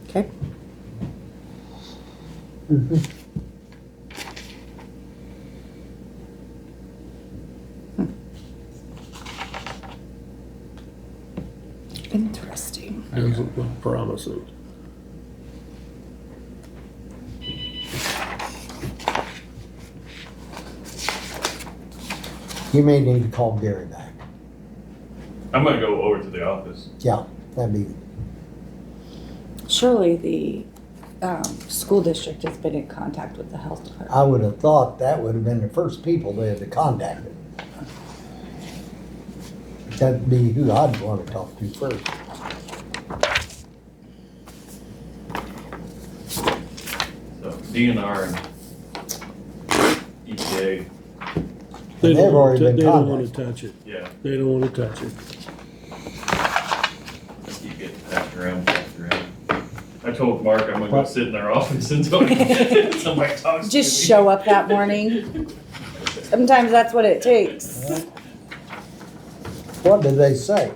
okay. Mhm. Interesting. Doesn't look promising. You may need to call Gary back. I'm gonna go over to the office. Yeah, that'd be, Surely the, school district has been in contact with the health department. I would have thought that would have been the first people they had to contact it. That'd be who I'd want to talk to first. So DNR and EPA, They They've don't, already been they don't wanna contacted. touch it. yeah, They don't wanna touch it. I keep getting passed around. I told Mark I'm gonna go sit in their office until somebody talks to me. Just show up that morning. Sometimes that's what it takes. What did they say?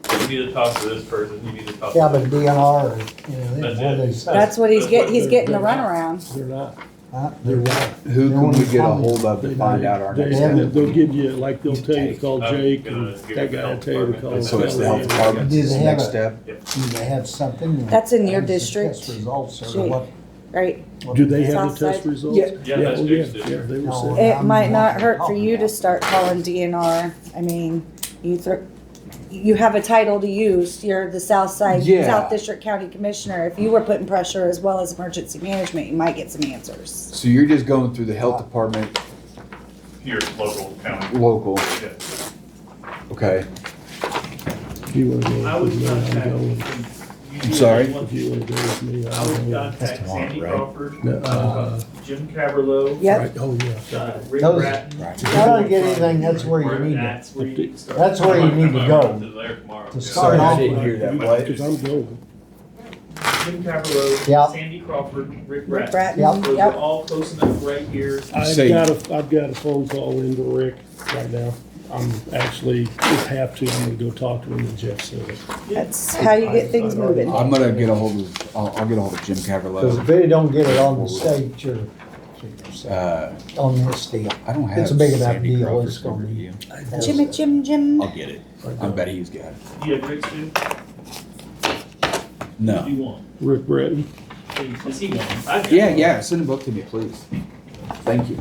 You need to talk to this person, you need to talk to Yeah, this but DNR, or, That's what did they it. say? That's what he's getting the runaround. They're not. Huh? They're not. Who They can won't we get a comment. hold of to find out our They- next haven't- step? They'll give you, like, they'll tell you to call I'm Jake, gonna and give that the guy will health tell you to department. call. So it's the health Kelly. department's Do they have next a- step? Do they have something? That's in your has the district. Test results or Jake. what? Right? what Do they have South the test side? results? Yeah. Yeah, that's oh, Jake's yeah, district. they were No. saying. It might not I'm hurt for you to talking start calling DNR. I mean, you have a title to use. You're the South Side, Yeah. South District County Commissioner. If you were putting pressure as well as emergency management, you might get some answers. So you're just going through the health department, Here, local county. local, Yeah. okay? If you wanna go I would with me, I'm contact. going. I'm sorry? If you wanna go with me, I would I'm going. contact tomorrow, Sandy right? Crawford, No, Jim Caberlow, Yep. Right, oh, yeah. Rick Those- Bratton. I don't get anything, that's where you need to, That's where you need to start. that's where you need to go. To there tomorrow. To Yeah. start Sorry, I off didn't with. hear that, what? Cause I'm going. Jim Caberlow, Yep. Sandy Crawford, Rick Rick Bratton. Bratton, Those are yep. all close enough right here. Say- I've got a phone call into Rick right now. I'm actually, just have to, I'm gonna go talk to him and Jeff said it. That's how you get things moving. I'm gonna get a hold of, I'll get a hold of Jim Cause Caverleau. if they don't get it on the state, you're, on this deal. I don't have It's a big enough Sandy deal, Crawford's it's gonna number, do be. you? Jim. I'll get it. I bet he's got it. You have Rick's too? No. What do you want? Rick Breton. Does he want? I've got Yeah, one. yeah, send a book to me, please. Thank you.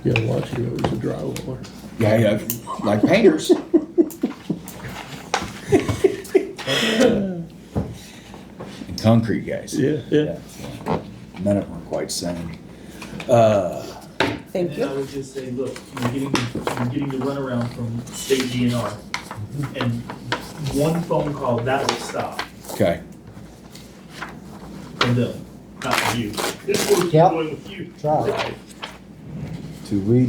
You gotta watch you, he's a drywaller. Yeah, yeah, like painters. And concrete guys. Yeah. None of them are quite sane. Thank And I you. would just say, look, you're getting the runaround from state DNR. And one phone call, that will stop Okay. from them, not from you. This was Yep. going with you. Try. Do we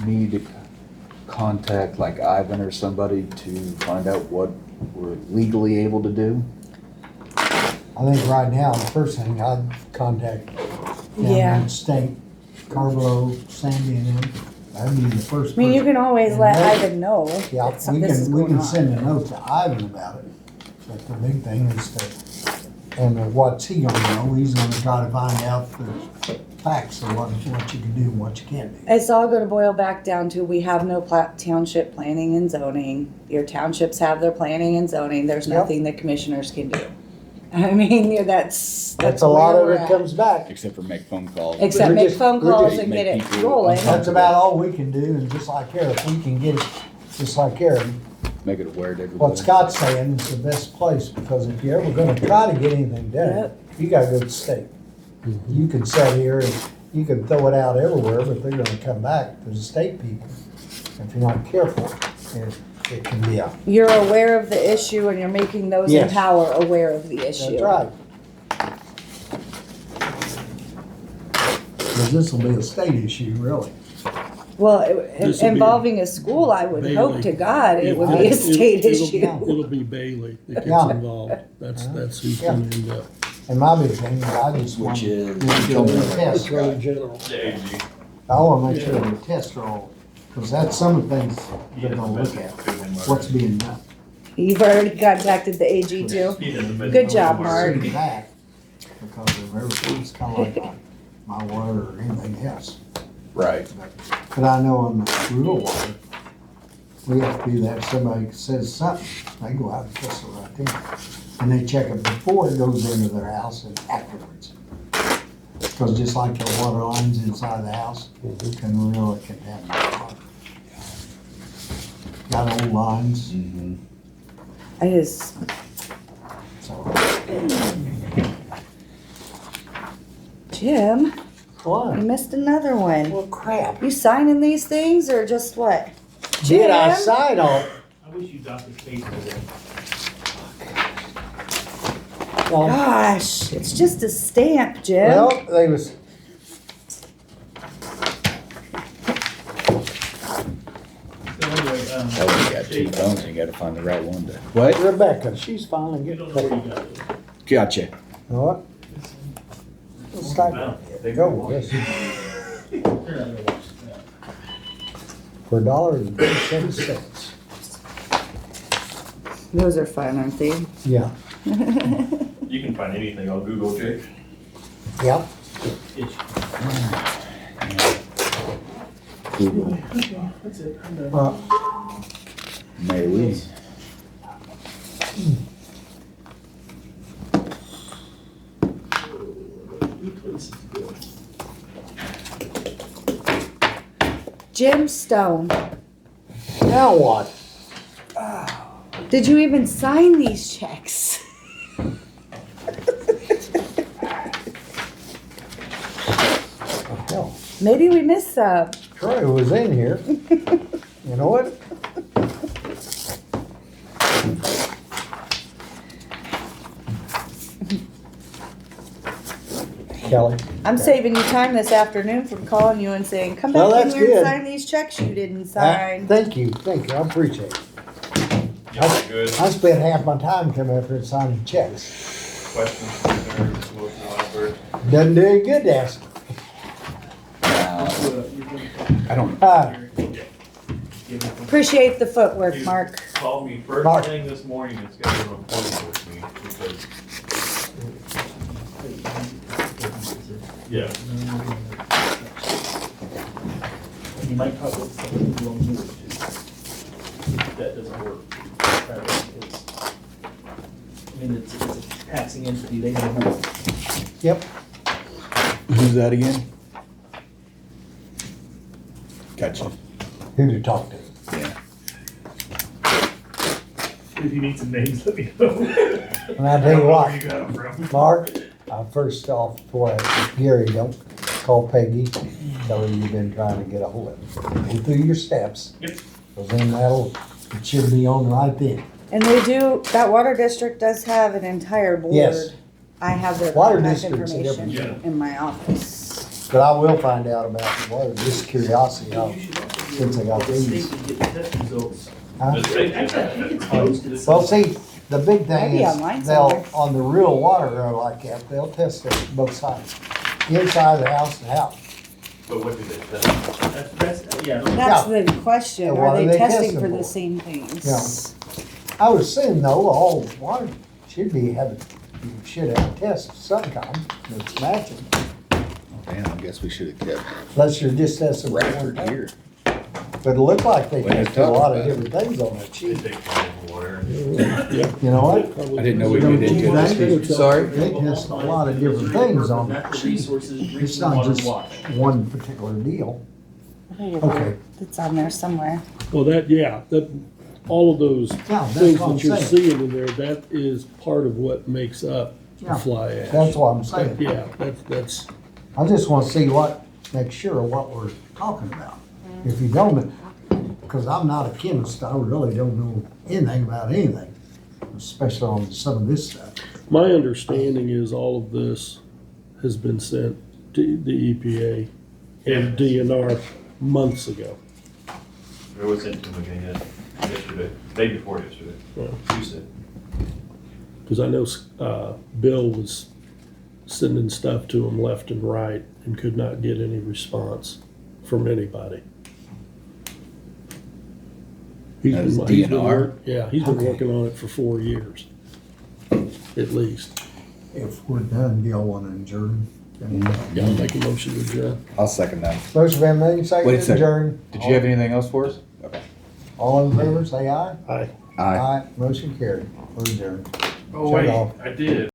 need to contact like Ivan or somebody to find out what we're legally able to do? I think right now, the first thing I'd contact down Yeah. in state, Carlo, Sandy and them. That'd be the first. I mean, you person. can always let Ivan know Yeah, that we this is can, we going can on. send a note to Ivan about it. But the big thing is to, and what's he gonna know? He's gonna try to find out the facts of what you can do and what you can't do. It's all gonna boil back down to, we have no township planning and zoning. Your townships have their planning and zoning. There's Yep. nothing the commissioners can do. I mean, yeah, that's a lot where of we're it at. comes back. Except for make phone calls. Except We're make just- phone we're calls just and make get it people rolling. That's about all we can do, and just like here, if we can get it, just like here, Make it aware to everybody. what Scott's saying is the best place, because if you're ever gonna try to get anything done, Yep. you gotta go to the state. You can sit here and you can throw it out everywhere, but they're gonna come back to the state people. If you're not careful, it can be a, You're aware of the issue and you're making those in Yes. power aware of the issue. that's right. Cause this'll be a state issue, really. Well, This will be involving a school, I would hope Bailey. to God it would be a It'll- state it'll- issue. It'll be Bailey that gets Yeah. involved. That's who's Yeah. gonna end up. And my big thing is I just want Which is- to test. Attorney General. I wanna make sure the tests are all, cause that's some of the things they're gonna look at, what's being done. You've already contacted the AG too. Good job, Mark. Send it back, because of everything's kinda like my water or anything else. Right. But I know on the rural water, we have to do that, if somebody says something, they go out and test it right there. And they check it before it goes into their house and afterwards. Cause just like your water lines inside the house can really contaminate water. Got old lines, Mm-hmm. I just, so. Jim, you What? missed another one. Well, crap. You signing these things or just what? Did I Jim? sign on? I wish you got the space for that. Well, Gosh, it's just a stamp, Jim. well, they was, So anyway, Oh, you got two phones, and you gotta find the right one to. What? Rebecca, she's finally you getting don't know where paid. you got it. Gotcha. What? It's like, there you go, yes, You're not gonna watch that. for $1.37. Those are fun, aren't they? Yeah, You can find anything on Google, Jake. yeah. It's- Google. That's it, I'm done. May we? Jim Stone, Now what? did you even sign these checks? Hell, Maybe we missed some. Troy was in here. You know what? Kelly. I'm saving you time this afternoon from calling you and saying, come Well, back in that's here and good. sign these checks you didn't sign. Thank you, I appreciate it. Yeah, good. I spent half my time coming up here signing checks. Questions, concerns, emotional outbursts. Doesn't do you good to ask. I don't. Appreciate the footwork, Mark. Called me Mark. first thing this morning and scheduled an appointment with me because, yeah. You might probably something wrong with it. That doesn't work. I mean, it's a taxing entity, they have more. Yep. Who's that again? Gotcha. Who to talk to? Yeah. If you need some names, let me know. And I tell you Where what, you got 'em from. Mark, first off, before Gary, don't call Peggy, tell her you've been trying to get a hold of him. Go through your steps. Yep. Cause then it should be on right then. And they do, that water district does have an entire board. Yes. I have their Water contact district's a different information in my office. But I will find out about the water, just curiosity, since I got The state these. can get the test results. Huh? The state Actually, I think it's close to the. Well, see, the big thing Maybe is, online they'll, somewhere. on the real water like that, they'll test it both sides. Inside the house and out. But what did they test? That's, yeah. That's the question, And are what they are they testing testing for the for? same things? Yeah. I would assume though, all water should be having, you should have a test of some kind that's matching. Damn, I guess we should have kept Unless you're just testing. record here. But it looked like they Well, they tested a lot of talked about different things on that sheet. Yeah. You know what? I didn't know we Don't could you into think? this. Sorry? They test a lot of different things on that Natural sheet. resources, It's drinking not water, and just water. one particular deal. Okay. It's on there somewhere. Well, that, all of those Yeah, that's things what I'm that you're saying. seeing in there, that is part of what makes up the Yeah, fly ash. That's what I'm saying. Yeah, that's, I just wanna see make sure what we're talking about. If you don't, because I'm not a chemist, I really don't know anything about anything, especially on some of this stuff. my understanding is all of this has been sent to the EPA and DNR months ago. It was sent to him again yesterday, day before yesterday, Yeah. Tuesday. Cause I know, Bill was sending stuff to him left and right and could not get any response from anybody. That's DNR? He's been Okay. working on it for 4 years, at least. If we're done, do y'all wanna adjourn? Yeah, I'll make a motion to adjourn. I'll second that. Motion been made, Wait a second, second. adjourn. Did you have anything else for us? Okay. All in favor, say aye. Aye. Aye. Motion carried. We're adjourned. Oh, Shut off. I did.